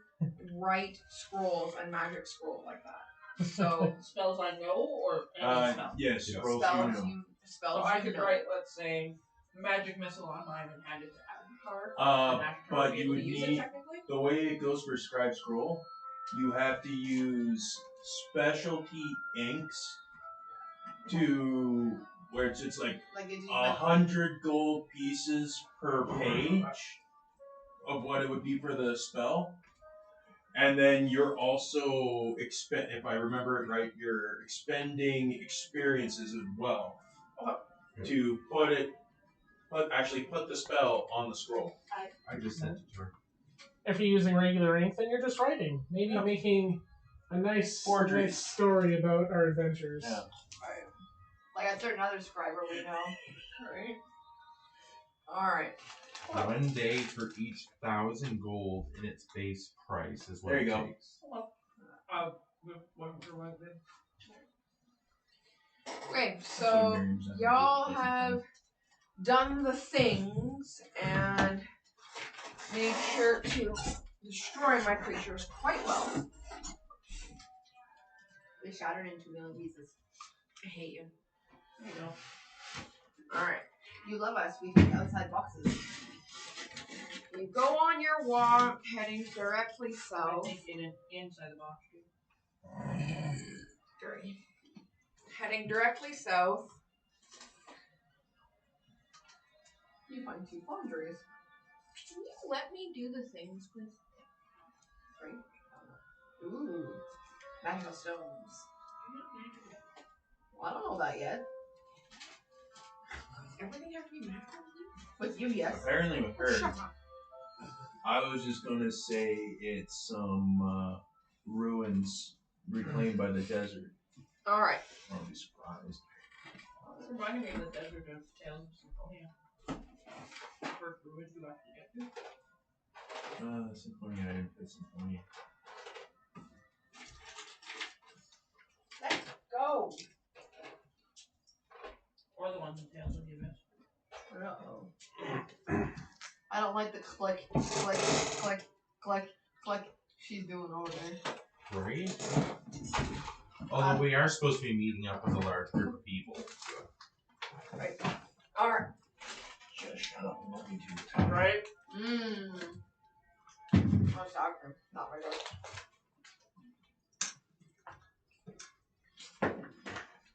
write scrolls and magic scrolls like that. So Spells I know or any spell? Yes, Yeah. scrolls spells you know. you So spells I you could know. write, let's say, magic missile on mine and hand it to Avatar. and Avatar But would be you able to would use it need technically? the way it goes for scribe scroll. You have to use specialty inks to where it's like Like it just 100 gold pieces per page of what it would be for the spell. And then you're also if I remember it right, you're expending experiences as well to put the spell on the scroll. I just sent it to her. If you're using regular ink, then you're just writing. Maybe Yeah. making a nice Forgeries. story about our adventures. Yeah. like a certain other scriber we know. Alright. Alright. 1 day for each 1,000 gold in its base price is what There you it go. takes. Okay, so y'all have done the things and made sure to destroy my creatures quite well. They shattered into million pieces. I hate you. You know. Alright. You love us. We think outside boxes. You go on your walk, heading directly I south. think inside the box too. Dirty. Heading directly south. You find 2 quandaries. Can you let me do the things, please? Right? Ooh. Magical stones. Well, I don't know that yet. Does everything have to be magical? With you, yes. Apparently with her. Shut up. I was just gonna say it's some ruins reclaimed by the desert. Alright. I won't be surprised. It's reminding me of the desert of Tales of Symphonia. First ruins you actually get to. Symphonia, I didn't play Symphonia. Let's go. Or the ones in Tales of the Abyss. Uh-oh. I don't like the click, click, click, click, click she's doing over there. Right? Although we are supposed to be meeting up with a large group of people. Right. Alright. Just shut up and let me do the talk. Right? Mmm. Oh, soccer. Not my dog.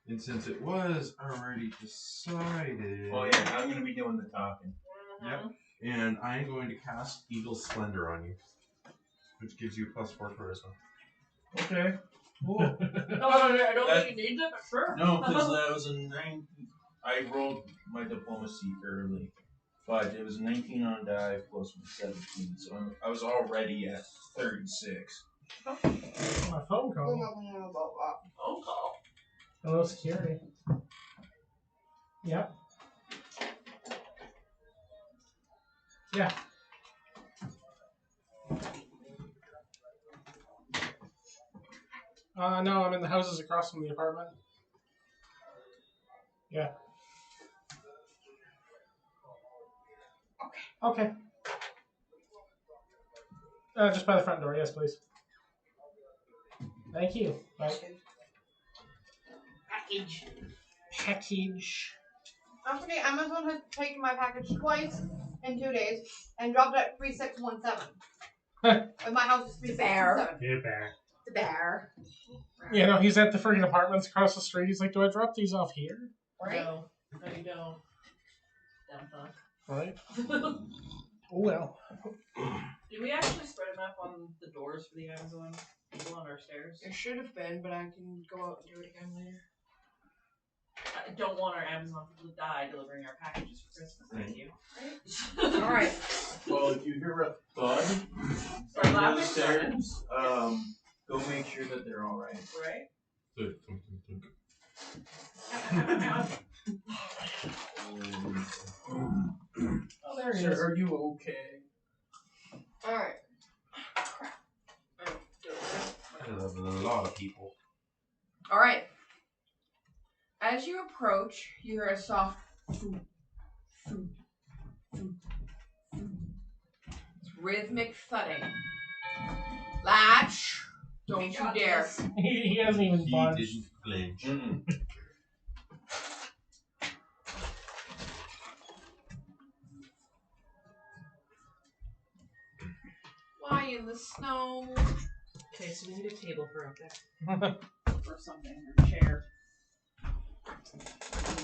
And since it was already decided. Oh yeah, I'm gonna be doing the talking. Yep. And I'm going to cast Eagle Splendor on you, which gives you +4 charisma. Okay. Cool. No, I don't think he needs it, but sure. No, because that was a 9. I rolled my diplomacy early, but it was 19 on die plus 17, so I was already at 36. My phone call. Phone call. Hello, security. Yep. Yeah. No, I'm in the houses across from the apartment. Yeah. Okay. Just by the front door, yes, please. Thank you. Bye. Package. Package. Don't forget, Amazon has taken my package twice in 2 days and dropped it at 3617. And my house is 3617. Yeah, bear. The bear. Yeah, no, he's at the freaking apartments across the street. He's like, do I drop these off here? Right? No, you don't. Dumb fuck. Right. Oh, well. Did we actually spread enough on the doors for the Amazon people on our stairs? It should have been, but I can go out and do it again later. I don't want our Amazon people to die delivering our packages for Christmas. Thank you. Alright. Well, if you hear a thud Start under the laughing. stairs, go make sure that they're all right. Right? Thunk, thunk, thunk, thunk. Oh, there he Sir, is. are you okay? Alright. There's a lot of people. Alright. As you approach, you hear a soft foom, foom, foom, foom. It's rhythmic thudding. Latch! Don't you dare. He hasn't even He budged. didn't flinch. Mm-mm. Lie in the snow. Okay, so we need a table for up there. Or something, or a chair.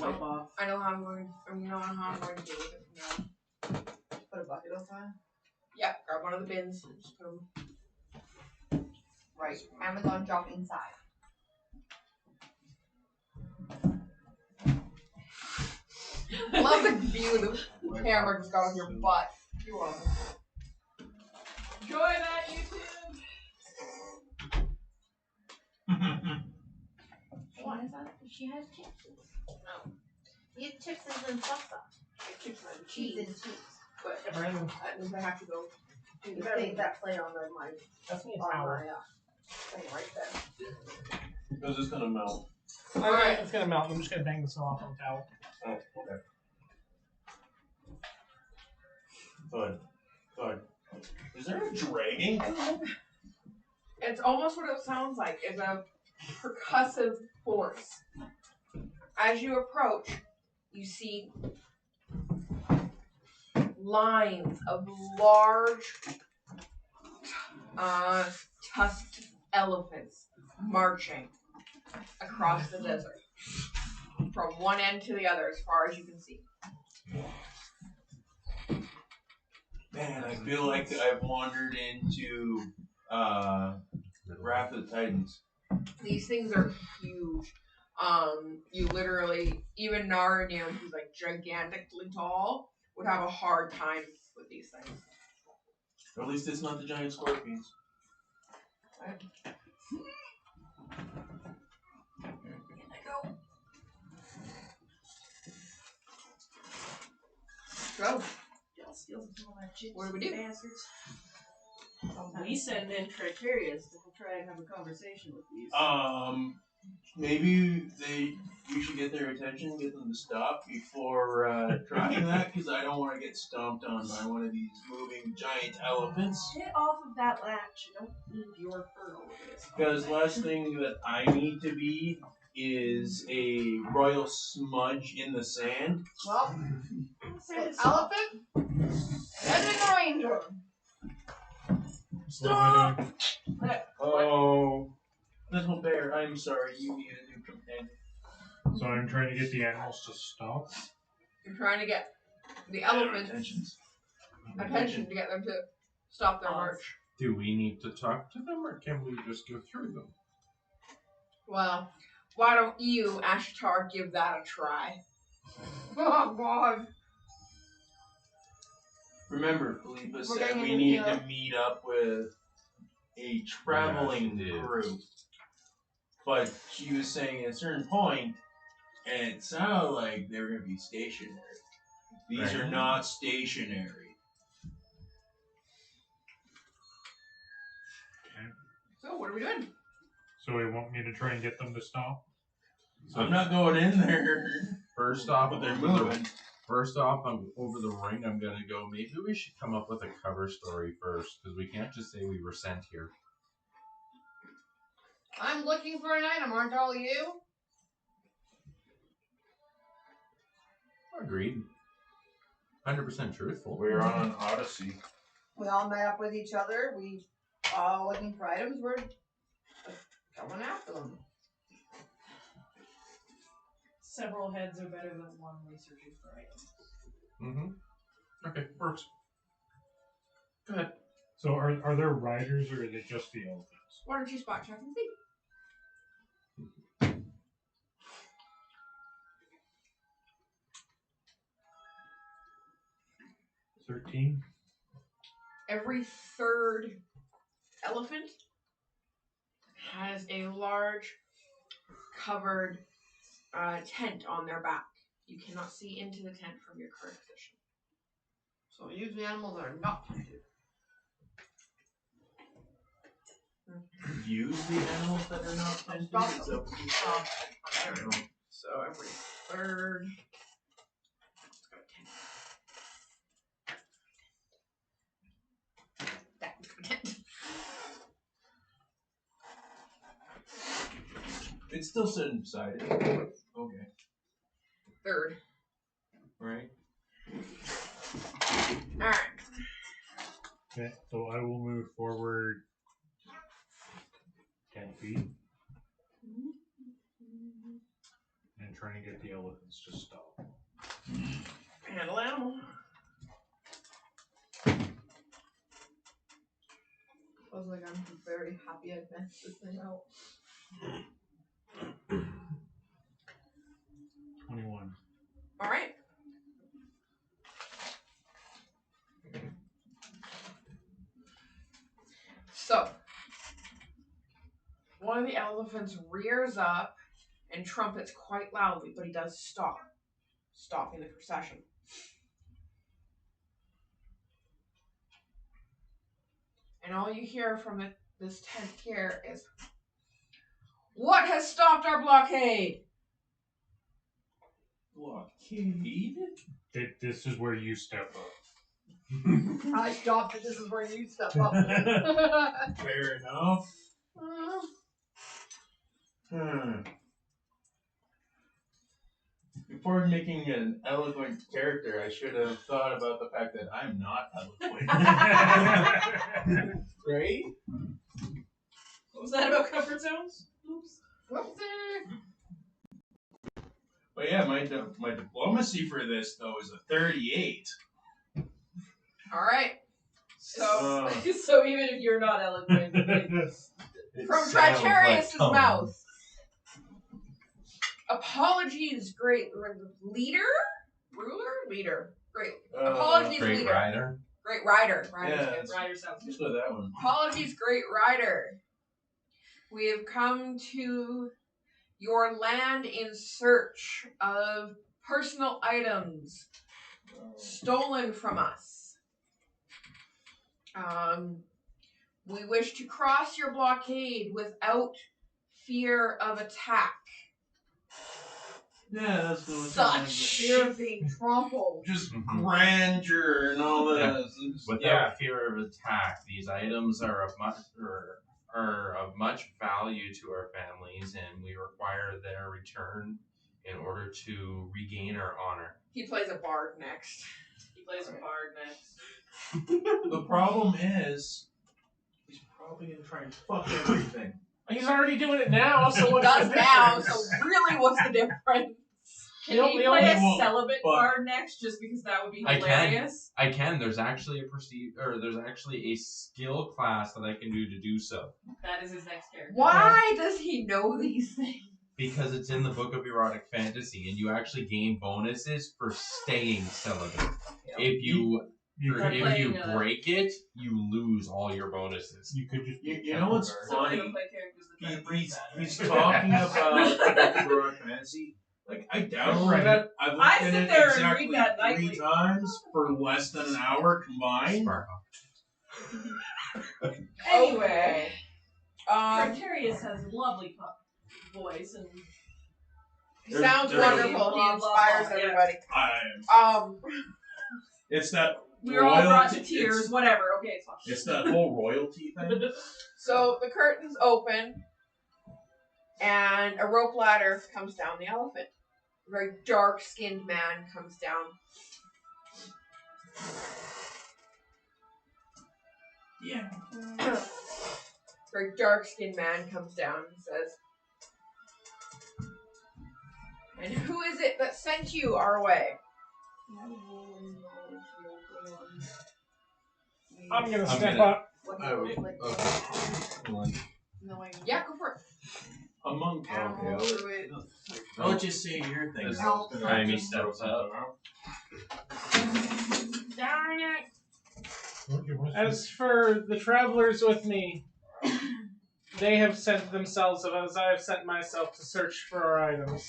Wipe off. I know how I'm going. I know how I'm going to deal with it from now. Put a bucket outside. Yeah, grab one of the bins and just put them. Right. Amazon drop inside. Love the view the camera just got on your butt. You are. Enjoy that, YouTube. What is that? She has chips. Oh. You have chips and salsa. Chips and Cheese and cheese. But that means I have to go. You better leave that plate on my That's me a on towel. my thing right there. Because it's gonna melt. Alright, it's gonna melt. I'm just gonna bang this off on the towel. Oh, okay. Thud. Thud. Is there a dragging? It's almost what it sounds like. It's a percussive force. As you approach, you see lines of large, tusked elephants marching across the desert from one end to the other, as far as you can see. Man, I feel like I've wandered into Wrath of the Titans. These things are huge. You literally, even Narnia, who's like gigantically tall, would have a hard time with these things. Or at least it's not the giant scorpions. Go. What do we do? Bastards. We send in Criterias to try and have a conversation with these. Maybe you should get their attention, get them to stop before trying that, because I don't want to get stomped on by one of these moving giant elephants. Get off of that latch. You don't need your fur over this. Because the last thing that I need to be is a royal smudge in the sand. Well, elephant and the ranger. Stop! Oh, little bear, I'm sorry, you need a new companion. So I'm trying to get the animals to stop. You're trying to get the Their elephants' attention to get them to stop their march. Do we need to talk to them, or can we just go through them? Well, why don't you, Ashtar, give that a try? Oh God. Remember, Philippa We're said getting we into needed the- to meet up with a traveling Yeah, she did. crew. But she was saying at a certain point, and it sounded like they were going to be stationary. These are Right. not stationary. So, what are we doing? So you want me to try and get them to stop? So I'm not going in there. First off, But they're over moving. over the ring, I'm gonna go. Maybe we should come up with a cover story first, because we can't just say we were sent here. I'm looking for an item, aren't all you? Agreed. 100% truthful. We're on an odyssey. We all met up with each other. We all looking for items. We're going after them. Several heads are better than one researching for items. Mm-hmm. Okay, works. Go ahead. So are there riders or is it just the elephants? Why don't you spot check and see? 13? Every third elephant has a large covered tent on their back. You cannot see into the tent from your current position. So usually animals are not hunted. Use the animals that are not tended. Stop Is that what you said? So every third. Let's go to 10. That's go 10. It's still sitting beside it. Okay. Third. Right. Alright. Okay, so I will move forward 10 feet and trying to get the elephants to stop. Handle animal. I was like, I'm very happy I messed this thing out. 21. All right. So, one of the elephants rears up and trumpets quite loudly, but he does stop, stopping the procession. And all you hear from this tent here is, "What has stopped our blockade?" Blockade? This is where you step up. I stopped it. This is where you step up. Fair enough. Before making an eloquent character, I should have thought about the fact that I'm not eloquent. Right? What was that about comfort zones? Oops. Whoopsie. But yeah, my diplomacy for this though is a 38. All right. So, So even if you're not eloquent, from sounds Tritarius's like mouth. Apologies, great leader? Ruler? Leader. Great. Apologies, Great leader. rider. Great rider. Rider's Yeah. good. Ryder sounds good. Just go that one. Apologies, great rider. We have come to your land in search of personal items stolen from us. We wish to cross your blockade without fear of attack. Yeah, that's the one. Such fear of being trampled. Just grandeur and all Yeah. that. Without fear of attack, these items are of much value to our families, and we require their return in order to regain our honor. He plays a bard next. He plays a bard next. The problem is, he's probably gonna try and fuck everything. He's already doing it now, so He what's does the now, difference? so really what's the difference? Can The he only- play a well, celibate but- bard next, just because that would be I can. hilarious? I can. There's actually there's actually a skill class that I can do so. That is his next character. Why does he know these things? Because it's in the Book of Erotic Fantasy, and you actually gain bonuses for staying celibate. If you break it, you lose all your bonuses. You could just. You know what's So we're gonna funny? play characters that try to break that. He's talking about Heroic Fantasy. Like, I downloaded it. I've looked I at sit it there and exactly read that 3 nightly. times for less than an hour combined. Sparkle. Anyway, Tritarius Tritarius has a lovely voice and sounds There's- wonderful. He Blah, blah, inspires blah, yeah. everybody. It's that we were all brought to royalty- tears. Whatever. Okay, it's fine. It's that whole royalty thing. So the curtains open, and a rope ladder comes down the elephant. A very dark-skinned man comes down. Yeah. Very dark-skinned man comes down and says, "And who is it that sent you our way?" I'm gonna step gonna- up. What I would- like One. knowing Yeah, go for it. A monk. animal Okay. druid. I'll just say your thing. This Elf. Jaime steps up. Darn it. As for the travelers with me, they have sent themselves as I have sent myself to search for our items.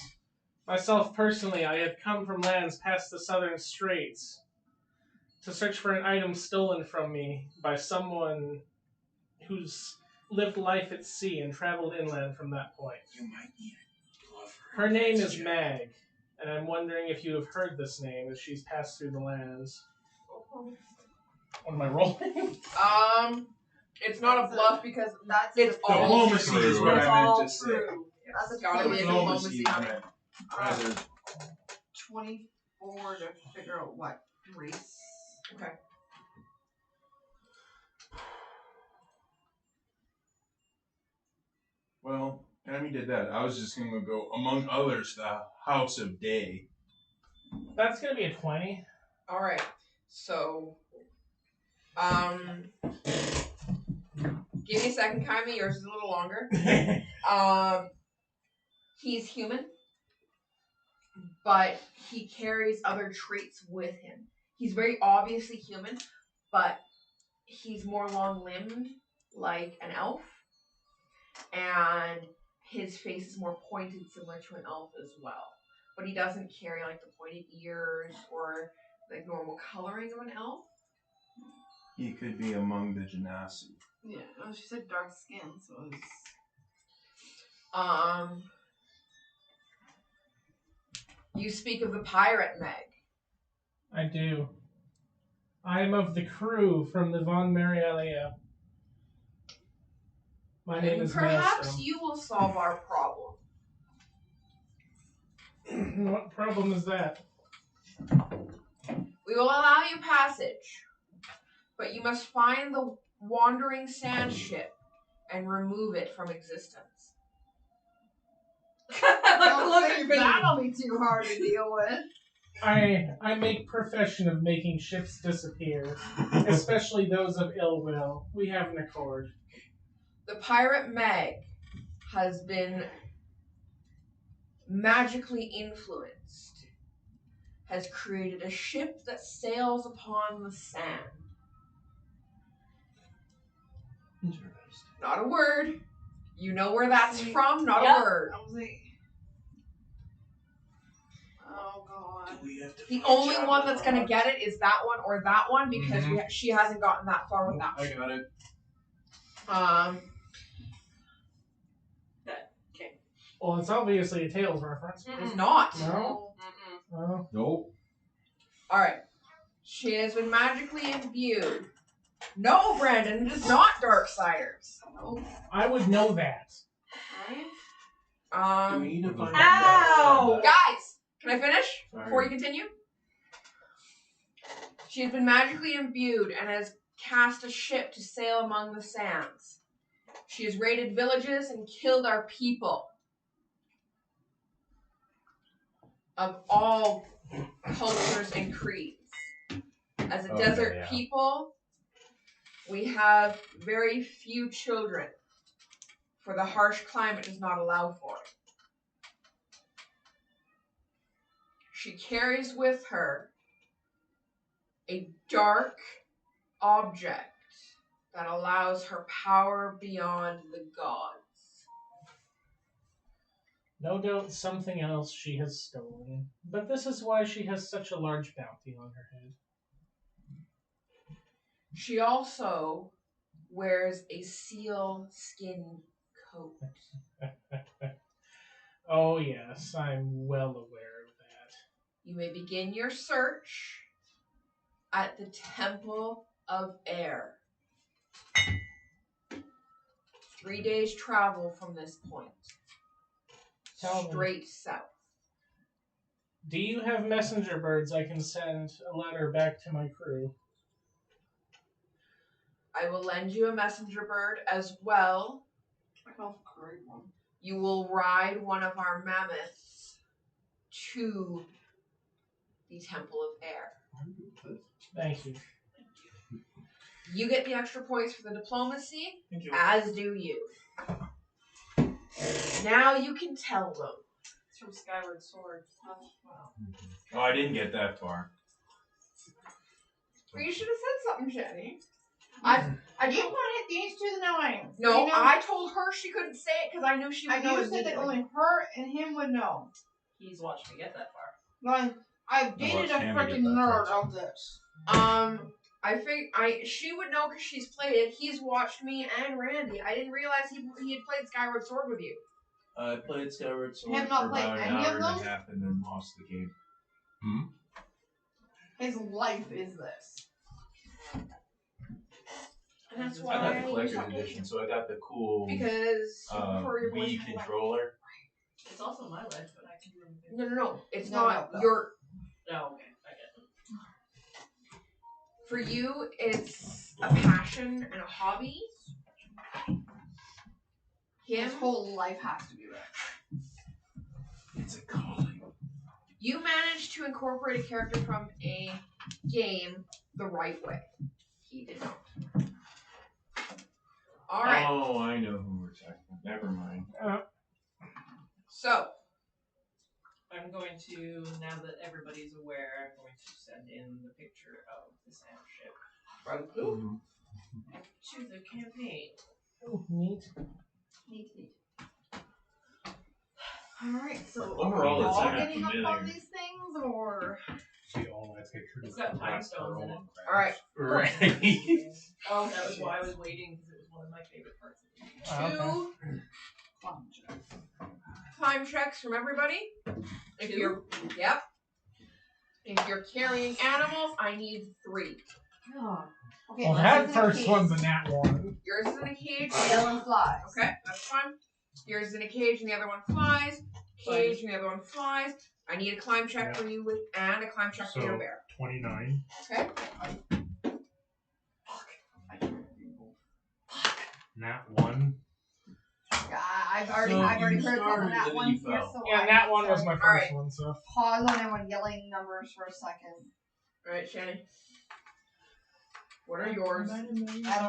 Myself personally, I had come from lands past the southern straits to search for an item stolen from me by someone who's lived life at sea and traveled inland from that point. You might need a glove. Her name is Mag, and I'm wondering if you have heard this name as she's passed through the lands. What am I rolling? It's not a bluff because That's it's a all Diplomacy true. is what It's I all meant to say. true. That's a Gotta be a Diplomacy diplomacy. is rather 24 to figure out what race. Okay. Well, Tammy did that. I was just gonna go among others the House of Day. That's gonna be a 20. All right. So, give me a second, Kaimi. Yours is a little longer. He's human, but he carries other traits with him. He's very obviously human, but he's more long-limbed, like an elf, and his face is more pointed, similar to an elf as well. But he doesn't carry like the pointed ears or like normal coloring of an elf. He could be among the Genasi. Yeah, well, she said dark skin, so it's... You speak of the pirate Meg. I do. I am of the crew from the Von Marialia. My name is Perhaps Maelstrom. you will solve our problem. What problem is that? We will allow you passage, but you must find the wandering sand ship and remove it from existence. I don't think that'll be too hard to deal with. I make profession of making ships disappear, especially those of ill will. We have an accord. The pirate Meg has been magically influenced, has created a ship that sails upon the sand. Interesting. Not a word. You know where that's from, not Yep. a word. I was like... Oh, God. The only one that's going to get it is that one or that one because she hasn't gotten that far with that I one. got it. Okay. Well, it's obviously a Tales reference. It's not. No? Oh. Nope. Alright. She has been magically imbued. No, Brandon, it is not Darksiders. I would know that. Do we need to find Ow! Guys, can I finish before Sorry. you continue? She has been magically imbued and has cast a ship to sail among the sands. She has raided villages and killed our people of all cultures and creeds. As a desert people, we have very few children, for the harsh climate does not allow for it. She carries with her a dark object that allows her power beyond the gods. No doubt something else she has stolen. But this is why she has such a large bounty on her head. She also wears a seal skin coat. Oh yes, I'm well aware of that. You may begin your search at the Temple of Air. 3 days travel from this point. Tell me. Straight south. Do you have messenger birds I can send a letter back to my crew? I will lend you a messenger bird as well. Oh, great one. You will ride one of our mammoths to the Temple of Air. Thank you. You get the extra points for the diplomacy, Thank you. as do you. Now you can tell them. It's from Skyward Sword. Oh, wow. Oh, I didn't get that far. Well, you should have said something, Jenny. You wanted these to the nine. No, You know, I told her she couldn't say it because I knew she would know you said that immediately. only her and him would know. He's watched me get that far. Like, I've dated a watched Hammy freaking get that nerd far. of this. She would know because she's played it. He's watched me and Randy. I didn't realize he had played Skyward Sword with you. I played Skyward Sword Have not for played about an any of hour and them? a half and then lost the game. His life is this. And that's I why got the you collector's stopped edition, dating. so I got the cool Because you prefer your Wii boyfriend to controller. It's also my life, but I can do anything. No. It's No, not no. your. No, okay, I get it. For you, it's a passion and a hobby. Him, His whole life has to be that. It's a calling. You managed to incorporate a character from a game the right way. He did not. All right. Oh, I know who we're talking about. Never mind. So, I'm going to, now that everybody's aware, I'm going to send in the picture of the sand ship to the campaign. Oh, neat. Neat. Alright, so Overall, are it's all not getting up familiar. on these things, or? See all my pictures. It's got time stones in it. all right. Right. Oh, that was why I was waiting, because it was one of my favorite parts of the game. Two climb checks from everybody. If you're if you're carrying animals, I need 3. Oh. Okay, Well, mine that is in a first cage. one's a nat 1. Yours is in a cage. The other one flies. Okay, that's fine. Yours is in a cage and the other one flies. Cage and the other one flies. I need a climb check for you and a climb check for your bear. 29. Okay. Nat 1. Yeah, I've already So heard you a couple started of that and one then you here, fell. so Yeah, I that need one to was my first Alright. one, so. pause on everyone yelling numbers for a second. Alright, Shannon. What are yours? I don't know yet.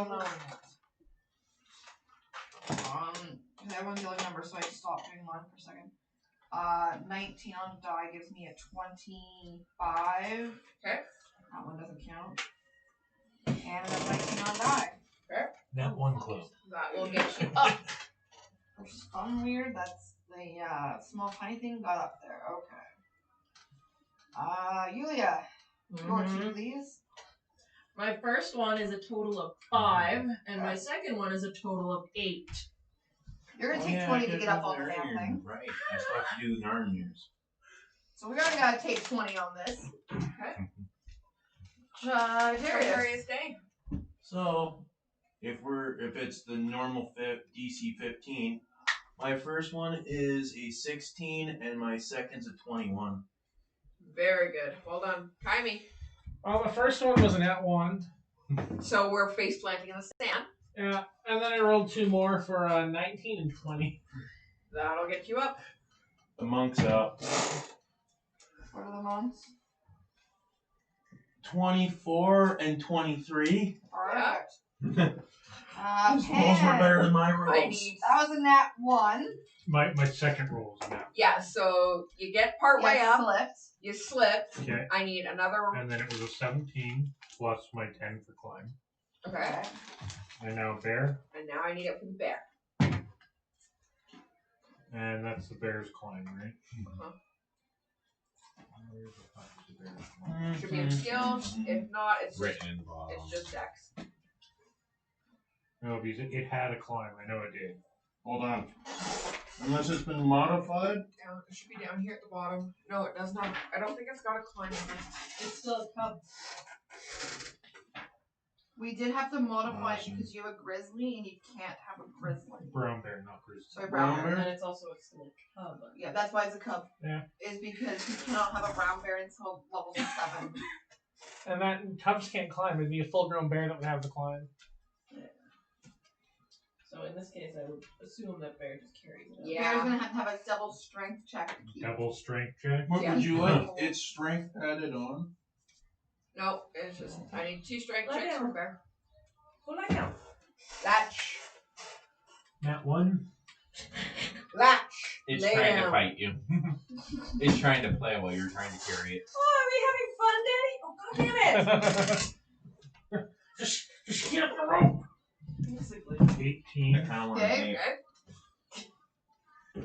Because everyone's yelling numbers, so I stopped doing mine for a second. 19 on die gives me a 25. Okay. That one doesn't count. And another 19 on die. Nat 1 close. That will get you up. For some weird, that's the small tiny thing got up there. Okay. Yulia, your two, please. My first one is a total of 5, and my second one is a total of 8. You're gonna take 20 to get up on the damn thing. Right. I still have to do Narn years. So we already gotta take 20 on this. Okay. Darius. Darius Day. So, if it's the normal DC 15, my first one is a 16 and my second's a 21. Very good. Well done. Kaimi. Well, the first one was a nat 1. So we're face planting in the sand. Yeah, and then I rolled 2 more for 19 and 20. That'll get you up. The monk's up. What are the monks? 24 and 23. Perfect. Those rolls were better than my I rolls. need. That was a nat 1. My second roll is nat. Yeah, so you get part way Yeah, up. slipped. You slipped. Okay. I need another. And then it was a 17 plus my 10 for climb. Okay. And now bear. And now I need it for the bear. And that's the bear's climb, right? Uh-huh. Where's the fuck is the bear's climb? Should be in skills. If not, it's just, Written in the bottom. it's just dex. No, because it had a climb. I know it did. Hold on. Unless it's been modified. Down, it should be down here at the bottom. No, it does not. I don't think it's got a climb in it. It's still a cub. We did have to modify it Awesome. because you have a grizzly and you can't have a grizzly. Brown bear, not grizzly. Sorry, brown Brown bear. bear? And it's also still a cub. Yeah, that's why it's a cub. Yeah. Is because you cannot have a brown bear until level 7. And that cubs can't climb. It'd be a full-grown bear that would have the climb. So in this case, I would assume that bear just carries it. Yeah. Bear's gonna have to have a double strength check to keep. Double strength check. What Yeah. would you like? Its strength added on? No, it's just I need 2 strength Let checks down. for bear. Well, I know. Latch. Nat 1. Latch. It's Lay trying to down. fight you. It's trying to play while you're trying to carry it. Oh, are we having fun, Daddy? Oh, God damn it! Just get up the rope. Basically. 18. I kind of want to Okay. make.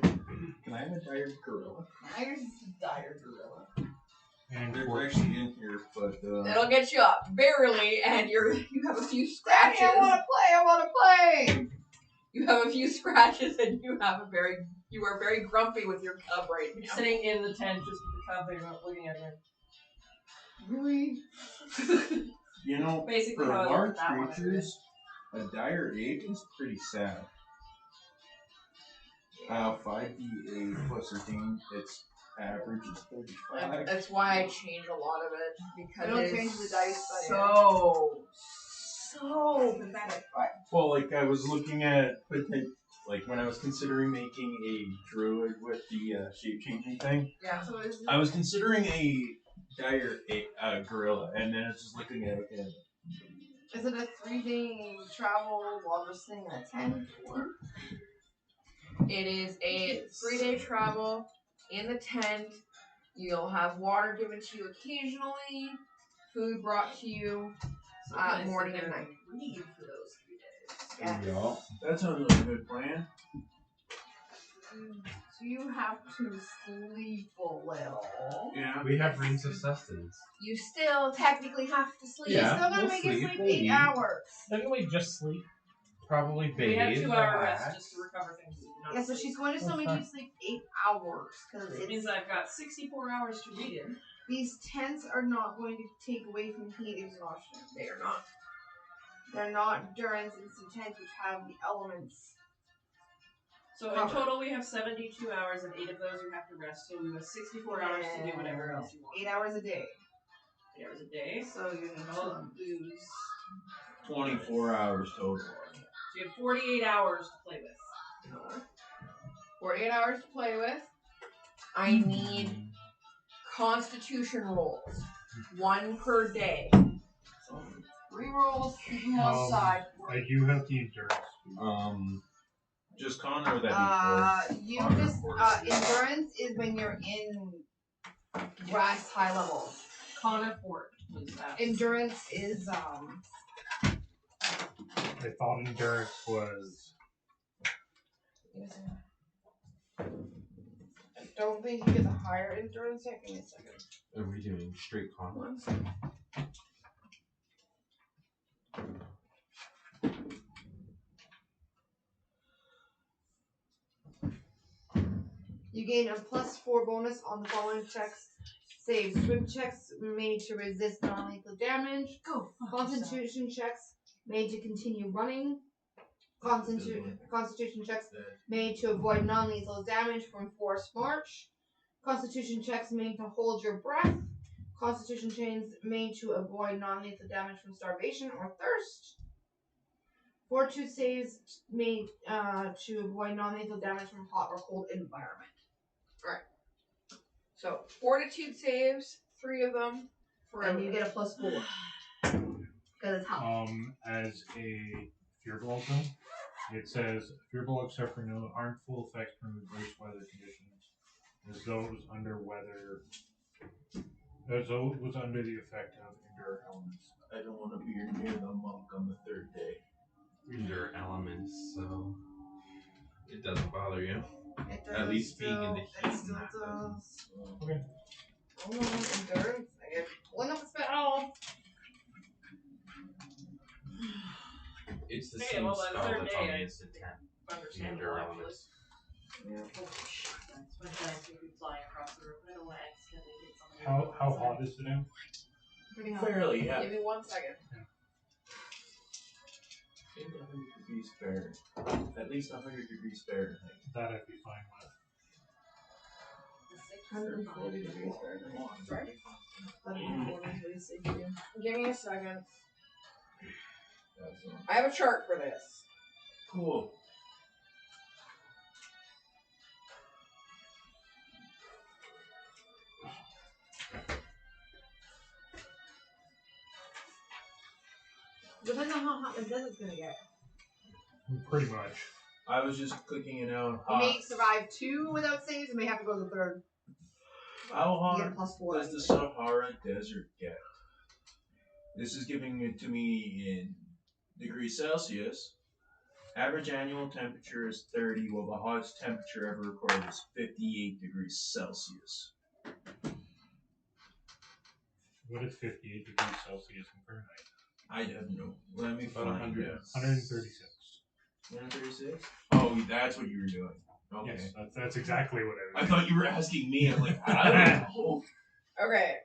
Okay. Can I have a dire gorilla? Myers is Dire gorilla. And They're 14. actually in here, but It'll get you up barely, and you have a few Daddy, scratches. I wanna play! You have a few scratches, and you are very grumpy with your cub right You're now. sitting in the tent just with the cub, they're not looking at you. Really? you know, Basically, for how I look large at that one, creatures, a dire 8 is pretty sad. 5d8 plus 13, its average is 35. That's why I change a lot of it, because I don't it change is the dice, but so pathetic. Well, like I was looking at like when I was considering making a druid with the shape changing thing, Yeah. So is it, I was considering a dire gorilla, and then I was just looking at it. And, is it a 3-day travel while we're staying in a tent? Or? It is a 3-day travel in the tent. You'll have water given to you occasionally, food brought to you morning and night. Read for those 3 days. Yes. Yeah. that sounds like a good plan. So you have to sleep a little. Yeah. We have rings of sustenance. You still technically have to sleep. You're Yeah, still gonna we'll make it sleep, sleep we'll 8 eat. hours. Doesn't we just sleep? Probably bathe. We have 2-hour relax. rest just to recover things. We do not Yeah, so sleep. she's going to still make you sleep 8 hours. Because It means I've got 64 hours to read in. these tents are not going to take away from heat exhaustion. They are not. They're not endurance instant tents, which have the elements. So in total we have 72 hours, and 8 of those you have to rest. So you have 64 hours to do whatever else you want. 8 hours a day. 8 hours a day. So you need to lose. 24 hours total. So you have 48 hours to play with. 48 hours to play with. I need constitution rolls. 1 per day. So 3 rolls, keep them outside. I do have the endurance. Just con or that You Honor just force. endurance is when you're in grass high level. Connor Fort was that. Endurance is I thought endurance was. I don't think you get the higher endurance yet. Give me a second. Are we doing straight con? 1 second. You gain a +4 bonus on the following checks. Save swim checks made to resist non-lethal damage. Constitution checks made to continue running. Constitution checks made to avoid non-lethal damage from forced march. Constitution checks made to hold your breath. Constitution chains made to avoid non-lethal damage from starvation or thirst. Fortitude saves made to avoid non-lethal damage from hot or cold environment. So, fortitude saves, 3 of them. And you get a +4. Because it's hot. As a fearball zone, it says fearball suffer no harmful effects from adverse weather conditions, as though it was under the effect of endure elements. I don't want to be near the monk on the 3rd day. Endure elements, so it doesn't bother you. It does At least being in the it heat still and that does. Okay. Oh no, endurance. I get one up the spell. It's the Okay, same well, by the spell 3rd that's day, on the I instant 10. The Understandable, endure actually. elements. Yeah. Holy shit, that's my giant thing flying across the room. I don't want to accidentally hit something. How hot is it now? Pretty hot. Fairly, yeah. Give me 1 second. 100 degrees Fahrenheit. At least 100 degrees Fahrenheit. That I'd be fine with. 140 degrees Fahrenheit. Sorry? 140 degrees Celsius. Give me a second. That's I have a chart for this. cool. Depends on how hot the desert's gonna get. Pretty much. I was just clicking it out. You may survive 2 without saves, and may have to go to the 3rd. How You get a hot +4. does the Sahara Desert get? This is giving it to me in degrees Celsius. Average annual temperature is 30, while the hottest temperature ever recorded is 58 degrees Celsius. What is 58 degrees Celsius in Fahrenheit? I have no. Let me About find 100. it. 136. 136? Oh, that's what you were doing. Okay. Yes, that's exactly what I I was thought you were asking me. I'm like, I don't know. Okay.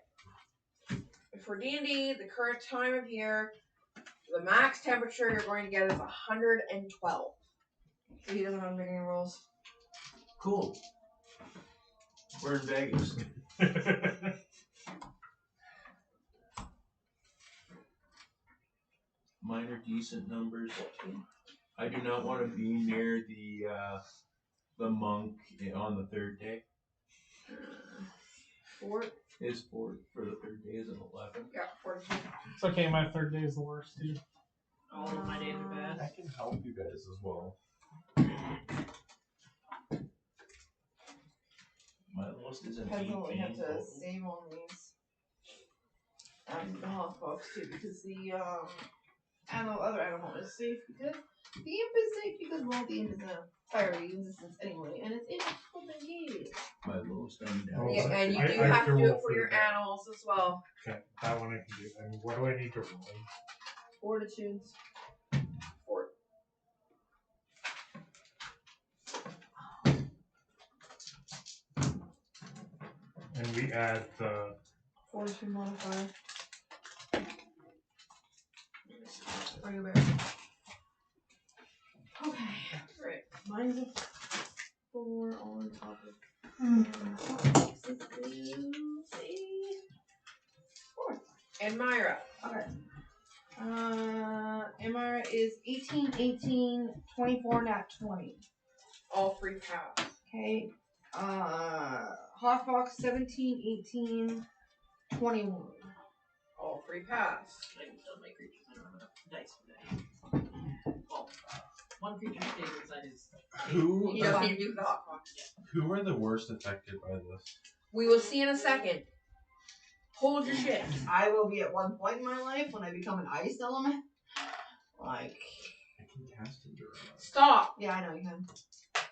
For D&D, the current time of year, the max temperature you're going to get is 112. So he doesn't have to make any rolls. Cool. We're in Vegas. Minor decent numbers. I do not want to be near the monk on the third day. Fort. His fort for the third day is an 11. Yeah, 42. It's okay. My third day is the worst, dude. All of my days are bad. I can help you guys as well. My lowest is an Depends on what we have 18 to total. save on these. The hot box too, because the other animal is safe because the imp is safe because well the imp is a fiery resistance anyway, and it's in open game. My lowest I'm down. Oh, Yeah, and you I- do I have to have to do it roll for for your that. animals as well. Okay, that one I can do. And what do I need to roll? Fortitudes. Fort. And we add the Fortitude modifier. Are you aware? Okay. Alright. Mine's a 4 on top of 4. And Myra. Okay. Emira is 18, 18, 24, nat 20. All 3 pass. Okay. Hawkfox 17, 18, 21. All 3 pass. I haven't done my creatures. I don't have enough dice for that. Well, one creature stays inside his. Who You don't need to do the hot box. who are the worst affected by this? We will see in a second. Hold your shit. I will be at one point in my life when I become an ice element. Like, I can cast endurance. Stop, yeah, I know you can.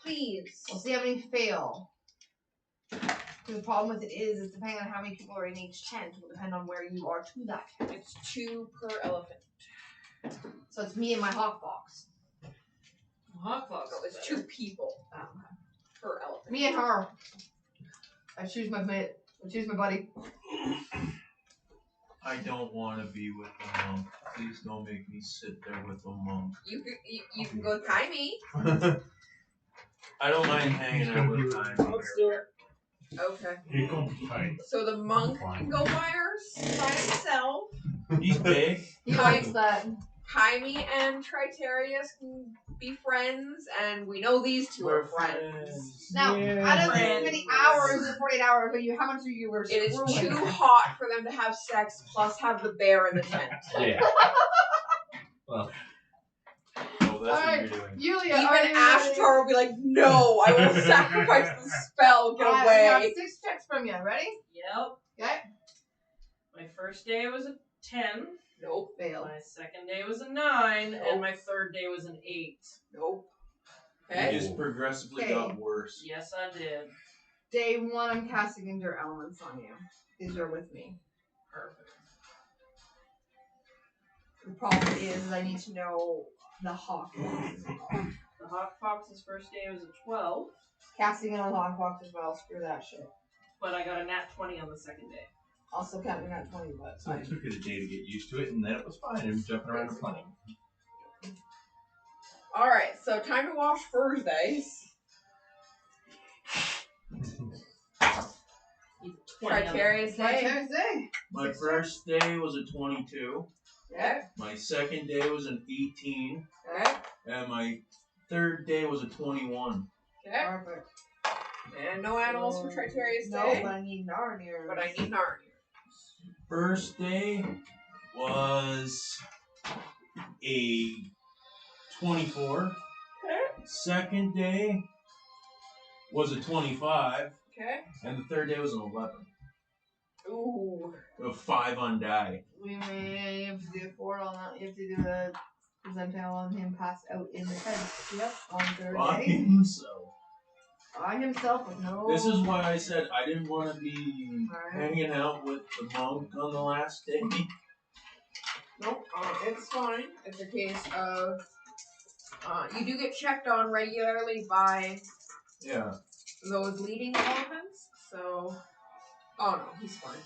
please. We'll see how many fail. The problem with it is depending on how many people are in each tent will depend on where you are to that tent. It's 2 per elephant. So it's me and my Hawkfox. Hawkfox. So it's 2 people per elephant. Me and her. I choose my mate. I choose my buddy. I don't want to be with the monk. Please don't make me sit there with the monk. You can go with Kaimi. I don't mind hanging out with time. Let's do it. Okay. it comes tight. So the monk can go by himself. He's big. He likes that. Kaimi and Tritarius can be friends, and we know these 2 are friends. Now, Yeah, out of this friends. many hours, 48 hours, but how much are you were It is screwing? too hot for them to have sex, plus have the bear in the tent. Yeah. Well, Oh, that's what Alright. you're doing. Yulia, Even are you ready? Ashtar will be like, no, I will sacrifice the spell, get I have away. 6 checks from you. Ready? Yep. Okay. My first day was a 10. Nope, Fail. My second day was a 9, and my third day was an 8. nope. It Okay. just progressively Okay. got worse. Yes, I did. Day 1, I'm casting Endure Elements on you. Because you're with me. Perfect. The problem is I need to know the Hawkfox as well. The Hawkfox's first day was a 12, Casting it on Hawkfox as well. Screw that shit. but I got a nat 20 on the second day. Also counting that 20, but so it took it a day to get used to it, and then it was fine. And jumping around and playing. Alright, so time to wash Thursdays. Tritarius day. Thursday. My first day was a 22. Okay. My second day was an 18. Okay. And my third day was a 21. Okay. Perfect. And no animals for Tritarius No, day. but I need Narnier. But I need Narnia. First day was a 24. Okay. Second day was a 25. Okay. And the third day was an 11. Ooh. A 5 on die. We may have to do a 4 on that. You have to do a percentile on him pass out in the tent. Yep. On Thursday. By himself. By himself with no. This is why I said I didn't want to be Alright. hanging out with the monk on the last day. Nope. It's fine. It's a case of you do get checked on regularly by Yeah. those leading elephants. So, oh no, he's fine.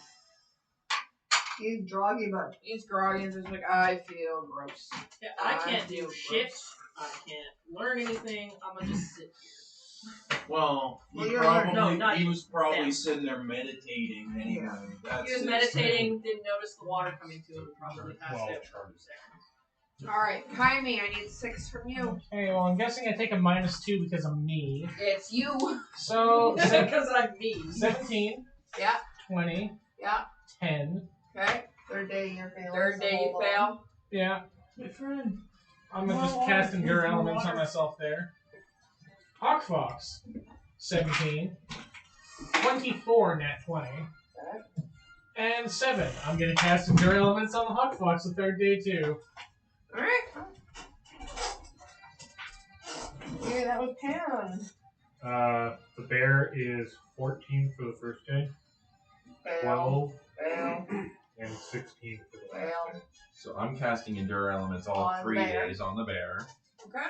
He's droggy, but He's groggy and just like, I feel gross. Yeah, I I can't feel do shit. gross. I can't learn anything. I'm gonna just sit here. Well, Well, he you're probably no, not he was probably them. sitting there meditating anyway. That's He was his meditating, didn't notice the water coming to him, and probably passed Well, out for a few seconds. Alright, Jaime, I need 6 from you. Okay, well, I'm guessing I take a -2 because I'm me. It's you. So, Because I'm me. 17. Yeah. 20. Yeah. 10. Okay. Third day you're failing. Third so day you hold on. fail. Yeah. My friend. I'm gonna just cast Endure Elements on myself there. Hawk Fox. 17. 24, nat 20. And 7. I'm gonna cast Endure Elements on the Hawk Fox the third day too. Alright. Yeah, that was Pan. The bear is 14 for the first day, 12, Fail. and 16 for the last Fail. day. So I'm casting Endure Elements all On the 3 bear. days on the bear. Okay.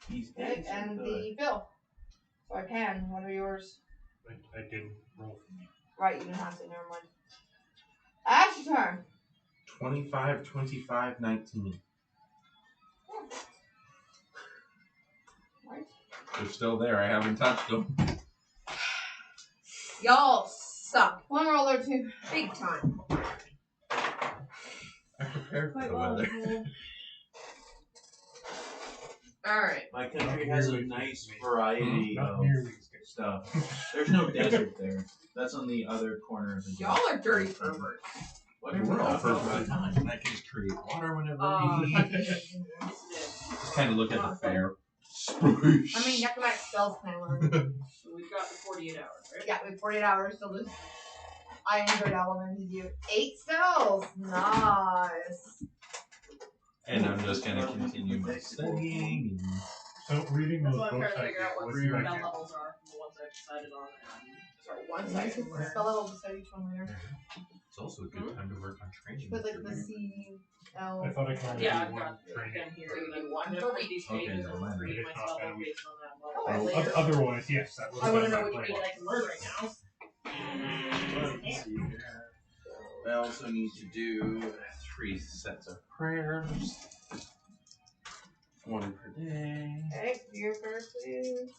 Okay, and the Bill. So I Pan. What are yours? I didn't roll for me. Right, you didn't have to. Never mind. Ash, your turn. 25, 25, 19. Right. They're still there. I haven't touched them. Y'all suck. One roll or two. Big time. I prepared for Quite the well. weather. Alright. My country has a nice variety Not of nearly as good. stuff. There's no desert there. That's on the other corner of the Y'all are dirty perverts. What are We're we all talking perfectly about? fine. I can just create water whenever we need. Incident. Just kind of look at the bear. I mean, necromantic spells kind of learn. So we've got the 48 hours, right? Yeah, we have 48 hours to lose. I enjoyed elements. You 8 spells. Nice. And I'm just going to continue my studying. So reading That's those what I'm books, trying to I figure out get, what what the do you spell like? levels are, the ones I've decided on. Sorry, one Nice. second. It's the spell level. Decide each one later. It's also a good time to work on training. Put like the C, L. I thought I could only Yeah, do I've one got the training. pen here. So you and do one I'm per gonna put week. these Okay, pages never and mind. create If my not, spell then level we- based on that Oh, level. wait, later. Otherwise, yes, that would I have want been to know my what you plan. need I can learn right now. Let's see here. I also need to do 3 sets of prayers. 1 per day. Okay, you first, please.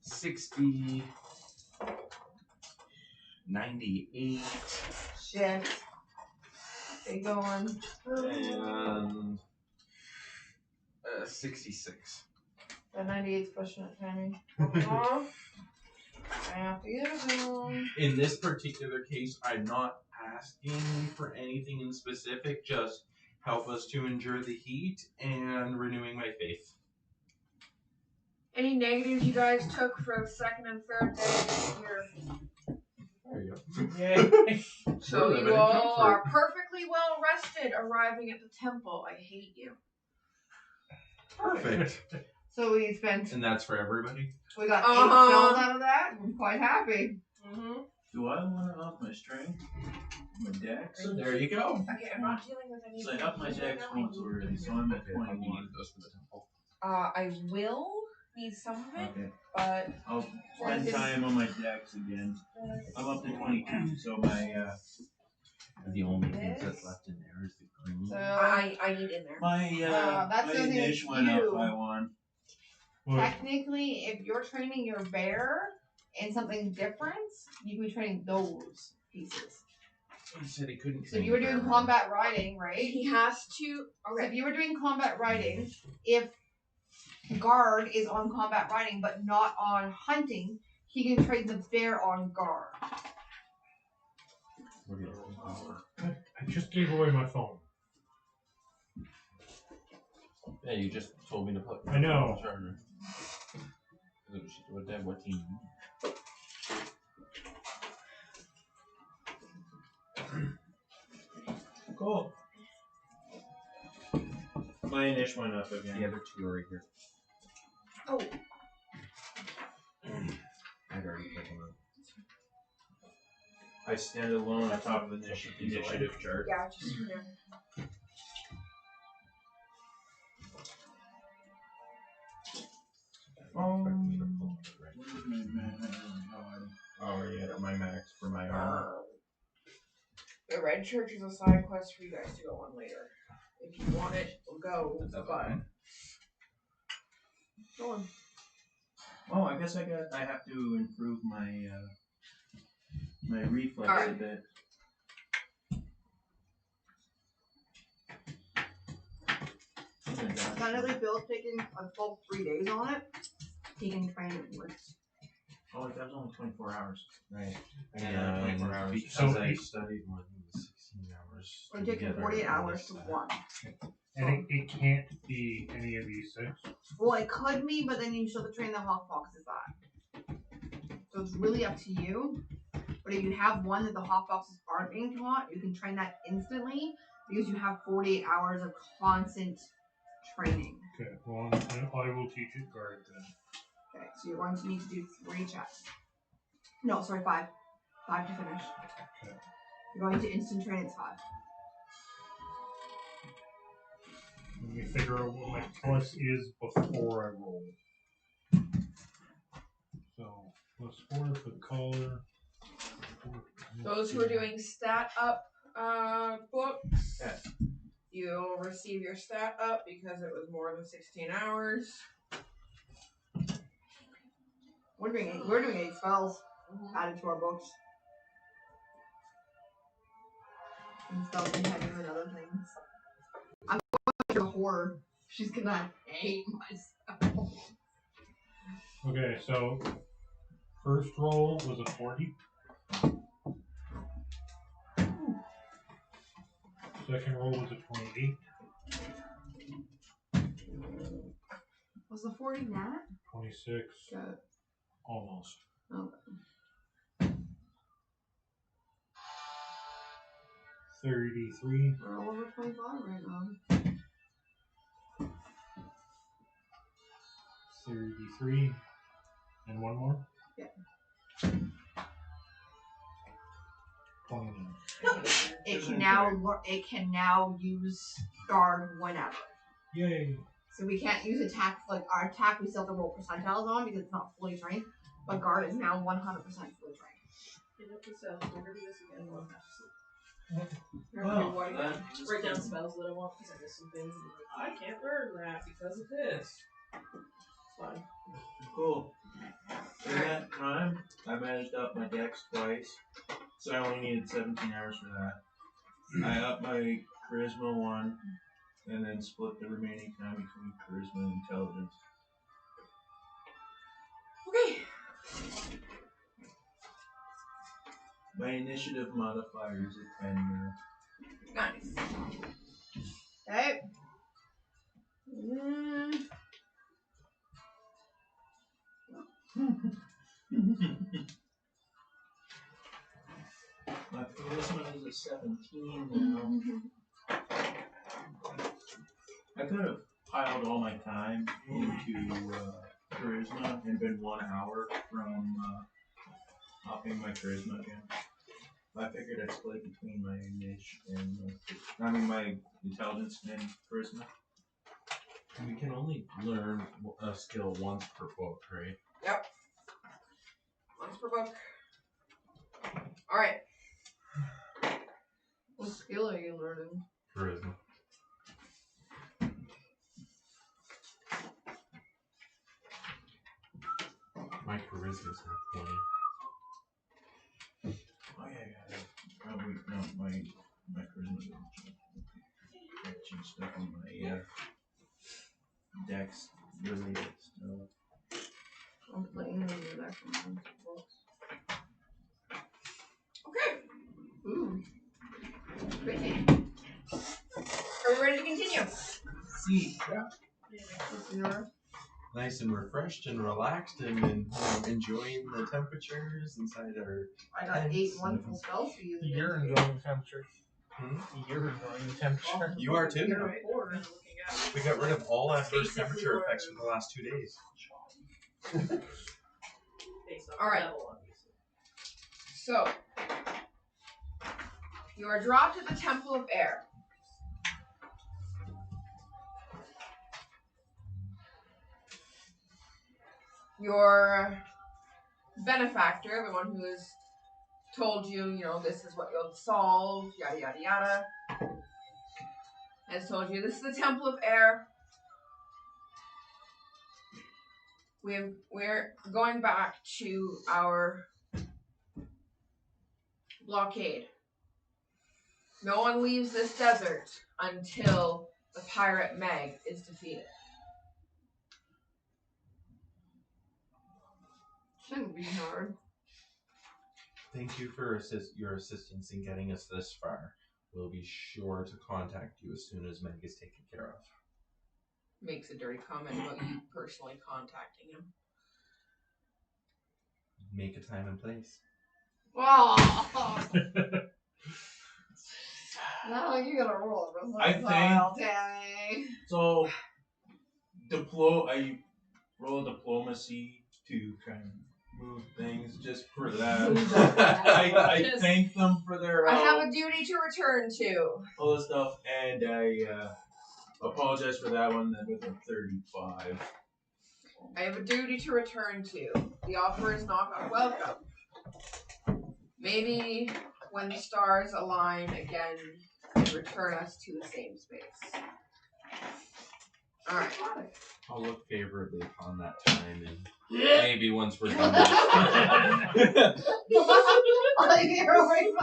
60. 98. Shit. Stay going. And 66. The 98's pushing it, Tammy. Aw. I have to get it down. In this particular case, I'm not asking for anything in specific, just help us to endure the heat and renewing my faith. Any negatives you guys took for the second and third day here? There you go. Yay. So We're living you in all comfort. are perfectly well rested arriving at the temple. I hate you. Perfect. So we spent. And that's for everybody? We got 8 Uh-huh. spells out of that. I'm quite happy. Mm-hmm. Do I want to up my strength? My dex? So there you go. Okay, I'm not dealing with any. So I up my dex once already, so I'm at Okay, 20. I wanted those for the temple. I will need some of it, Okay. but I'll spend time on my dex again. I'm up to 22, so my The only things that's left in there is the green. So I need in there. that's my the thing niche with went up you. by 1. Well, technically, if you're training your bear in something different, you can be training those pieces. He said he couldn't. So if you were doing combat riding, right? He has to. So Okay. if you were doing combat riding, if guard is on combat riding but not on hunting, he can train the bear on guard. What are you looking for? I just gave away my phone. Yeah, you just told me to put. I know. on the charger. What that? What team? Cool. My niche went up again. The other 2 are right here. Oh. I'd already put them up. I stand alone on top of the initiative chart. Yeah, just you know. Oh yeah, my max for my armor. The red church is a side quest for you guys to go on later. If on it will go. That's But okay. go on. Oh, I guess I have to improve my my reflex Alright. a bit. Technically, Bill's taking a full 3 days on it. He can train it with. Oh, that was only 24 hours. Right. I got another 24 hours. Because So I it- studied more than 16 hours. It'll take him together 48 on hours this to side. one. And it can't be any of these 6. Well, it could be, but then you still have to train the hawk foxes that. So it's really up to you. But if you have one that the hawk foxes aren't being taught, you can train that instantly because you have 48 hours of constant training. Okay, well, then I will teach it guard then. Okay, so you're going to need to do 3 checks. No, sorry, 5. 5 to finish. Okay. You're going to instant train its 5. Let me figure out what my plus is before I roll. So, +4 for the collar. Those who are doing stat up books, Yes. you'll receive your stat up because it was more than 16 hours. We're doing 8 spells added to our books. And spells and heavy and other things. I'm going to the horror. She's gonna hate myself. Okay, so first roll was a 40. Second roll was a 28. Was the 40 nat? 26. Got it. Almost. Okay. 33. We're all over 25 right now. 33. And one more? Yeah. 29. It can now use guard whenever. Yay. So we can't use attack, like our attack we still have to roll percentiles on because it's not fully trained. But guard is now 100% fully trained. Pick up the cell. We're gonna do this again. We'll have to sleep. Well, Write down spells that I want because I missed some things. And I'm like, I can't learn that because of this. It's fine. Cool. In that time, I managed up my dex twice, so I only needed 17 hours for that. I upped my charisma 1, and then split the remaining time between charisma and intelligence. Okay. My initiative modifier is a 10 now. Nice. Okay. My charisma is a 17 now. I could have piled all my time into charisma and been 1 hour from upping my charisma again. I figured I'd split between my niche and my intelligence and charisma. We can only learn a skill once per book, right? Yep. Once per book. Alright. What skill are you learning? Charisma. My charisma's not 20. Oh yeah. Probably no. My charisma doesn't change. I change stuff on my dex related stuff. I'm playing in the next one. Okay. Ooh. Pretty. Are we ready to continue? See. What's your? Nice and refreshed and relaxed and enjoying the temperatures inside our. I got 8 wonderful spells to use. You're enjoying the temperature. Hmm? You're enjoying the temperature. You are too. You're a 4. We got rid of all adverse temperature effects for the last 2 days. Based on All right. level, obviously. So, you are dropped at the Temple of Air. Your benefactor, the one who has told you, this is what you'll solve, yada yada yada, As told you, this is the Temple of Air. We're going back to our blockade. No one leaves this desert until the pirate Meg is defeated. Shouldn't be hard. Thank you for your assistance in getting us this far. We'll be sure to contact you as soon as Meg is taken care of. Makes a dirty comment about you personally contacting him. Make a time and place. Oh. No, you gotta roll a I result, Tammy. So, I roll diplomacy to try and move things just for that. I thank them for their I help. have a duty to return to. All this stuff, and I apologize for that one. Then with a 35. I have a duty to return to. The offer is not welcome. Maybe when the stars align again and return us to the same space. Alright. I'll look favorably upon that time, and maybe once we're done with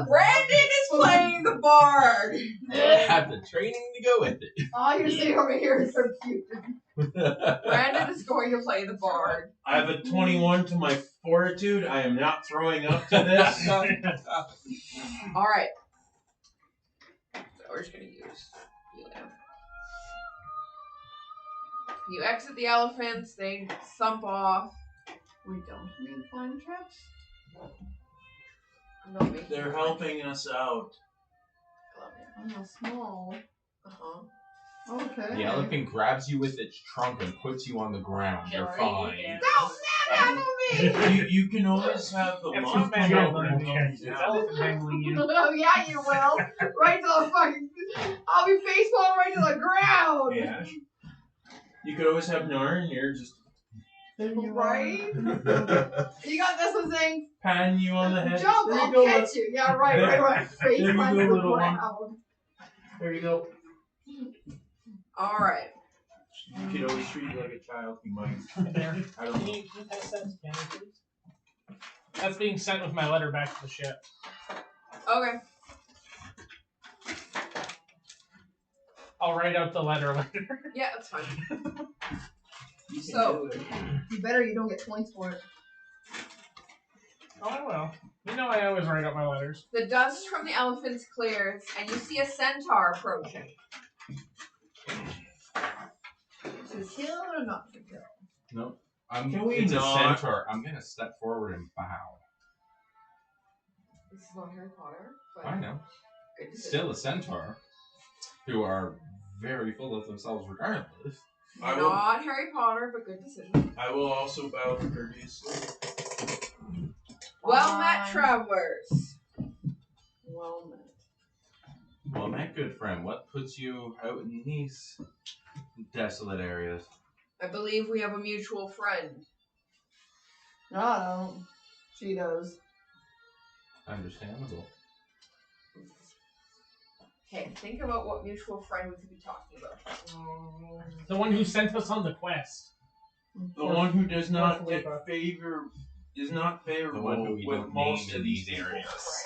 Brandon is playing the bard! I have the training to go with it. Oh, you're sitting over here is so cute. Brandon is going to play the bard. I have a 21 to my fortitude. I am not throwing up to this. Alright. So we're just going to use Helium. You exit the elephants, they thump off. We don't need flying traps? I'm not making They're it. helping us out. I'm not small. Uh-huh. Okay. The elephant grabs you with its trunk and puts you on the ground. You're fine. Don't snap at me! You can always have the It's monk not come bad over and help handling you It's out. elephant handling you. Oh, yeah, you will. Right to the fucking. I'll be facepalm right to the ground! Yeah. You could always have Narn here just Right? You got this one saying, patting you on the head. jump, There you I'll go, catch you. Yeah, right, There- right. Face there you plant go, to the little one. ground. There you go. Alright. You could always treat you like a child. You might. There. I don't Can know. you pass that to Kenny, please? That's being sent with my letter back to the ship. Okay. I'll write out the letter later. Yeah, that's fine. You can So- do it. You better you don't get points for it. Oh, I will. You know I always write out my letters. The dust from the elephants clears, and you see a centaur approaching. To kill or not to kill? Nope. Can we it's not? a centaur. I'm gonna step forward and bow. This is not Harry Potter, but I know. good decision. Still a centaur, who are very full of themselves regardless. I will. Not Harry Potter, but good decision. I will also bow courteously. Well met, Fine. travelers. Well met. Well, my good friend, what puts you out in these desolate areas? I believe we have a mutual friend. No, I don't. She does. Understandable. Okay, think about what mutual friend we could be talking about. The one who sent us on the quest. The one who does not Or get Philippa. is not The favorable one who we with don't name most in of these people. areas.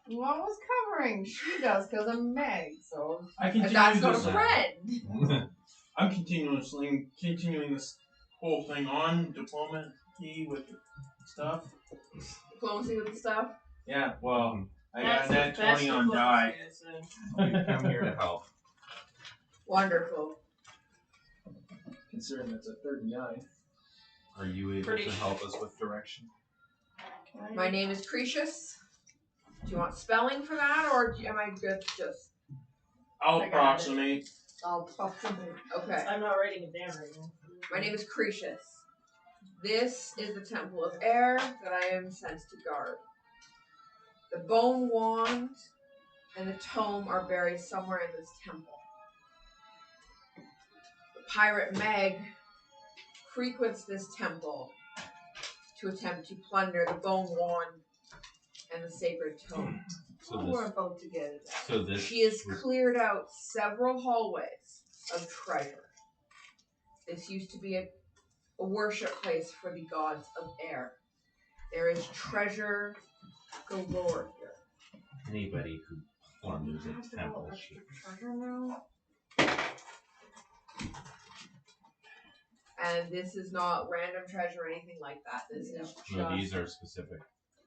Well, I was covering. She does because I'm Meg, so. I And continue that's not a this. friend. I'm continuing this whole thing on diplomacy with stuff. Diplomacy with the stuff. Yeah, well, I got That's the that best 20 on die. diplomacy, I say. You come here to help. Wonderful. Considering that's a 39. Are you able Pretty to help us with direction? My name is Cretius. Do you want spelling for that, or am I good just... I'll I got it. approximate. I'll talk to her. Okay. I'm not writing it down right now. My name is Cretius. This is the Temple of Air that I am sent to guard. The bone wand and the tome are buried somewhere in this temple. The pirate Meg frequents this temple to attempt to plunder the bone wand and the sacred tome. So Well, we're about to get it. So this. She has cleared out several hallways of treasure. This used to be a worship place for the gods of air. There is treasure galore here. Anybody who plunders a temple should. Treasure now. And this is not random treasure or anything like that. This is just No, these are specific.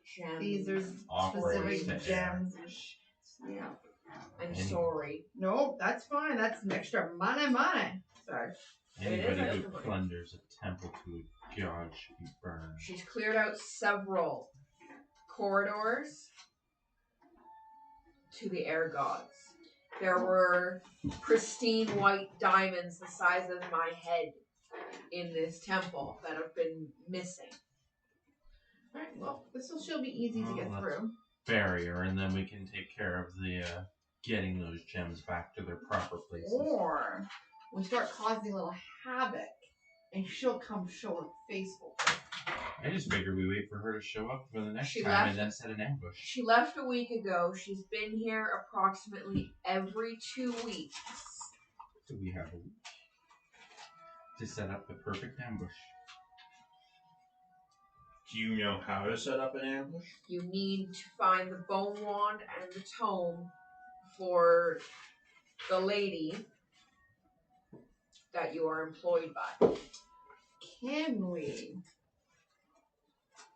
gems. These are Offerings specific to air. gems and yeah. I'm Any- sorry. Nope, that's fine. That's an extra money. Sorry. Anybody It is who extra plunders a temple to a god should be burned. She's cleared out several corridors to the air gods. There were pristine white diamonds the size of my head in this temple that have been missing. Alright, well, this will still be easy to get Well, through. Barrier, and then we can take care of the getting those gems back to their proper places. Or we start causing a little havoc and she'll come show her face for it. I just figured we wait for her to show up for the next She time left. and then set an ambush. She left a week ago. She's been here approximately every 2 weeks. So we have a week to set up the perfect ambush. Do you know how to set up an ambush? You need to find the bone wand and the tome for the lady that you are employed by. Can we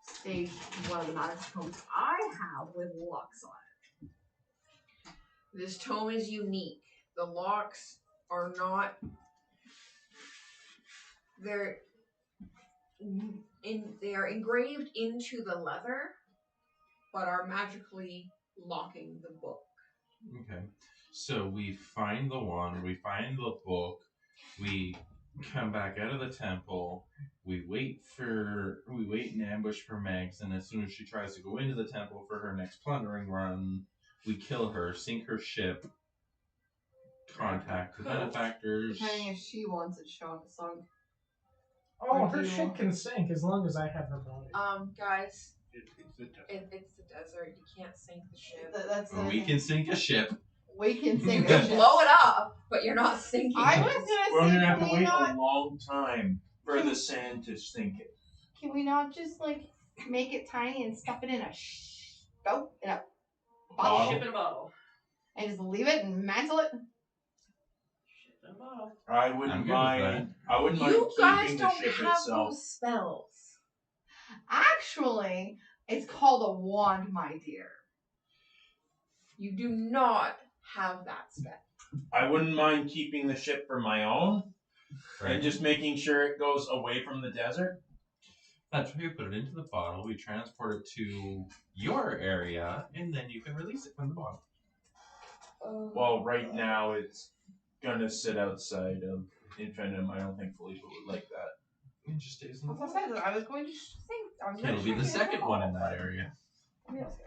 stage one of the magic tomes I have with locks on it? This tome is unique. The locks are not. They are engraved into the leather, but are magically locking the book. Okay. So we find the wand, we find the book, we come back out of the temple, we wait in ambush for Megs, and as soon as she tries to go into the temple for her next plundering run, we kill her, sink her ship, contact the benefactors. Depending if she wants it shown a song. Oh, Or her do you- ship can sink as long as I have her body. Guys, It's the devil. it's the desert. You can't sink the ship. That's Well, we can sink a ship. We can You sink can the ship. blow it up, but you're not sinking I it. was gonna We're say, gonna have can to we wait not? a long time for the sand to sink it. Can we not just like make it tiny and stuff it in a bottle Ship in a bottle. and just leave it and mantle it? Ship in a bottle. I I'm wouldn't good with mind. I wouldn't mind You guys keeping the don't ship have itself. those spells. Actually, it's called a wand, my dear. You do not have that spell. I wouldn't mind keeping the ship for my own and just making sure it goes away from the desert. That's where you put it into the bottle, we transport it to your area, and then you can release it from the bottle. Well, right now it's gonna sit outside of Infinitum. I don't think Felipe would like that. It just stays in the As I bottle. said, I was going to think. I was gonna It'll be the shrink it second in a one in bottle, that area. but maybe I'll see.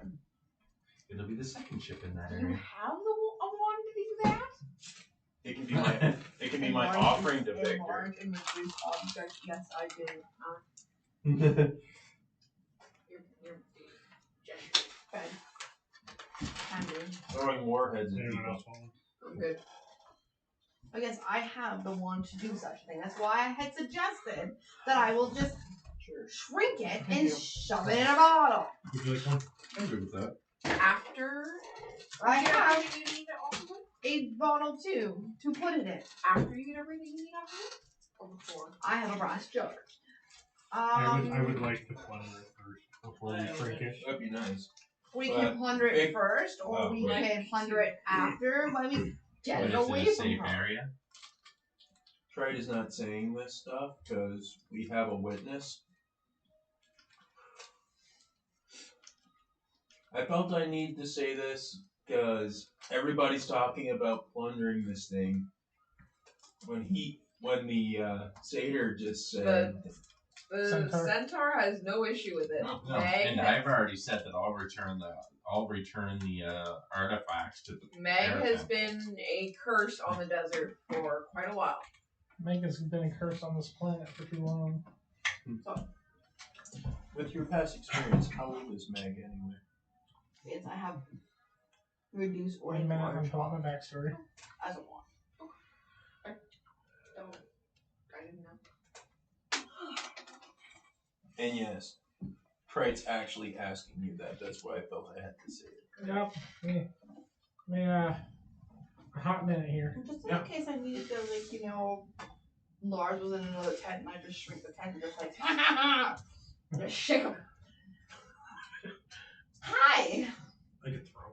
It'll be the second ship in that You area. have a wand to do that? It can be my it can be my offering to Victor. Enlarge images object. Yes, I do. You're gesture. Fed. Handy. Throwing warheads at Anyone people. else want one? I'm good. I guess I have the wand to do such a thing. That's why I had suggested that I will just shrink it and shove it in a bottle. Would you like one? I'm good with that. After I you get have everything you need off of it? a bottle too to put it in. After you get everything you need off of it? Or before? I have a brass jug. I would like to plunder it first before we shrink it. That'd be nice. We but can plunder it it- first, or oh, we right. can plunder it after when we get But it it's in away a from safe her. area. Trade is not saying this stuff because we have a witness. I felt I need to say this because everybody's talking about plundering this thing. When the satyr just said, The Centaur? centaur has no issue with it. No, Meg, and I've already said that I'll return the artifacts to the Meg air has temple. been a curse on the desert for quite a while. Megan's been a curse on this planet for too long. with your past experience, how old is Meg anyway? Yes, I have reduce or Wait a minute, I'm enlarge pulling my backstory. as a wand. Don't. I didn't know. And yes, Prite's actually asking you that. That's why I felt I had to say it. Yep. A hot minute here. Just in Yeah. case I needed to, like, you know, Lars was in another tent and I just shrink the tent and just like, just shake him. Hi! I could throw him.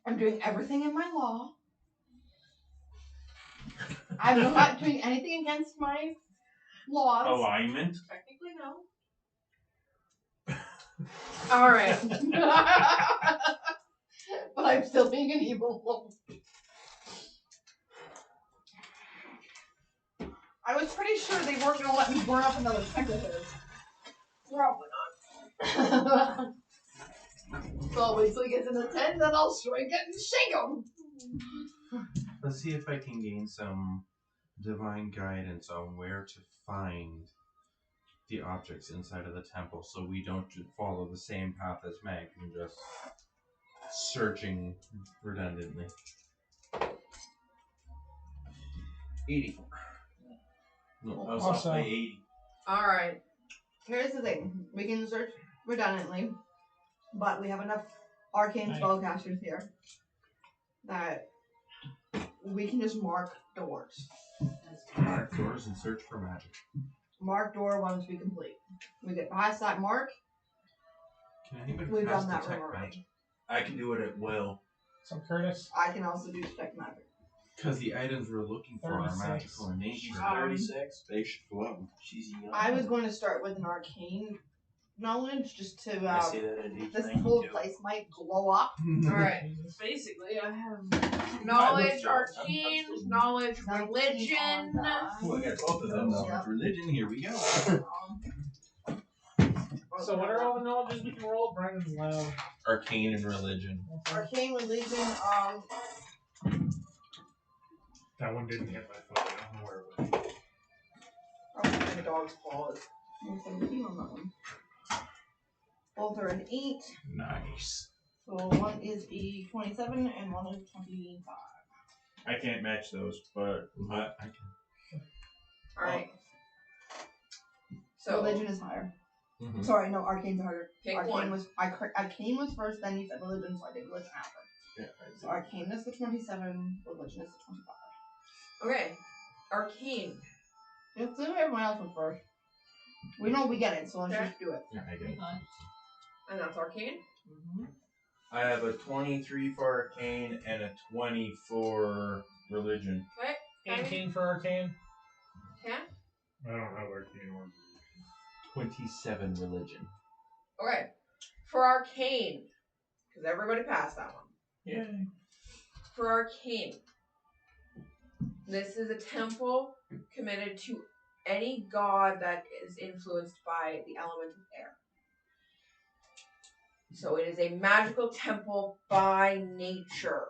I'm doing everything in my law. I'm not doing anything against my laws. Alignment. Technically, no. Alright. But I'm still being an evil wolf. I was pretty sure they weren't gonna let me burn up another tent of theirs. Probably not. So I'll wait till he gets in the tent, then I'll shrink it and shake him. Let's see if I can gain some divine guidance on where to find the objects inside of the temple, so we don't follow the same path as Meg and just searching redundantly. 84. No, I was off by 80. Alright. Here's the thing. We can search redundantly, but we have enough arcane Nice. spellcasters here that we can just mark doors. Mark doors and search for magic. Mark door once we complete. We get past that mark, Can anybody we've cast done that detect room already. magic? I can do it at will. So Curtis, I can also do detect magic. Because the items we're looking for are 36. magical in nature. She's 36. They should flow. She's young. I was going to start with an arcane knowledge just to I see that at age this 92. whole place might glow up. Alright. Basically, I have. Knowledge, I looked up. arcane, I'm still- knowledge, 19 religion. on that. Oh, I got both of them. Yep. Religion, here we go. so what are all the knowledges we can roll? Brandon's loud. Arcane and religion. Arcane religion, That one didn't hit my foot. I don't know where it went. probably the dog's claws. 17 on that one. Both are an 8. Nice. So one is a 27 and one is 25. I can't match those, but I can. Alright. So, Religion is higher. Mm-hmm. Sorry, no, arcane's harder. pick Arcane one. was arcane was first, then you said religion, so I did religion after. yeah, So arcane is the 27, religion is the 25. Okay. Arcane. Let's do everyone else was first. We know we get it, so let's Okay. just do it. Yeah, I get it. And that's arcane. I have a 23 for arcane and a 20 for religion. Okay. 18 for arcane. Okay. I don't have arcane or 27 religion. Okay. For arcane. Because everybody passed that one. Yeah. For arcane. This is a temple committed to any god that is influenced by the element of air. So it is a magical temple by nature.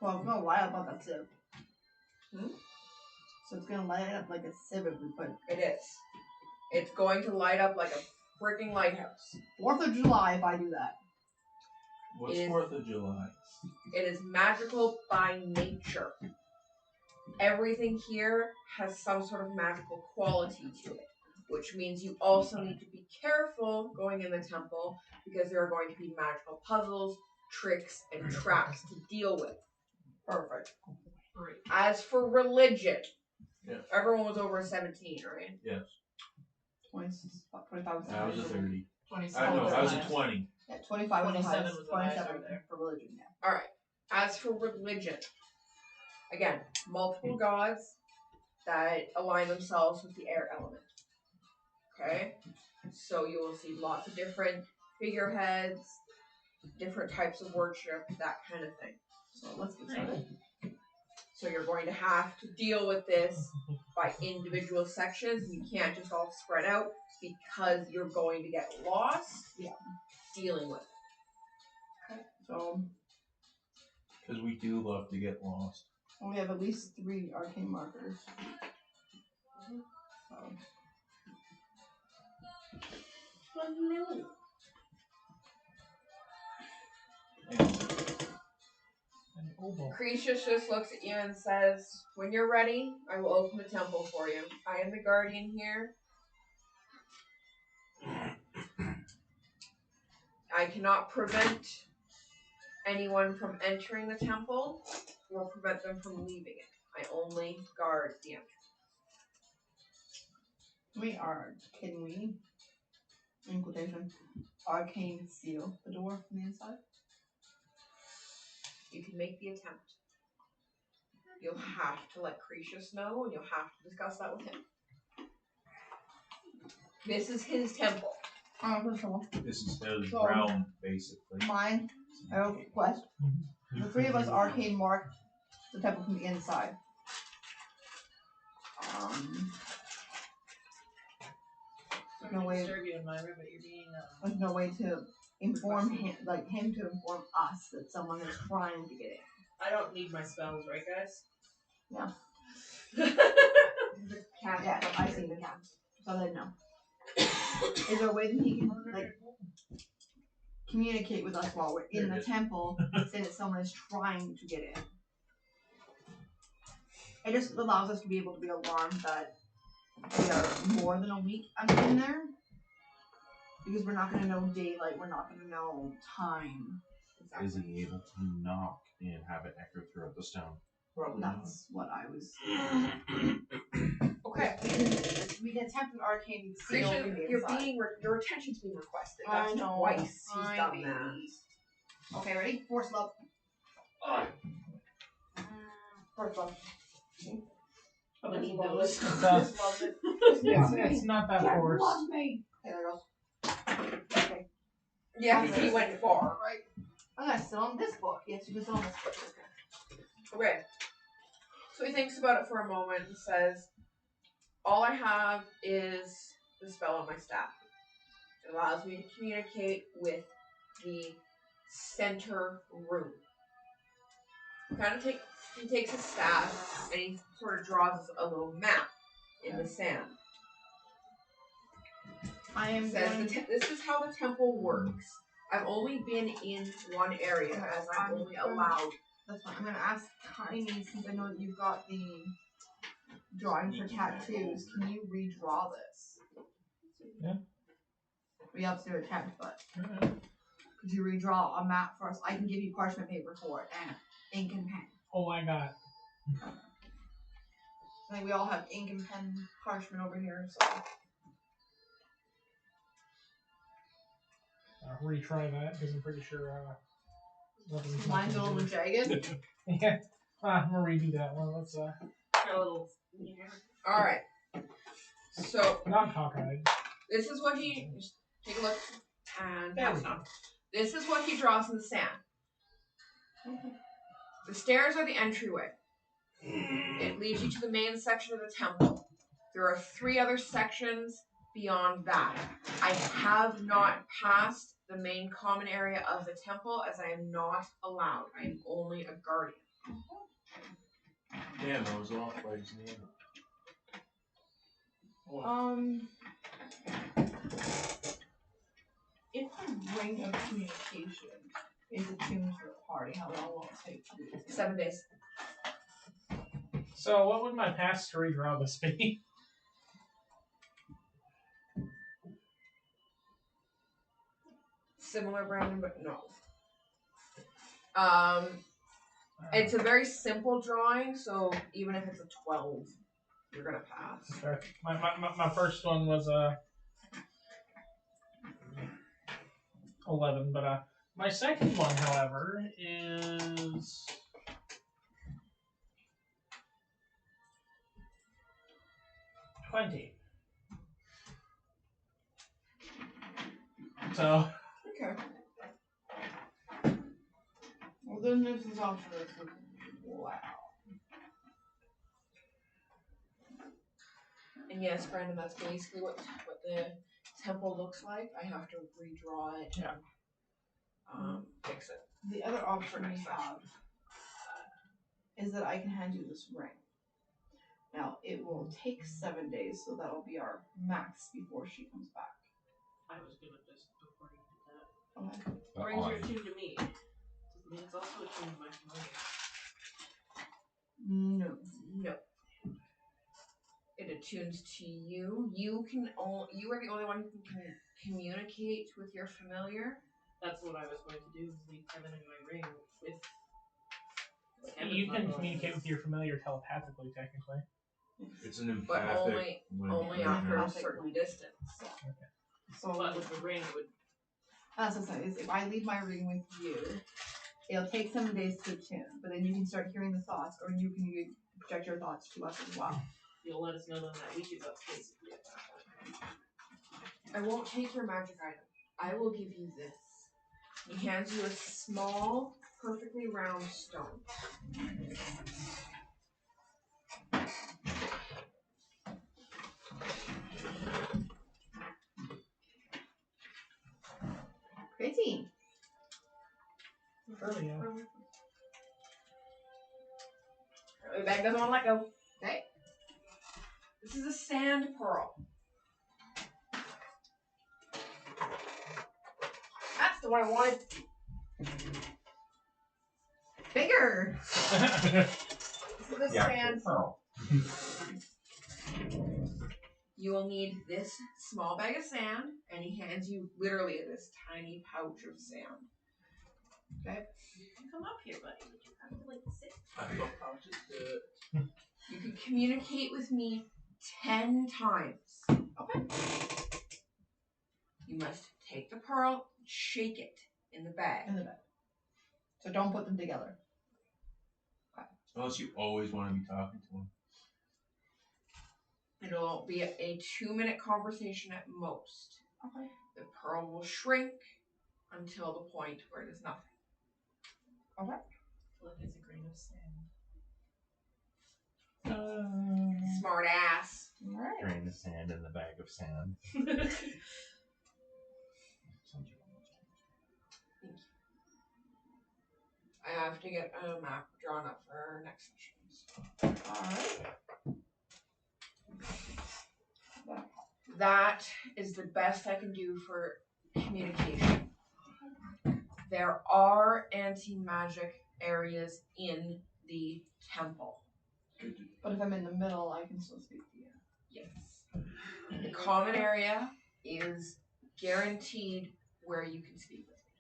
Well, it's gonna light up like a sieve. Hmm? So it's gonna light up like a sieve if we put It is. It's going to light up like a freaking lighthouse. 4th of July if I do that. What's Is- 4th of July? It is magical by nature. Everything here has some sort of magical quality to it, which means you also need to be careful going in the temple because there are going to be magical puzzles, tricks, and traps to deal with. Perfect. As for religion, Yeah. everyone was over 17, right? Yes. 25 was the I was a highest. 30. 27. No, I was a highest. 20. Yeah, 25 was the 27 highest. was the highest 27 over there. for religion, yeah. Alright. As for religion, again, multiple gods that align themselves with the air element. Okay? So you will see lots of different figureheads, different types of worship, that kind of thing. So let's get started. So you're going to have to deal with this by individual sections. You can't just all spread out because you're going to get lost dealing with it. So Because we do love to get lost. we have at least 3 arcane markers. So temple. Cretius just looks at you and says, "When you're ready, I will open the temple for you. I am the guardian here. I cannot prevent anyone from entering the temple or prevent them from leaving it. I only guard the entrance." Can we, in quotation, arcane seal the door from the inside? You can make the attempt. You'll have to let Cretius know, and you'll have to discuss that with him. This is his temple. For sure. This is his So- realm, basically. Mine, I have a request. The three of us arcane mark the temple from the inside. There's no way. Disturb you in my room, but you're being. There's no way to inform him, like him to inform us that someone is trying to get in. I don't need my spells, right, guys? No. The cat. Yeah, I see the cat, so I didn't know. Is there a way that he can like communicate with us while we're in the temple, saying that someone is trying to get in? It just allows us to be able to be alarmed that we are more than a week in there. Because we're not going to know daylight, we're not going to know time. Is he able to knock and have it echo throughout the stone? Probably That's what I was. Okay. We can attempt an arcane seal Christian, from the you're inside. being your attention's being requested. I That's know. twice he's I done know. that. Okay, ready? Force love. Force love. I'm gonna need those. Just love it. It's not that forced. Love me. Okay, there goes. Okay. Yeah, he went far. Right. I'm gonna sit on this book. Yes, you can sit on this book. Okay. Okay. So he thinks about it for a moment and says, "All I have is the spell on my staff. It allows me to communicate with the center room." He takes his staff and he sort of draws a little map in the sand. I am Says going. this is how the temple works. I've only been in one area as I'm only allowed. That's fine. I'm gonna ask Tiny, since I know that you've got the drawing for tattoos. Can you redraw this? Yeah. We have to do attempt, but could you redraw a map for us? I can give you parchment paper for it and ink and pen. Oh my god. I think we all have ink and pen parchment over here, so. Retry that because I'm pretty sure. nothing's not Mine's a gonna little do jagged. it. Yeah. I'm gonna redo that one. Let's A little. All right. So not cockeyed. this is what he. Just take a look and There pass we it go. on. This is what he draws in the sand. The stairs are the entryway. It leads you to the main section of the temple. There are 3 other sections beyond that. I have not passed the main common area of the temple as I am not allowed. I am only a guardian. Damn, I was off by his name. If the ring of communication is attuned to the party, how long will it take to do it? 7 days. So, what would my past to redraw this be? Similar, Brandon, but no. It's a very simple drawing, so even if it's a 12, you're gonna pass. Sure. My first one was 11, but my second one, however, is 20. So Okay. Well, then this is also wow. And yes, Brandon, that's basically what the temple looks like. I have to redraw it and fix it. The other option we have is that I can hand you this ring. Now, it will take 7 days, so that'll be our max before she comes back. I was gonna just before you did that. Okay. Rings are attuned to me. Doesn't mean it's also attuned to my familiar. attuned to you. You are the only one who can communicate with your familiar. That's what I was going to do, is leave Kevin in my ring with... You can Kevin's not communicate with your familiar telepathically, technically. It's an But empathic. only after a certain distance. So But with the ring, it would... that's what I'm saying. Is if I leave my ring with you, it'll take 7 days to attune, but then you can start hearing the thoughts, or you can project your thoughts to us as well. You'll let us know then that we give up, basically, at that point. I won't take your magic item. I will give you this. He hands you a small, perfectly round stone. Pretty. Earlier. The bag doesn't want to let go. Okay. This is a sand pearl. That's the one I wanted. Bigger. This is a sand pearl. You will need this small bag of sand, and he hands you literally this tiny pouch of sand. Okay? Come up here, buddy. Would you have to, like, sit? I love pouches good. You can communicate with me 10 times. Okay? You must take the pearl, shake it in the bag. In the bag. So don't put them together. Unless you always want to be talking to him. It'll be a 2-minute conversation at most. Okay. The pearl will shrink until the point where it is nothing. Okay. Look, it's a grain of sand. Smart ass. Alright. Grain of sand in the bag of sand. I have to get a map drawn up for our next sessions. Alright. That is the best I can do for communication. There are anti-magic areas in the temple. But if I'm in the middle, I can still speak to you. Yes. The common area is guaranteed where you can speak with me.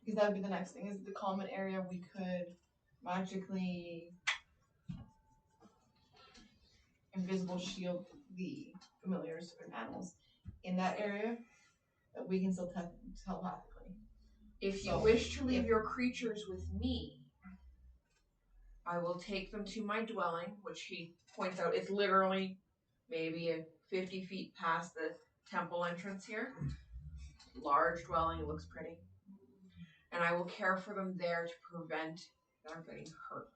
Because that would be the next thing, is the common area we could magically invisible shield the familiars and animals in that area that we can still telepathically. If you wish to leave your creatures with me, I will take them to my dwelling, which he points out is literally maybe 50 feet past the temple entrance here. Large dwelling, it looks pretty. And I will care for them there to prevent them getting hurt.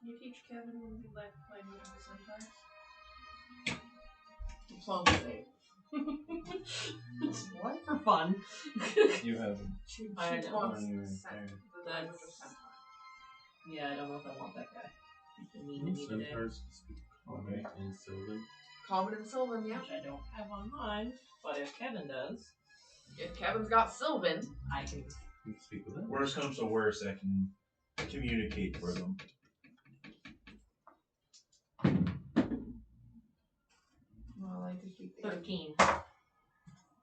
Can you teach Kevin when we like language of the Diplomacy. centaur? What? For fun. You have I She know. wants When you were the there. language of centaur. Yeah, I don't know if I want that guy. He's been mean to me today. Centaurs speak common and Sylvan. Common and Sylvan, yeah. Which I don't have on mine, but if Kevin does, If Kevin's got Sylvan, I can. You can speak with them. Worst comes to worst, I can communicate for them. Well, I like to keep the 13. I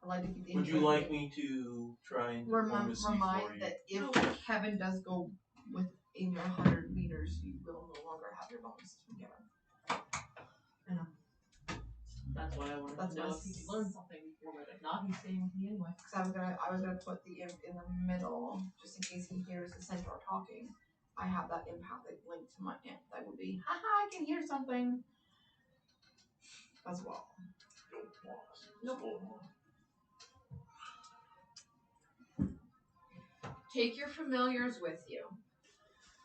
like to keep the Would you like me to try and diplomacy for remind you? that if Kevin does go within your 100 meters, you will no longer have your bonuses from Kevin. I know. That's why I wanted That's to know why if he could learn something before, but if not, he's staying with me anyway. Because I was gonna put the imp in the middle, just in case he hears the centaur talking. I have that empathic link to my imp. That would be, haha, I can hear something. As well. take your familiars with you.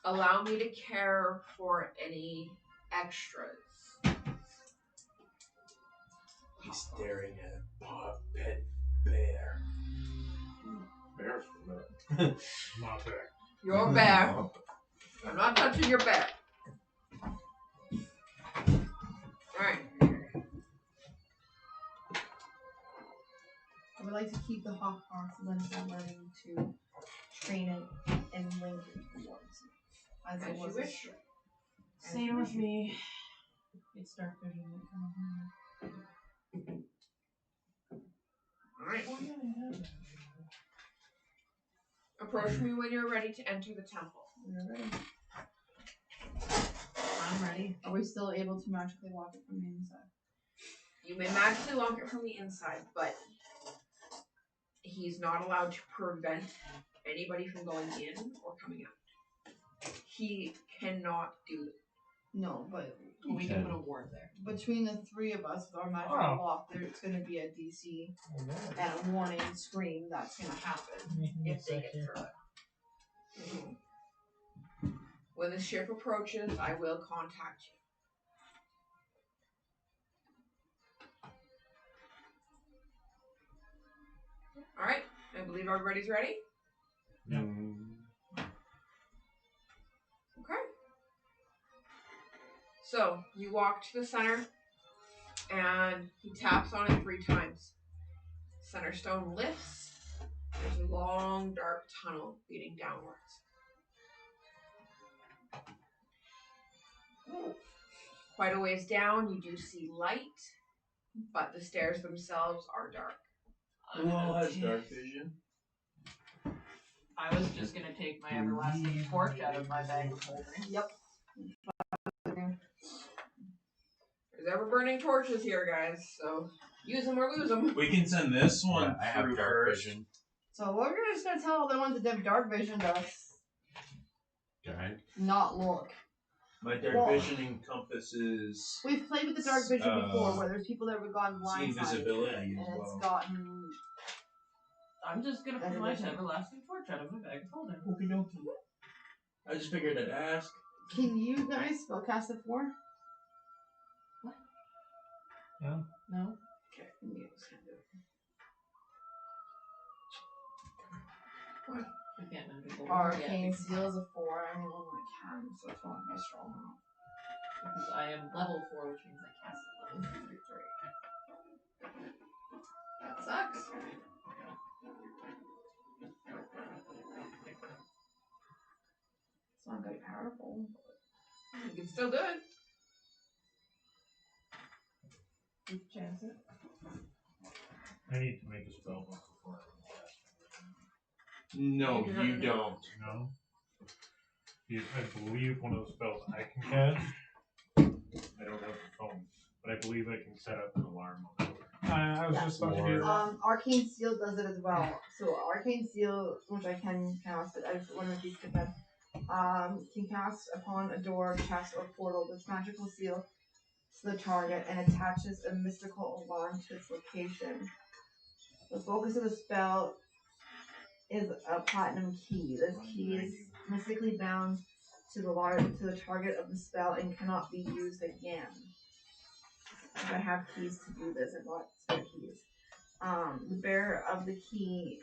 Allow me to care for any extras. He's staring at a pet bear. Bears for that. Not there. Your bear. I'm not touching your bear. Alright. I would like to keep the hawk box once I'm learning to train it and link it towards As As it you was wish. Same with me. It's dark vision that comes in. Alright. Approach me when you're ready to enter the temple. We're ready. I'm ready. Are we still able to magically walk it from the inside? You may magically walk it from the inside, but he's not allowed to prevent anybody from going in or coming out. He cannot do it. No, but We can put a ward there. between the three of us with our magical Oh. walk, there's going to be a DC and a warning scream that's going to happen if they get through it. When the ship approaches, I will contact you. Alright, I believe everybody's ready. Yep. Okay. So, you walk to the center, and he taps on it 3 times. Center stone lifts. There's a long, dark tunnel leading downwards. Quite a ways down, you do see light, but the stairs themselves are dark. Who has dark vision? I was just gonna take my everlasting torch out of my bag of holding. Yep. There's ever burning torches here, guys, so use them or lose them. We can send this one Yeah, I have through dark first. vision. So we're just going to tell all the ones that have dark vision to Guide. not look. My dark Well- vision encompasses We've played with the dark vision before, where there's people that have gone see blindsided, invisibility and as it's well. gotten. I'm just gonna That's put my amazing. everlasting torch out of my bag of holding. Okie dokie. I just figured I'd ask. Can you guys spellcast it for? No. No? Okay, mute. I can't remember. Arcane seal is a 4. I mean, I can, so it's not very strong enough. Because I am level 4, which means I cast it level 3. That sucks. It's not very powerful. You can still do it. You chance it. I need to make a spell book before I cast it. No, you don't. No? I believe one of the spells I can cast. I don't have the phone, but I believe I can set up an alarm on the door. I was just about to do that. Arcane seal does it as well. So Arcane seal, which I can cast, I just wonder if you could then, can cast upon a door, chest, or portal this magical seal to the target and attaches a mystical alarm to its location. The focus of the spell is a platinum key. This key is mystically bound to the target of the spell and cannot be used again. If I have keys to do this, I bought spare keys. The bearer of the key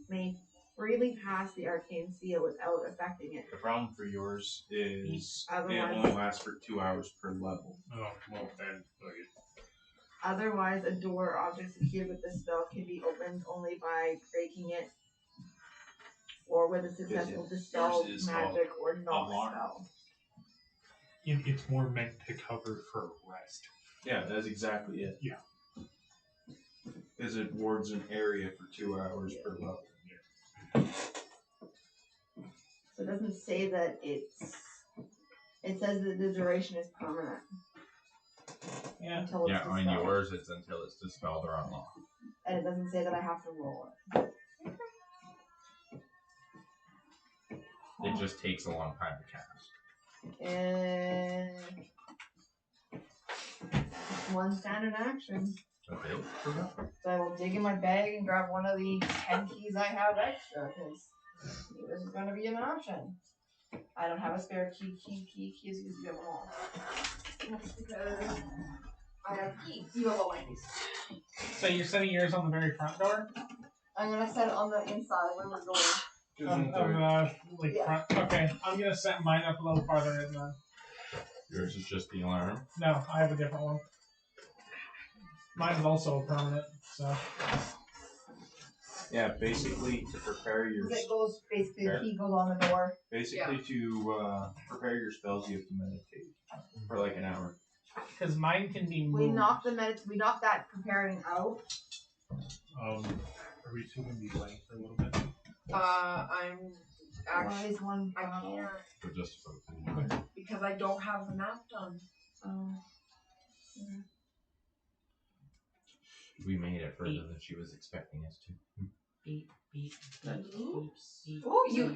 may freely pass the arcane seal without affecting it. The problem for yours is it Otherwise- only lasts for 2 hours per level. Oh, well, then, like, Otherwise, a door or object secured with this spell can be opened only by breaking it or with a successful dispel yours is magic or not alarm. spell. it's more meant to cover for rest. Yeah, that's exactly it. Yeah. Because it wards an area for 2 hours per level. So it doesn't say that it's. It says that the duration is permanent Yeah. until it's Yeah, on dispelled. yours it's until it's dispelled or unlocked. And it doesn't say that I have to roll it. It just takes a long time to cast. And one standard action. Okay. So I will dig in my bag and grab one of the 10 keys I have extra, because this is going to be an option. I don't have a spare keys because you have them all. That's because I have keys. You have all my keys. So you're setting yours on the very front door? I'm going to set it on the inside when we're going. Like Yeah. front. Okay, I'm gonna set mine up a little farther in then. Yours is just the alarm. No, I have a different one. Mine's also permanent, so. Yeah, basically to prepare your It goes basically. Fair. He goes on the door. basically to prepare your spells, you have to meditate for like an hour. Because mine can be moved. We knock We knock that preparing out. Are we still gonna be playing for a little bit? I'm actually Wise one. I can't For just for because I don't have the map done. we made it further than she was expecting us to. Beep, beep, Oops. beep.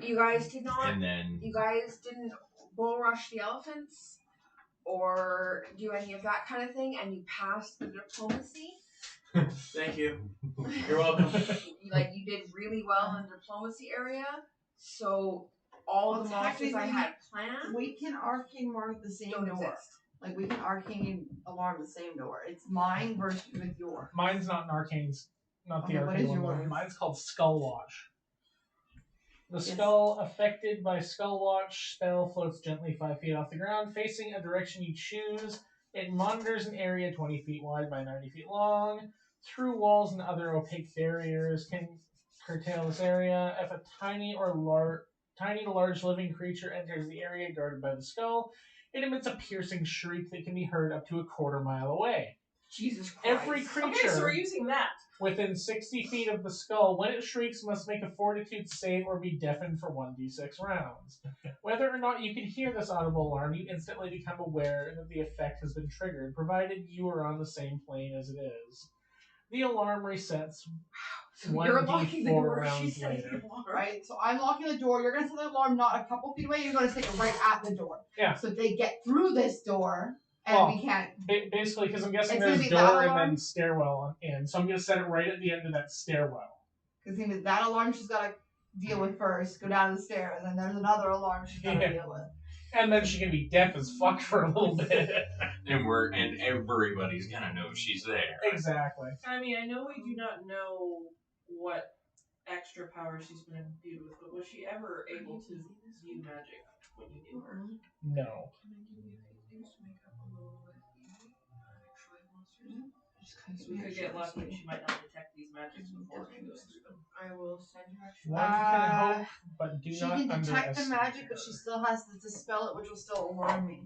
You guys did not. And then You guys didn't bull rush the elephants or do any of that kind of thing, and you passed the diplomacy. Thank you. You're welcome. Like you did really well in the diplomacy area. So all the monsters I had planned We can arcane mark the same don't door. exist. Like we can arcane alarm the same door. It's mine versus with yours. Mine's not an arcane, not the Okay, what arcane is one. though. yours? Mine's called Skull Watch. The Yes. skull affected by Skull Watch spell floats gently 5 feet off the ground, facing a direction you choose. It monitors an area 20 feet wide by 90 feet long. Through walls and other opaque barriers can curtail this area. If a tiny to large living creature enters the area guarded by the skull, it emits a piercing shriek that can be heard up to a quarter mile away. Jesus Christ. Every creature Okay, so we're using that. within 60 feet of the skull, when it shrieks, must make a fortitude save or be deafened for 1d6 rounds. Whether or not you can hear this audible alarm, you instantly become aware that the effect has been triggered, provided you are on the same plane as it is. The alarm resets So you're locking the door. 1d4 She rounds said later. the alarm. Right? So I'm locking the door. You're gonna set the alarm not a couple feet away. You're gonna stick it right at the door. Yeah. So they get through this door, and Well, we can't. Basically, because I'm guessing It's gonna there's be that door and alarm? then stairwell in, so I'm going to set it right at the end of that stairwell. Because that alarm she's gotta deal with first. Go down the stairs, and then there's another alarm she's gotta Yeah. deal with. And then she can be deaf as fuck for a little bit. and everybody's gonna know she's there. Exactly. I mean, I know we do not know what extra power she's been imbued with, but was she ever able to view magic when you knew her? No. Because we could get lucky and she might not detect these magics before she goes through them. I will send you actually. One can hope, but do She not can detect the underestimate magic, her. but she still has to dispel it, which will still alarm me.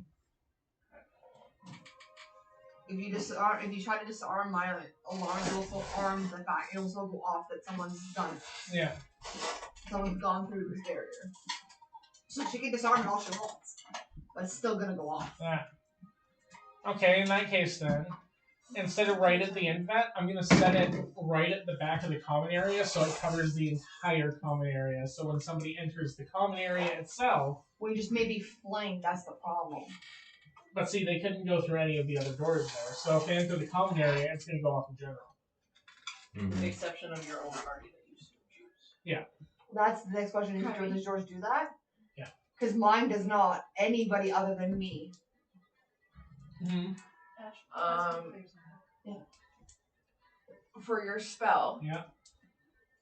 If you try to disarm my alarm, it will still arm the fact. It will still go off that someone's done it. Yeah. Someone's gone through this barrier. So she can disarm it all she wants, but it's still gonna go off. Yeah. Okay, in that case then, instead of right at the end of that, I'm going to set it right at the back of the common area so it covers the entire common area. So when somebody enters the common area itself, We just may be flanked. That's the problem. but see, they couldn't go through any of the other doors there. So if they enter the common area, it's going to go off in general. With the exception of your own party that you still choose. That's the next question. Does George do that? Yeah. Because mine does not. Anybody other than me. Mm-hmm. For your spell, Yeah.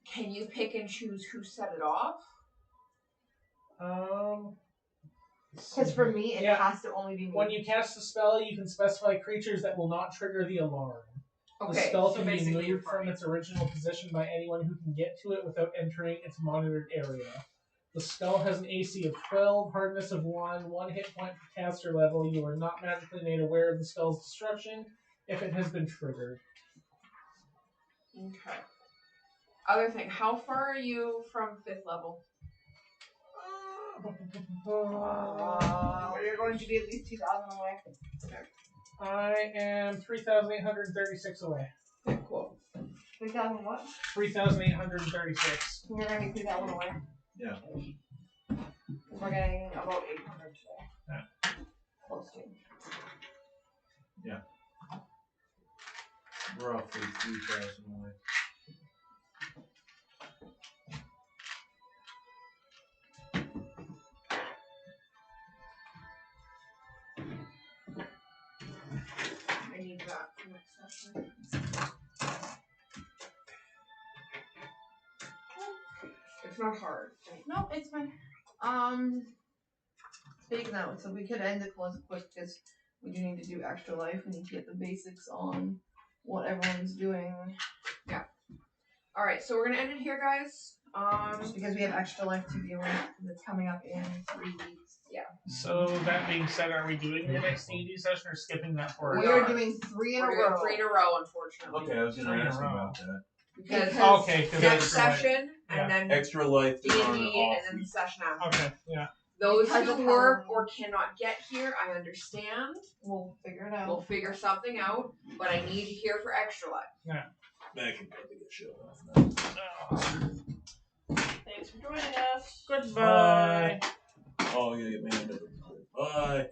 can you pick and choose who set it off? Because for me, it Yeah. has to only be me. When you cast a spell, you can specify creatures that will not trigger the alarm. The Okay, spell so can be basically your moved from party. its original position by anyone who can get to it without entering its monitored area. The spell has an AC of 12, hardness of 1 hit point per caster level. You are not magically made aware of the spell's destruction if it has been triggered. Okay. Other thing, how far are you from 5th level? You're going to be at least 2,000 away. I am 3,836 away. Okay, cool. 3,000 what? 3,836. You're going to be 3,000 away. Yeah. We're getting about 800 today. Yeah. Close to. Roughly 3,000 away. I need that for next session. It's not hard. No, it's fine. Speaking of, so we could end it quick because we do need to do extra life. We need to get the basics on what everyone's doing. All right, so we're gonna end it here, guys. Just because we have extra life to deal with, because it's coming up in 3 weeks. So that being said, are we doing the next D&D session or skipping that for We are doing 3 in a We're doing row. 3 in a row, unfortunately. Okay, I was gonna Three in a ask row. about that. Because Okay, because next extra life. session Yeah. and then Extra life is on an D&D off and then the week. session after. Okay, yeah. Those Because who of work Halloween. or cannot get here, I understand. We'll figure it out. We'll figure something out, but I need you here for extra life. I can probably get shit off now. Thanks for joining us. Goodbye. Oh, yeah, get me into it. Bye.